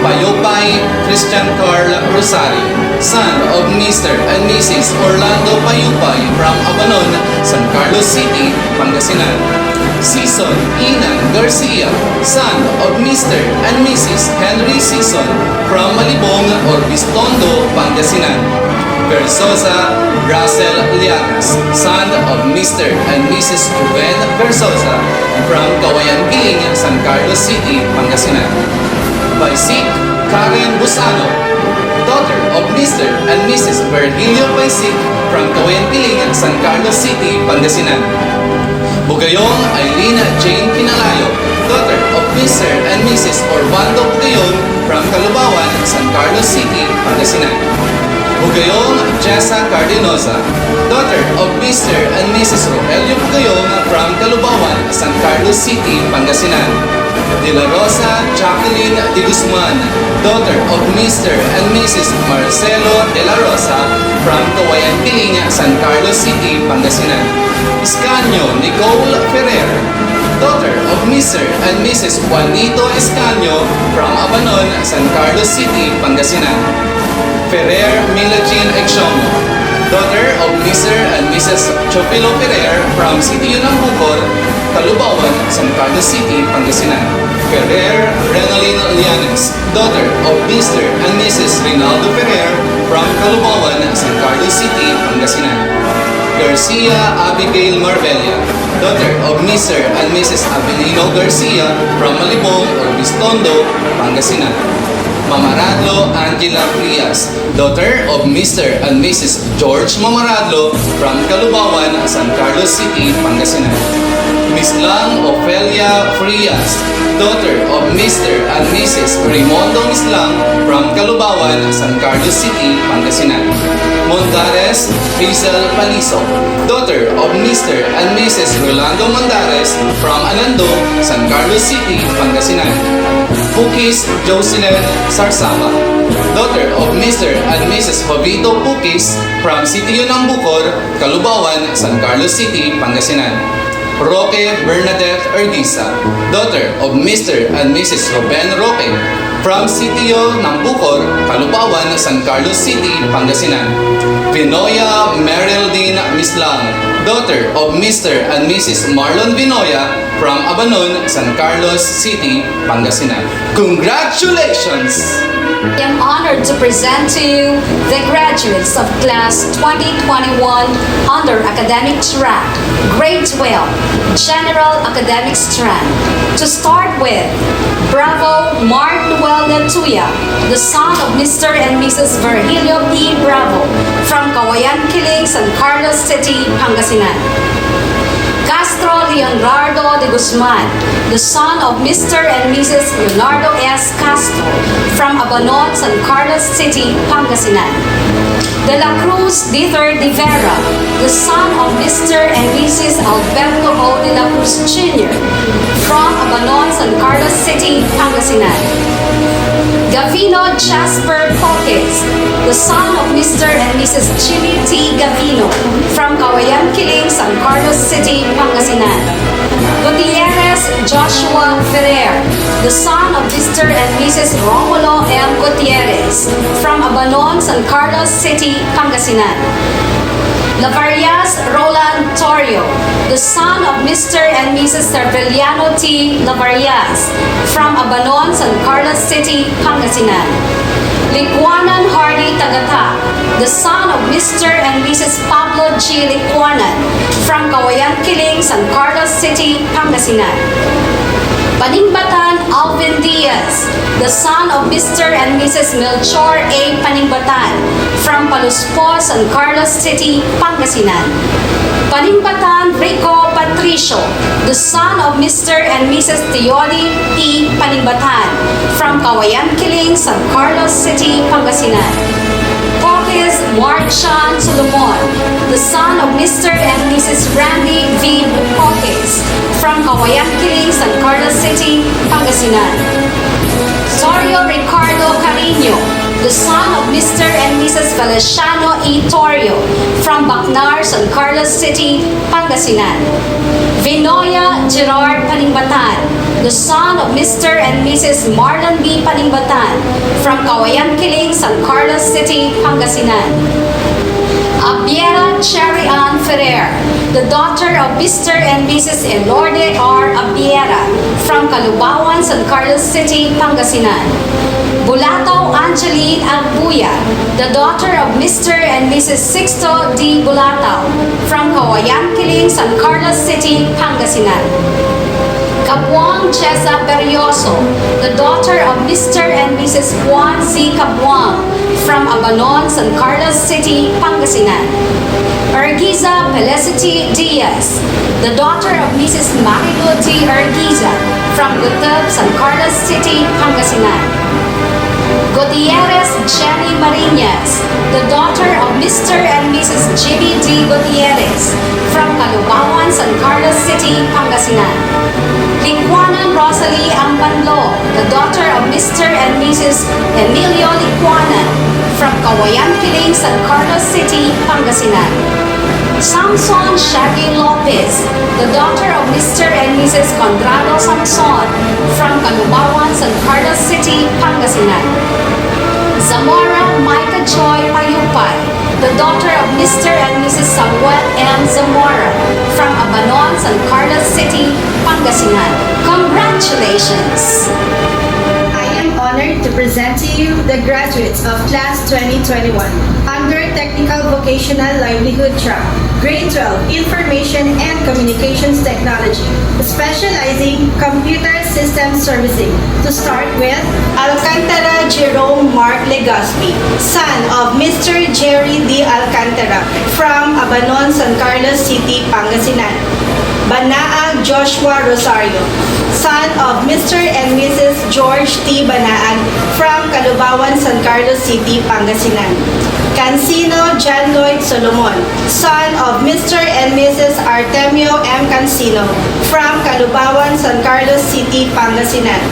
Payopay Christian Carl Rosario, son of Mr. and Mrs. Orlando Payupay from Abanon, San Carlos City, Pangasinan. Season Inan Garcia, son of Mr. and Mrs. Henry Season from Malibong, Orbistondo, Pangasinan. Versosa Russell Liagas, son of Mr. and Mrs. Ruben Versosa from Kawayan Giling, San Carlos City, Pangasinan. Paisik Karen Busano, daughter of Mr. and Mrs. Virgilio Paisik from Kawayan Giling, San Carlos City, Pangasinan. Bugayong Eileen Jane Pinalayo, daughter of Mr. and Mrs. Orlando Bugayong from Calubawan, San Carlos City, Pangasinan. Bugayong Jessa Cardinosa, daughter of Mr. and Mrs. Rogelio Bugayong from Calubawan, San Carlos City, Pangasinan. De La Rosa Jacqueline de Guzman, daughter of Mr. and Mrs. Marcelo de la Rosa from Kawayan Piling, San Carlos City, Pangasinan. Escanio Nicole Ferrer, daughter of Mr. and Mrs. Juanito Escanio from Abanon, San Carlos City, Pangasinan. Ferrer Milagine Exomo, daughter of Mr. and Mrs. Chopilo Ferrer from City ng Bukor, Calubawan, San Carlos City, Pangasinan. Ferrer Renalyn Lianes, daughter of Mr. and Mrs. Rinaldo Ferrer from Calubawan, San Carlos City, Pangasinan. Garcia Abigail Marbella, daughter of Mr. and Mrs. Avelino Garcia from Malibong, Orbistondo, Pangasinan. Mamaradlo Angela Frias, daughter of Mr. and Mrs. George Mamaradlo from Calubawan, San Carlos City, Pangasinan. Miss Lang Ofelia Frias, daughter of Mr. and Mrs. Rimondo Mislang from Calubawan, San Carlos City, Pangasinan. Mondares Hazel Paniso, daughter of Mr. and Mrs. Rolando Mondares from Anando, San Carlos City, Pangasinan. Pukis Jocelyn Sarsama, daughter of Mr. and Mrs. Jovito Pukis from Sitio ng Bukor, Calubawan, San Carlos City, Pangasinan. Roque Bernadette Erdisa, daughter of Mr. and Mrs. Ruben Roque from Sitio ng Bukor, Calubawan, San Carlos City, Pangasinan. Vinoya Merildine Mislang, daughter of Mr. and Mrs. Marlon Vinoya from Abanon, San Carlos City, Pangasinan. Congratulations! I am honored to present to you the graduates of Class 2021 under Academic Track, Grade 12, General Academic Strand. To start with, Bravo Mark Noel Natuya, the son of Mr. and Mrs. Virgilio P. Bravo from Kawayan Kiling, San Carlos City, Pangasinan. Castro Leonardo de Guzman, the son of Mr. and Mrs. Leonardo S. Castro from Abanon, San Carlos City, Pangasinan. De la Cruz Dieter de Vera, the son of Mr. and Mrs. Alberto O. de la Cruz Jr. from Abanon, San Carlos City, Pangasinan. Gavino Jasper Potes, the son of Mr. and Mrs. Jimmy T. Gavino from Kawayan Kiling, San Carlos City, Pangasinan. Gutierrez Joshua Ferrer, the son of Mr. and Mrs. Romulo M. Gutierrez from Abanon, San Carlos City, Pangasinan. Lavarias Roland Torrio, the son of Mr. and Mrs. Cerveliano T. Lavarias from Abanon, San Carlos City, Pangasinan. Licuanan Hardy Tagata, the son of Mr. and Mrs. Pablo G. Licuanan from Kawayan Kiling, San Carlos City, Pangasinan. Paningbatan Alvin Diaz, the son of Mr. and Mrs. Melchor A. Paningbatan from Paluspo, San Carlos City, Pangasinan. Paningbatan Rico Patricio, the son of Mr. and Mrs. Teodi P. Paningbatan from Kawayan Kiling, San Carlos City, Pangasinan. Poques Marchan Solomon, the son of Mr. and Mrs. Randy V. Poques from Kawayan Kiling, San Carlos City, Pangasinan. Torrio Ricardo Carino, the son of Mr. and Mrs. Feliciano E. Torrio from Bacnar, San Carlos City, Pangasinan. Vinoya Gerard Paningbatan, the son of Mr. and Mrs. Marlon B. Paningbatan from Kawayan Kiling, San Carlos City, Pangasinan. Abiera Cherry Ann Ferrer, the daughter of Mr. and Mrs. Elorde R. Abiera from Calubawan, San Carlos City, Pangasinan. Bulataw Angeline Agbuya, the daughter of Mr. and Mrs. Sixto D. Bulataw from Kawayan Kiling, San Carlos City, Pangasinan. Kabuang Chesa Berioso, the daughter of Mr. and Mrs. Juan C. Kabuang from Abanon, San Carlos City, Pangasinan. Ergiza Felicity Diaz, the daughter of Mrs. Marilu T. Ergiza from Gutub, San Carlos City, Pangasinan. Gutierrez Jenny Marinas, the daughter of Mr. and Mrs. Jimmy D. Gutierrez from Calubawan, San Carlos City, Pangasinan. Liquanan Rosalie Ambanlo, the daughter of Mr. and Mrs. Emilio Liquanan from Kawayan Kiling, San Carlos City, Pangasinan. Samson Shaggy Lopez, the daughter of Mr. and Mrs. Condrado Samson from Calubawan, San Carlos City, Pangasinan. Zamora Micah Joy Payupay, the daughter of Mr. and Mrs. Samuel M. Zamora from Abanon, San Carlos City, Pangasinan. Congratulations! I am honored to present to you the graduates of Class 2021 under Technical Vocational Livelihood Track, Grade 12, Information and Communications Technology, specializing Computer System Servicing. To start with, Alcantara Jerome Mark Legaspi, son of Mr. Jerry D. Alcantara from Abanon, San Carlos City, Pangasinan. Banaag Joshua Rosario, son of Mr. and Mrs. George T. Banaag from Calubawan, San Carlos City, Pangasinan. Cancino John Lloyd Solomon, son of Mr. and Mrs. Artemio M. Cancino from Calubawan, San Carlos City, Pangasinan.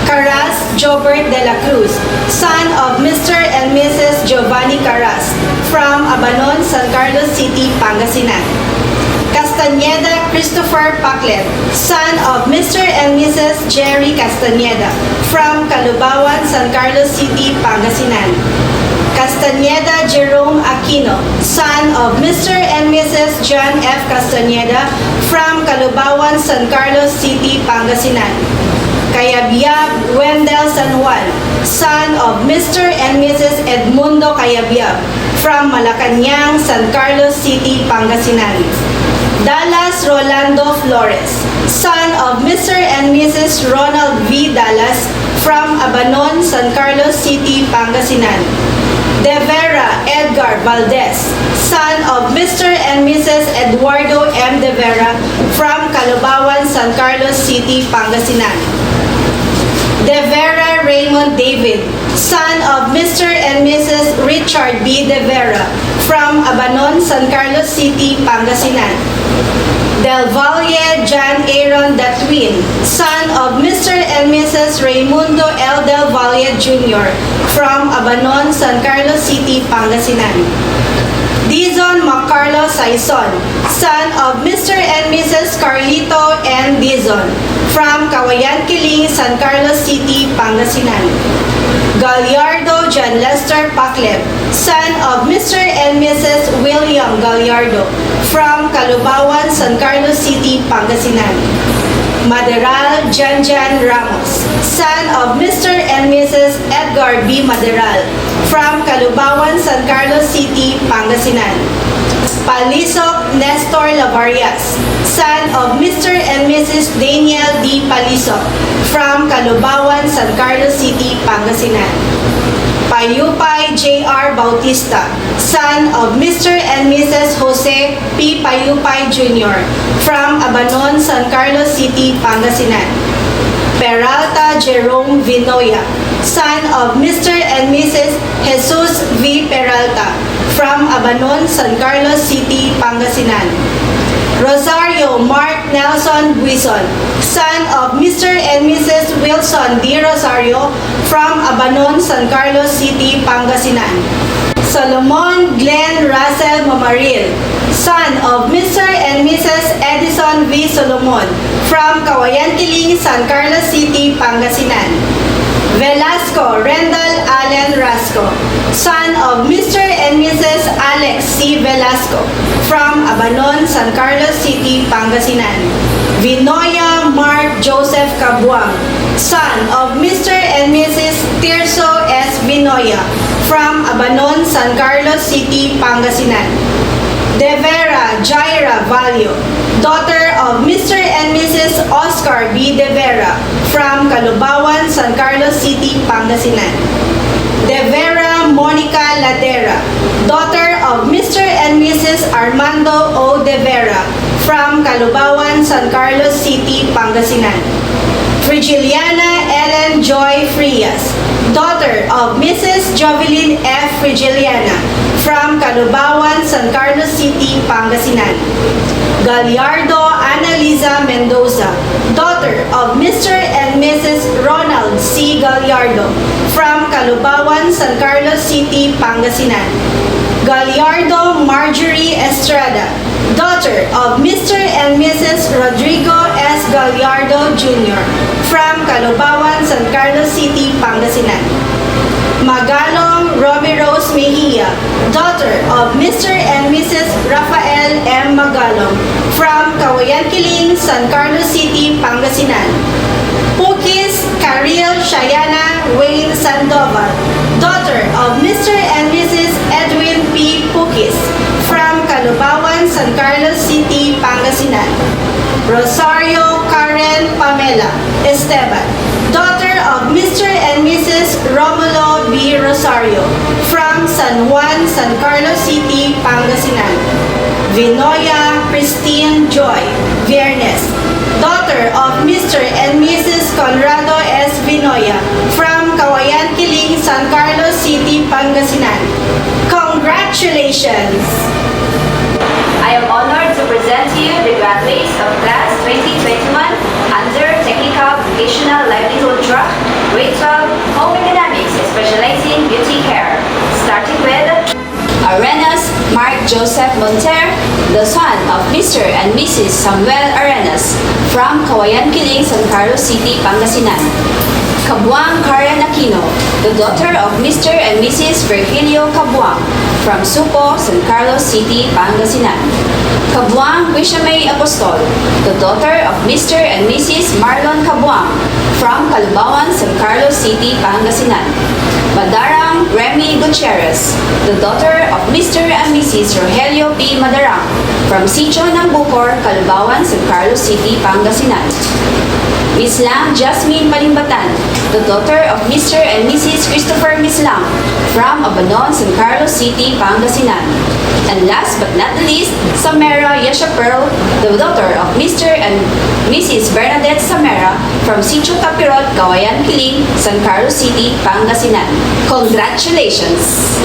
Caras Jobert de la Cruz, son of Mr. and Mrs. Giovanni Caras from Abanon, San Carlos City, Pangasinan. Castañeda Christopher Paclet, son of Mr. and Mrs. Jerry Castañeda from Calubawan, San Carlos City, Pangasinan. Castañeda Jerome Aquino, son of Mr. and Mrs. John F. Castañeda from Calubawan, San Carlos City, Pangasinan. Cayabyab Wendell San Juan, son of Mr. and Mrs. Edmundo Cayabyab from Malacañang, San Carlos City, Pangasinan. Dallas Rolando Flores, son of Mr. and Mrs. Ronald V. Dallas from Abanon, San Carlos City, Pangasinan. De Vera Edgar Valdez, son of Mr. and Mrs. Eduardo M. De Vera from Calubawan, San Carlos City, Pangasinan. De Vera Raymond David, son of Mr. and Mrs. Richard B. De Vera from Abanon, San Carlos City, Pangasinan. Del Valle John Aaron Datwin, son of Mr. and Mrs. Raimundo L. Del Valle Jr. from Abanon, San Carlos City, Pangasinan. Dizon Macarlo Saison, son of Mr. and Mrs. Carlito N. Dizon from Kawayan Kiling, San Carlos City, Pangasinan. Gallardo John Lester Pacleb, son of Mr. and Mrs. William Gallardo from Calubawan, San Carlos City, Pangasinan. Maderal Janjan Ramos, son of Mr. and Mrs. Edgar B. Maderal from Calubawan, San Carlos City, Pangasinan. Palisok Nestor Lavarias, son of Mr. and Mrs. Daniel D. Palisok from Calubawan, San Carlos City, Pangasinan. Payupay J.R. Bautista, son of Mr. and Mrs. Jose P. Payupay Jr. from Abanon, San Carlos City, Pangasinan. Peralta Jerome Vinoya, son of Mr. and Mrs. Jesus V. Peralta from Abanon, San Carlos City, Pangasinan. Rosario Mark Nelson Buison, son of Mr. and Mrs. Wilson D. Rosario from Abanon, San Carlos City, Pangasinan. Solomon Glenn Russell Mamaril, son of Mr. and Mrs. Edison V. Solomon from Kawayan Kiling, San Carlos City, Pangasinan. Velasco Rendell Allen Rasco, son of Mr. and Mrs. Alex C. Velasco, from Abanon, San Carlos City, Pangasinan. Vinoya Mark Joseph Cabuang, son of Mr. and Mrs. Tirso S. Vinoya, from Abanon, San Carlos City, Pangasinan. De Vera Jaira Valio, daughter of Mr. and Mrs. Oscar B. De Vera, from Calubawan, San Carlos City, Pangasinan. De Vera Monica Ladera, daughter of Mr. and Mrs. Armando O. De Vera, from Calubawan, San Carlos City, Pangasinan. Frigiliana Ellen Joy Frias, daughter of Mrs. Jovelyn F. Frigiliana, from Calubawan, San Carlos City, Pangasinan. Gallardo Annalisa Mendoza, daughter of Mr. and Mrs. Ronald C. Gallardo, from Calubawan, San Carlos City, Pangasinan. Gallardo Marjorie Estrada, daughter of Mr. and Mrs. Rodrigo S. Gallardo Jr., from Calubawan, San Carlos City, Pangasinan. Magalong Robbie Rose Mejia, daughter of Mr. and Mrs. Rafael M. Magalong, from Kawayan Kiling, San Carlos City, Pangasinan. Pukis Karil Shayana Wayne Sandoval, daughter of Mr. and Mrs. Edwin P. Pukis, from Calubawan, San Carlos City, Pangasinan. Rosario Karen Pamela Esteban, daughter of Mr. and Mrs. Romulo B. Rosario, from San Juan, San Carlos City, Pangasinan. Vinoya Christine Joy Viernes, daughter of Mr. and Mrs. Conrado S. Vinoya, from Kawayan Kiling, San Carlos City, Pangasinan. Congratulations! I am honored to present to you the graduates of Class 2021 under Technical Vocational Livelihood Track, Grade 12, Home Economics, specializing beauty care. Starting with Arenas Mark Joseph Monter, the son of Mr. and Mrs. Samuel Arenas, from Kawayan Kiling, San Carlos City, Pangasinan. Cabuang Karen Aquino, the daughter of Mr. and Mrs. Virgilio Cabuang, from Supo, San Carlos City, Pangasinan. Cabuang Quishamay Apostol, the daughter of Mr. and Mrs. Marlon Cabuang, from Calubawan, San Carlos City, Pangasinan. Madarang Remy Gutierrez, the daughter of Mr. and Mrs. Rogelio P. Madarang, from Sitio ng Bucor, Calubawan, San Carlos City, Pangasinan. Mislang Jasmine Palimbatan, the daughter of Mr. and Mrs. Christopher Mislang, from Abanon, San Carlos City, Pangasinan. And last but not the least, Samara Yasha Pearl, the daughter of Mr. and Mrs. Bernadette Samara, from Sitio Tapirot, Kawayan Kiling, San Carlos City, Pangasinan. Congratulations!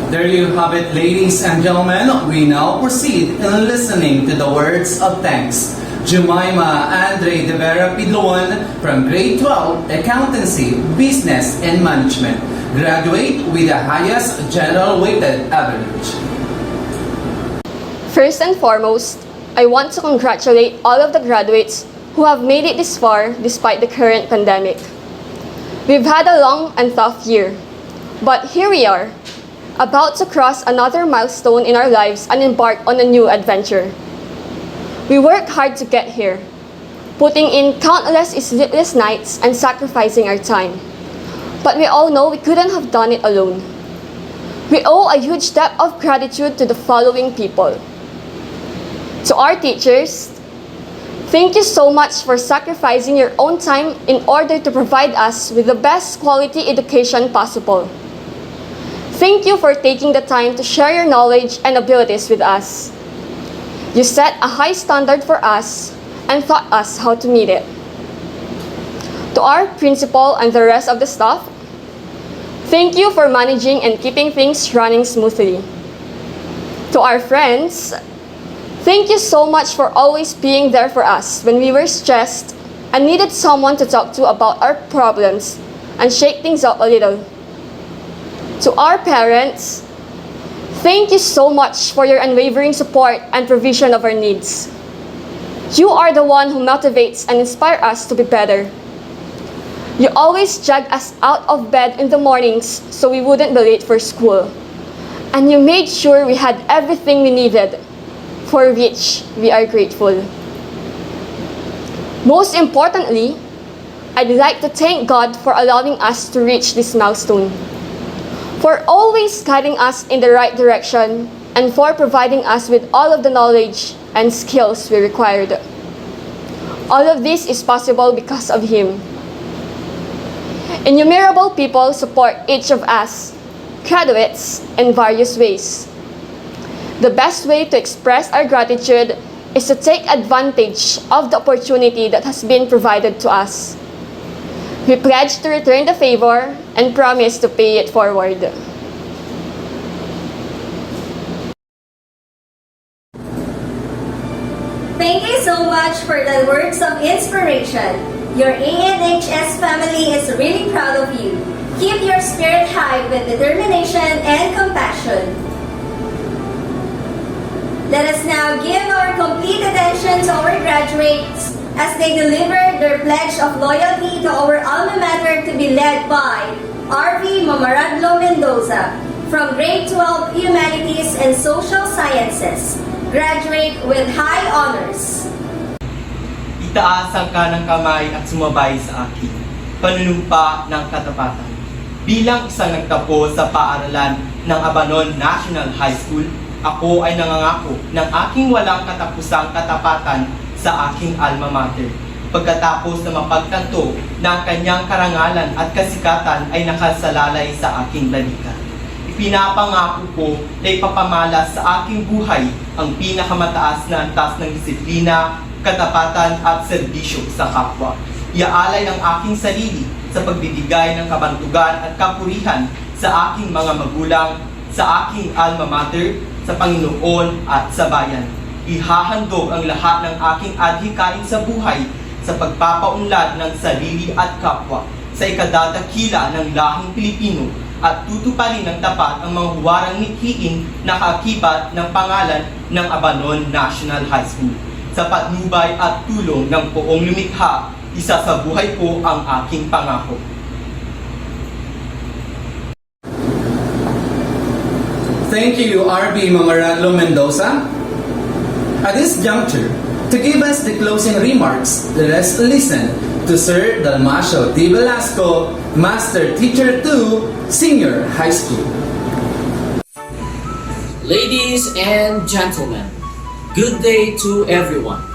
There you have it, ladies and gentlemen. We now proceed in listening to the words of thanks. Jemima Andre De Vera Pidloan from Grade 12, Accountancy, Business and Management. Graduate with the highest general weighted average. First and foremost, I want to congratulate all of the graduates who have made it this far despite the current pandemic. We've had a long and tough year, but here we are, about to cross another milestone in our lives and embark on a new adventure. We worked hard to get here, putting in countless sleepless nights and sacrificing our time. But we all know we couldn't have done it alone. We owe a huge debt of gratitude to the following people. To our teachers, thank you so much for sacrificing your own time in order to provide us with the best quality education possible. Thank you for taking the time to share your knowledge and abilities with us. You set a high standard for us and taught us how to meet it. To our principal and the rest of the staff, thank you for managing and keeping things running smoothly. To our friends, thank you so much for always being there for us when we were stressed and needed someone to talk to about our problems and shake things up a little. To our parents, thank you so much for your unwavering support and provision of our needs. You are the one who motivates and inspires us to be better. You always drag us out of bed in the mornings so we wouldn't be late for school. And you made sure we had everything we needed, for which we are grateful. Most importantly, I'd like to thank God for allowing us to reach this milestone, for always guiding us in the right direction, and for providing us with all of the knowledge and skills we required. All of this is possible because of Him. Innumerable people support each of us, graduates, in various ways. The best way to express our gratitude is to take advantage of the opportunity that has been provided to us. We pledge to return the favor and promise to pay it forward. Thank you so much for the words of inspiration. Your ANHS family is really proud of you. Keep your spirit high with determination and compassion. Let us now give our complete attention to our graduates as they deliver their pledge of loyalty to our alma mater, to be led by R.V. Mamaradlo Mendoza from Grade 12 Humanities and Social Sciences. Graduate with high honors. Itaas ang kanang kamay at sumabay sa akin. Panunumpa ng katapatan. Bilang isang nagtapos sa paaralan ng Abanon National High School, ako ay nangangako ng aking walang katapusang katapatan sa aking alma mater. Pagkatapos na mapagtanto na ang kanyang karangalan at kasikatan ay nakasalalay sa aking dalika. Pinapangako ko na ipapamalas sa aking buhay ang pinakamataas na antas ng disiplina, katapatan at serbisyo sa kapwa. Iaalay ang aking sarili sa pagbibigay ng kabantugan at kapurihan sa aking mga magulang, sa aking alma mater, sa Panginoon at sa bayan. Ihahandog ang lahat ng aking adhikain sa buhay sa pagpapaunlad ng sarili at kapwa sa ikadatakila ng lahing Pilipino, at tutuparin ng tapat ang mga huwarang mithiin na kaakibat ng pangalan ng Abanon National High School. Sa patnubay at tulong ng Poong Lumikha, isa sa buhay ko ang aking pangako. Thank you, R.B. Mamaradlo Mendoza. At this juncture, to give us the closing remarks, let us listen to Sir Dalmacio T. Velasco, Master Teacher 2, Senior High School. Ladies and gentlemen, good day to everyone.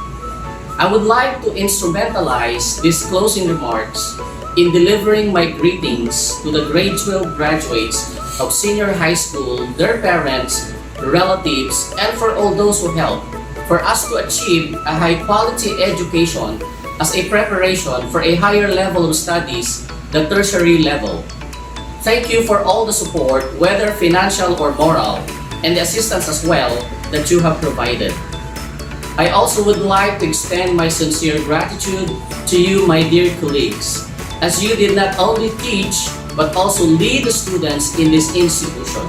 I would like to instrumentalize these closing remarks in delivering my greetings to the grade 12 graduates of senior high school, their parents, relatives, and for all those who helped for us to achieve a high-quality education as a preparation for a higher level of studies, the tertiary level. Thank you for all the support, whether financial or moral, and the assistance as well that you have provided. I also would like to extend my sincere gratitude to you, my dear colleagues, as you did not only teach but also lead the students in this institution.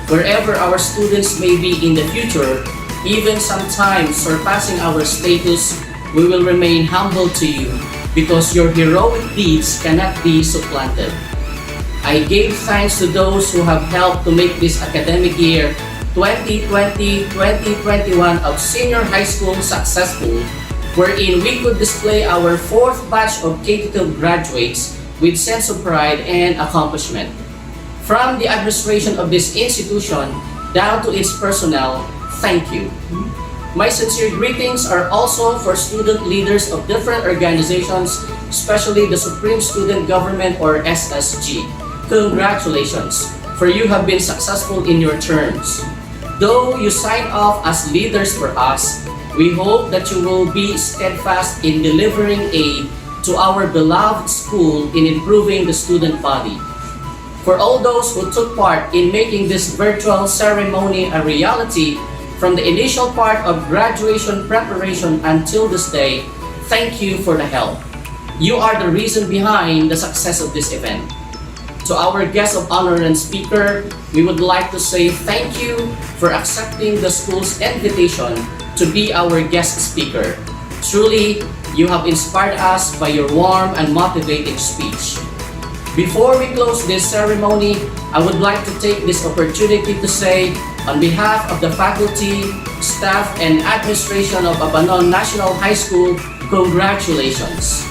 Wherever our students may be in the future, even sometimes surpassing our status, we will remain humble to you because your heroic deeds cannot be supplanted. I gave thanks to those who have helped to make this academic year 2020-2021 of senior high school successful, wherein we could display our fourth batch of K-12 graduates with sense of pride and accomplishment. From the administration of this institution down to its personnel, thank you. My sincere greetings are also for student leaders of different organizations, especially the Supreme Student Government or SSG. Congratulations, for you have been successful in your terms. Though you sign off as leaders for us, we hope that you will be steadfast in delivering aid to our beloved school in improving the student body. For all those who took part in making this virtual ceremony a reality, from the initial part of graduation preparation until this day, thank you for the help. You are the reason behind the success of this event. To our guest of honor and speaker, we would like to say thank you for accepting the school's invitation to be our guest speaker. Truly, you have inspired us by your warm and motivating speech. Before we close this ceremony, I would like to take this opportunity to say, on behalf of the faculty, staff, and administration of Abanon National High School, congratulations.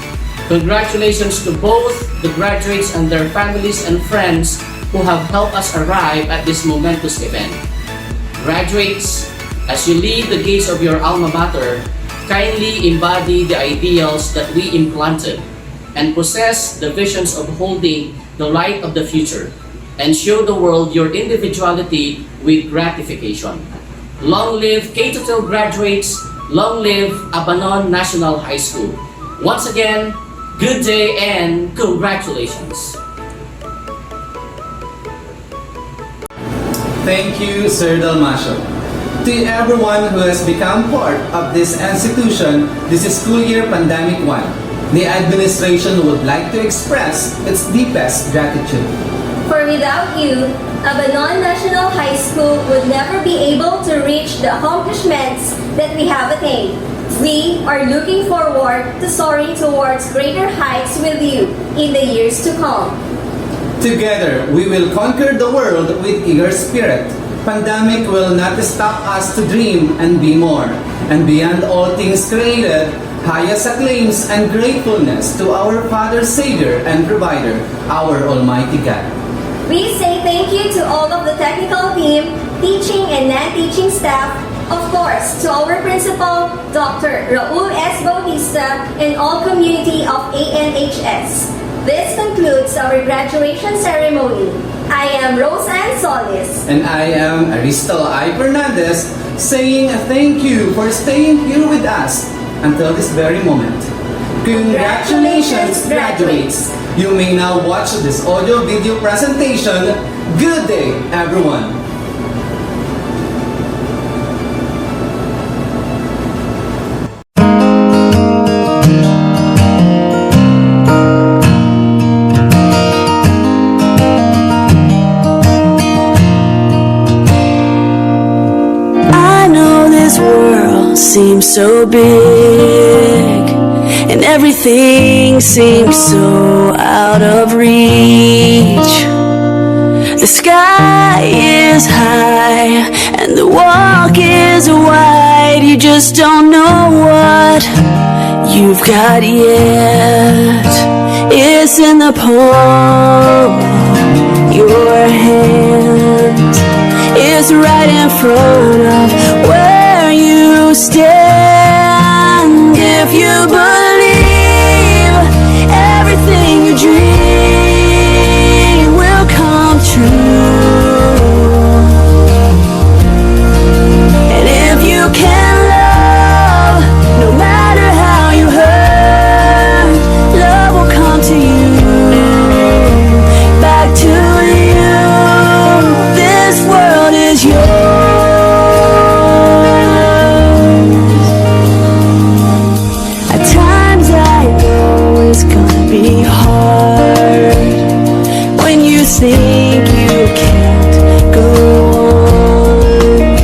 Congratulations to both the graduates and their families and friends who have helped us arrive at this momentous event. Graduates, as you leave the gates of your alma mater, kindly embody the ideals that we implanted and possess the visions of holding the light of the future and show the world your individuality with gratification. Long live K-12 graduates, long live Abanon National High School. Once again, good day and congratulations. Thank you, Sir Dalmasio. To everyone who has become part of this institution this school year pandemic 1, the administration would like to express its deepest gratitude. For without you, Abanon National High School would never be able to reach the accomplishments that we have attained. We are looking forward to soaring towards greater heights with you in the years to come. Together, we will conquer the world with eager spirit. Pandemic will not stop us to dream and be more. And beyond all things created, highest acclaims and gratefulness to our Father, Savior, and Provider, our Almighty God. We say thank you to all of the technical team, teaching and non-teaching staff, of course, to our principal, Dr. Raul S. Bautista, and all community of ANHS. This concludes our graduation ceremony. I am Roseanne Solis. And I am Aristel I. Fernandez, saying thank you for staying here with us until this very moment. Congratulations, graduates! You may now watch this audio-video presentation. Good day, everyone! I know this world seems so big, and everything seems so out of reach. The sky is high and the walk is wide. You just don't know what you've got yet. It's in the palm of your hand. It's right in front of where you stand. If you believe everything you dream will come true, and if you can love, no matter how you hurt, love will come to you, back to you. This world is yours. At times I know it's gonna be hard when you think you can't go on,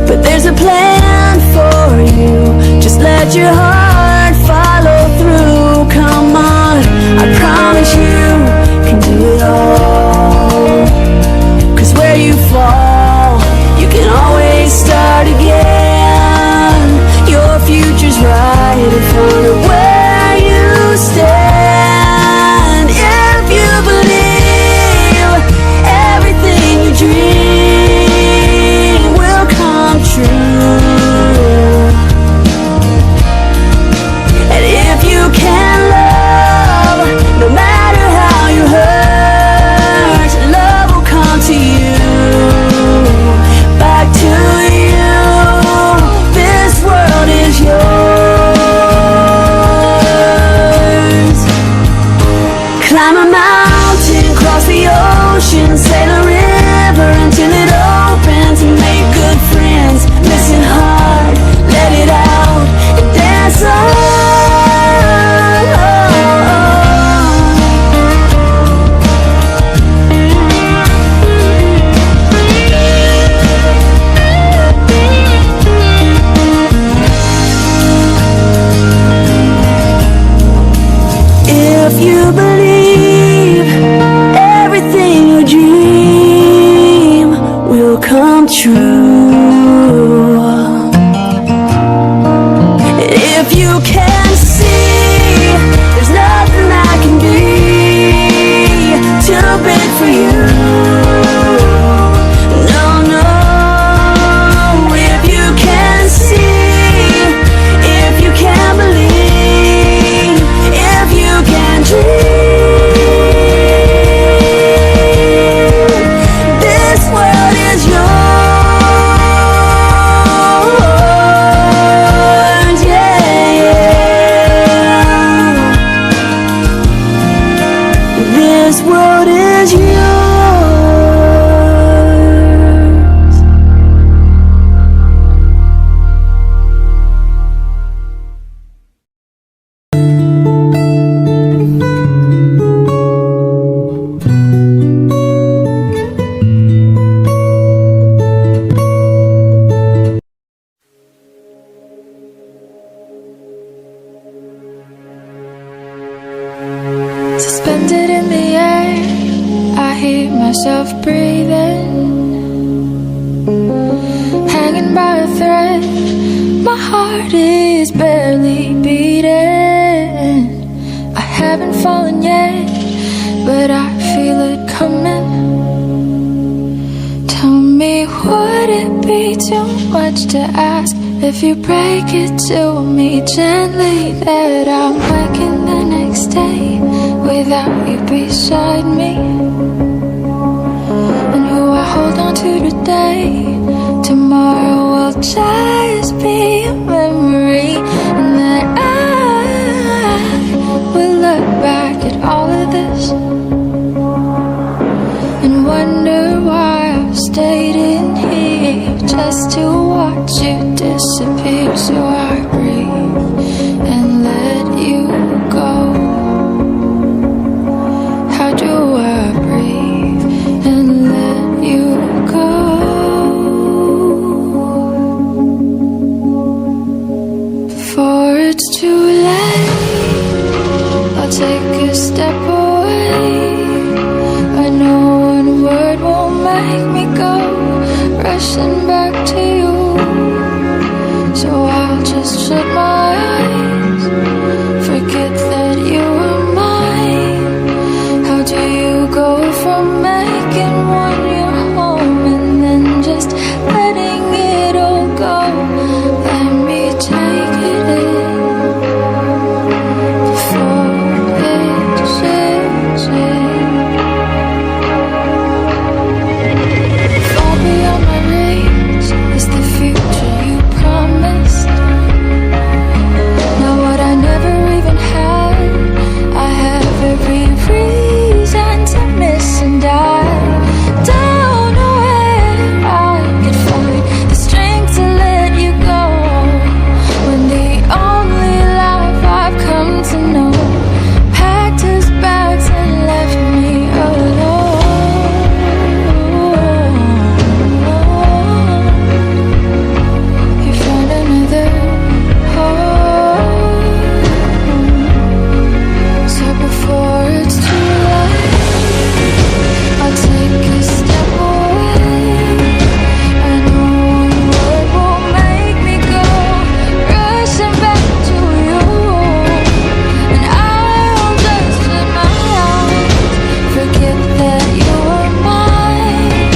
but there's a plan for you. Just let your heart follow through. Come on, I promise you can do it all. 'Cause where you fall, you can always start again. Your future's right in front of where you stand. If you believe everything you dream will come true, suspended in the air. I hear myself breathing, hanging by a thread. My heart is barely beating. I haven't fallen yet, but I feel it coming. Tell me, would it be too much to ask if you break it to me gently that I'm waking the next day without you beside me? And who I hold on to today, tomorrow will just be a memory. And that I will look back at all of this and wonder why I've stayed in here just to watch you disappear. So I breathe and let you go. How do I breathe and let you go? Before it's too late, I'll take a step away. I know one word won't make me go rushing back to you. So I'll just shut my eyes, forget that you were mine. How do you go from making one your home and then just letting it all go? Let me take it in before it sinks in. Far beyond my reach is the future you promised. Now what I never even had, I have every reason to miss, and I don't know where I could find the strength to let you go when the only life I've come to know packed his bags and left me alone. You found another home. So before it's too late, I'll take a step away. I know one word won't make me go rushing back to you, and I'll just shut my eyes, forget that you were mine.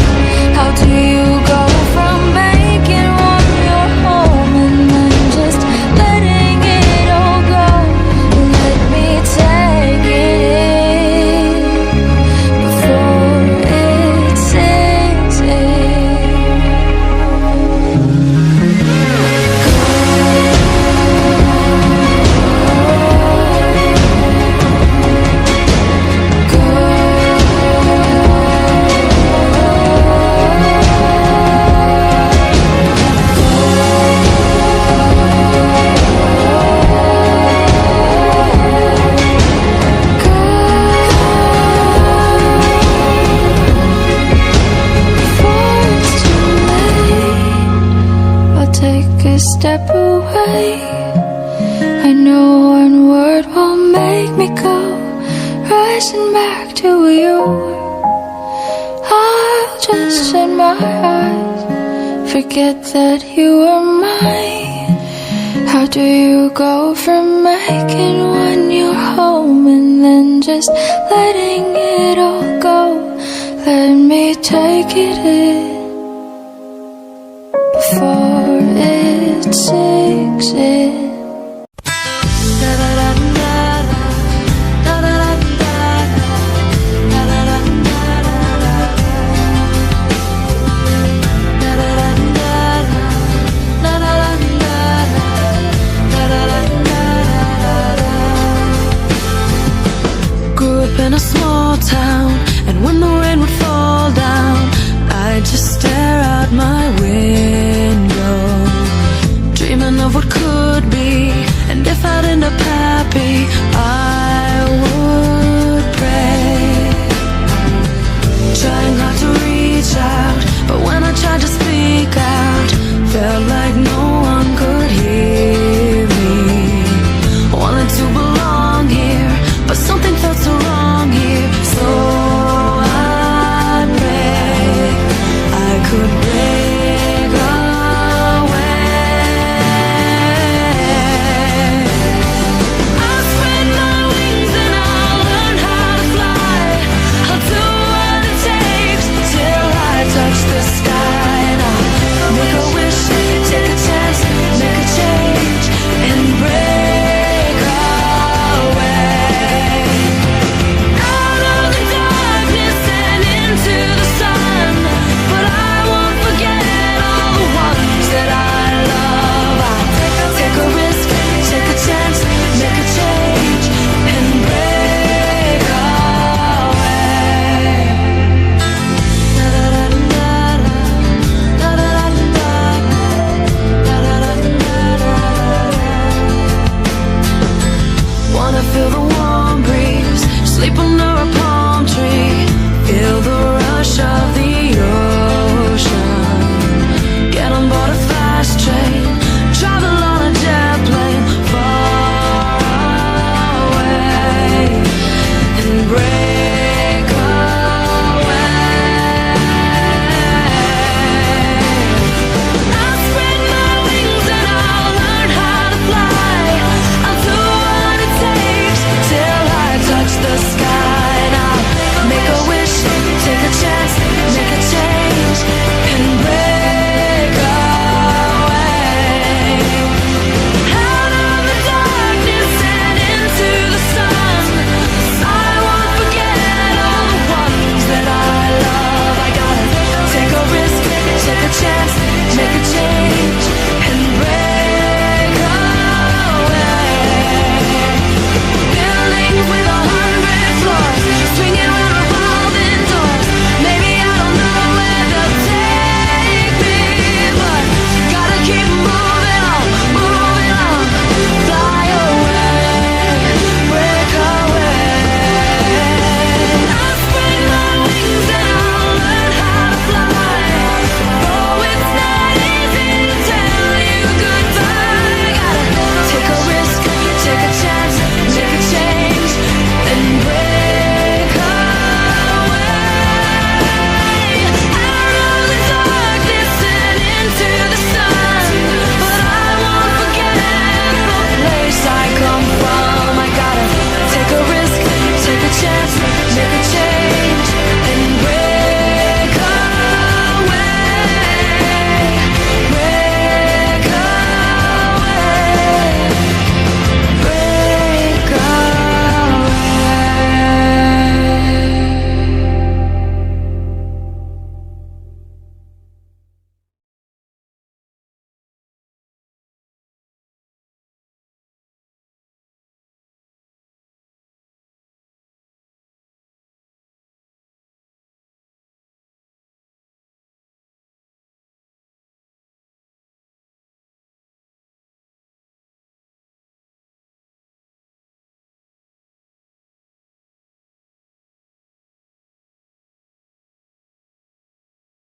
How do you go from making one your home and then just letting it all go? Let me take it in before it sinks in. Before it's too late, I'll take a step away. I know one word won't make me go rushing back to you. I'll just shut my eyes, forget that you were mine. How do you go from making one your home and then just letting it all go? Let me take it in before it sinks in. Grew up in a small town, and when the rain would fall down, I'd just stare out my window, dreaming of what could be. And if I'd end up happy, I would pray, trying hard to reach out. But when I tried to speak out, felt like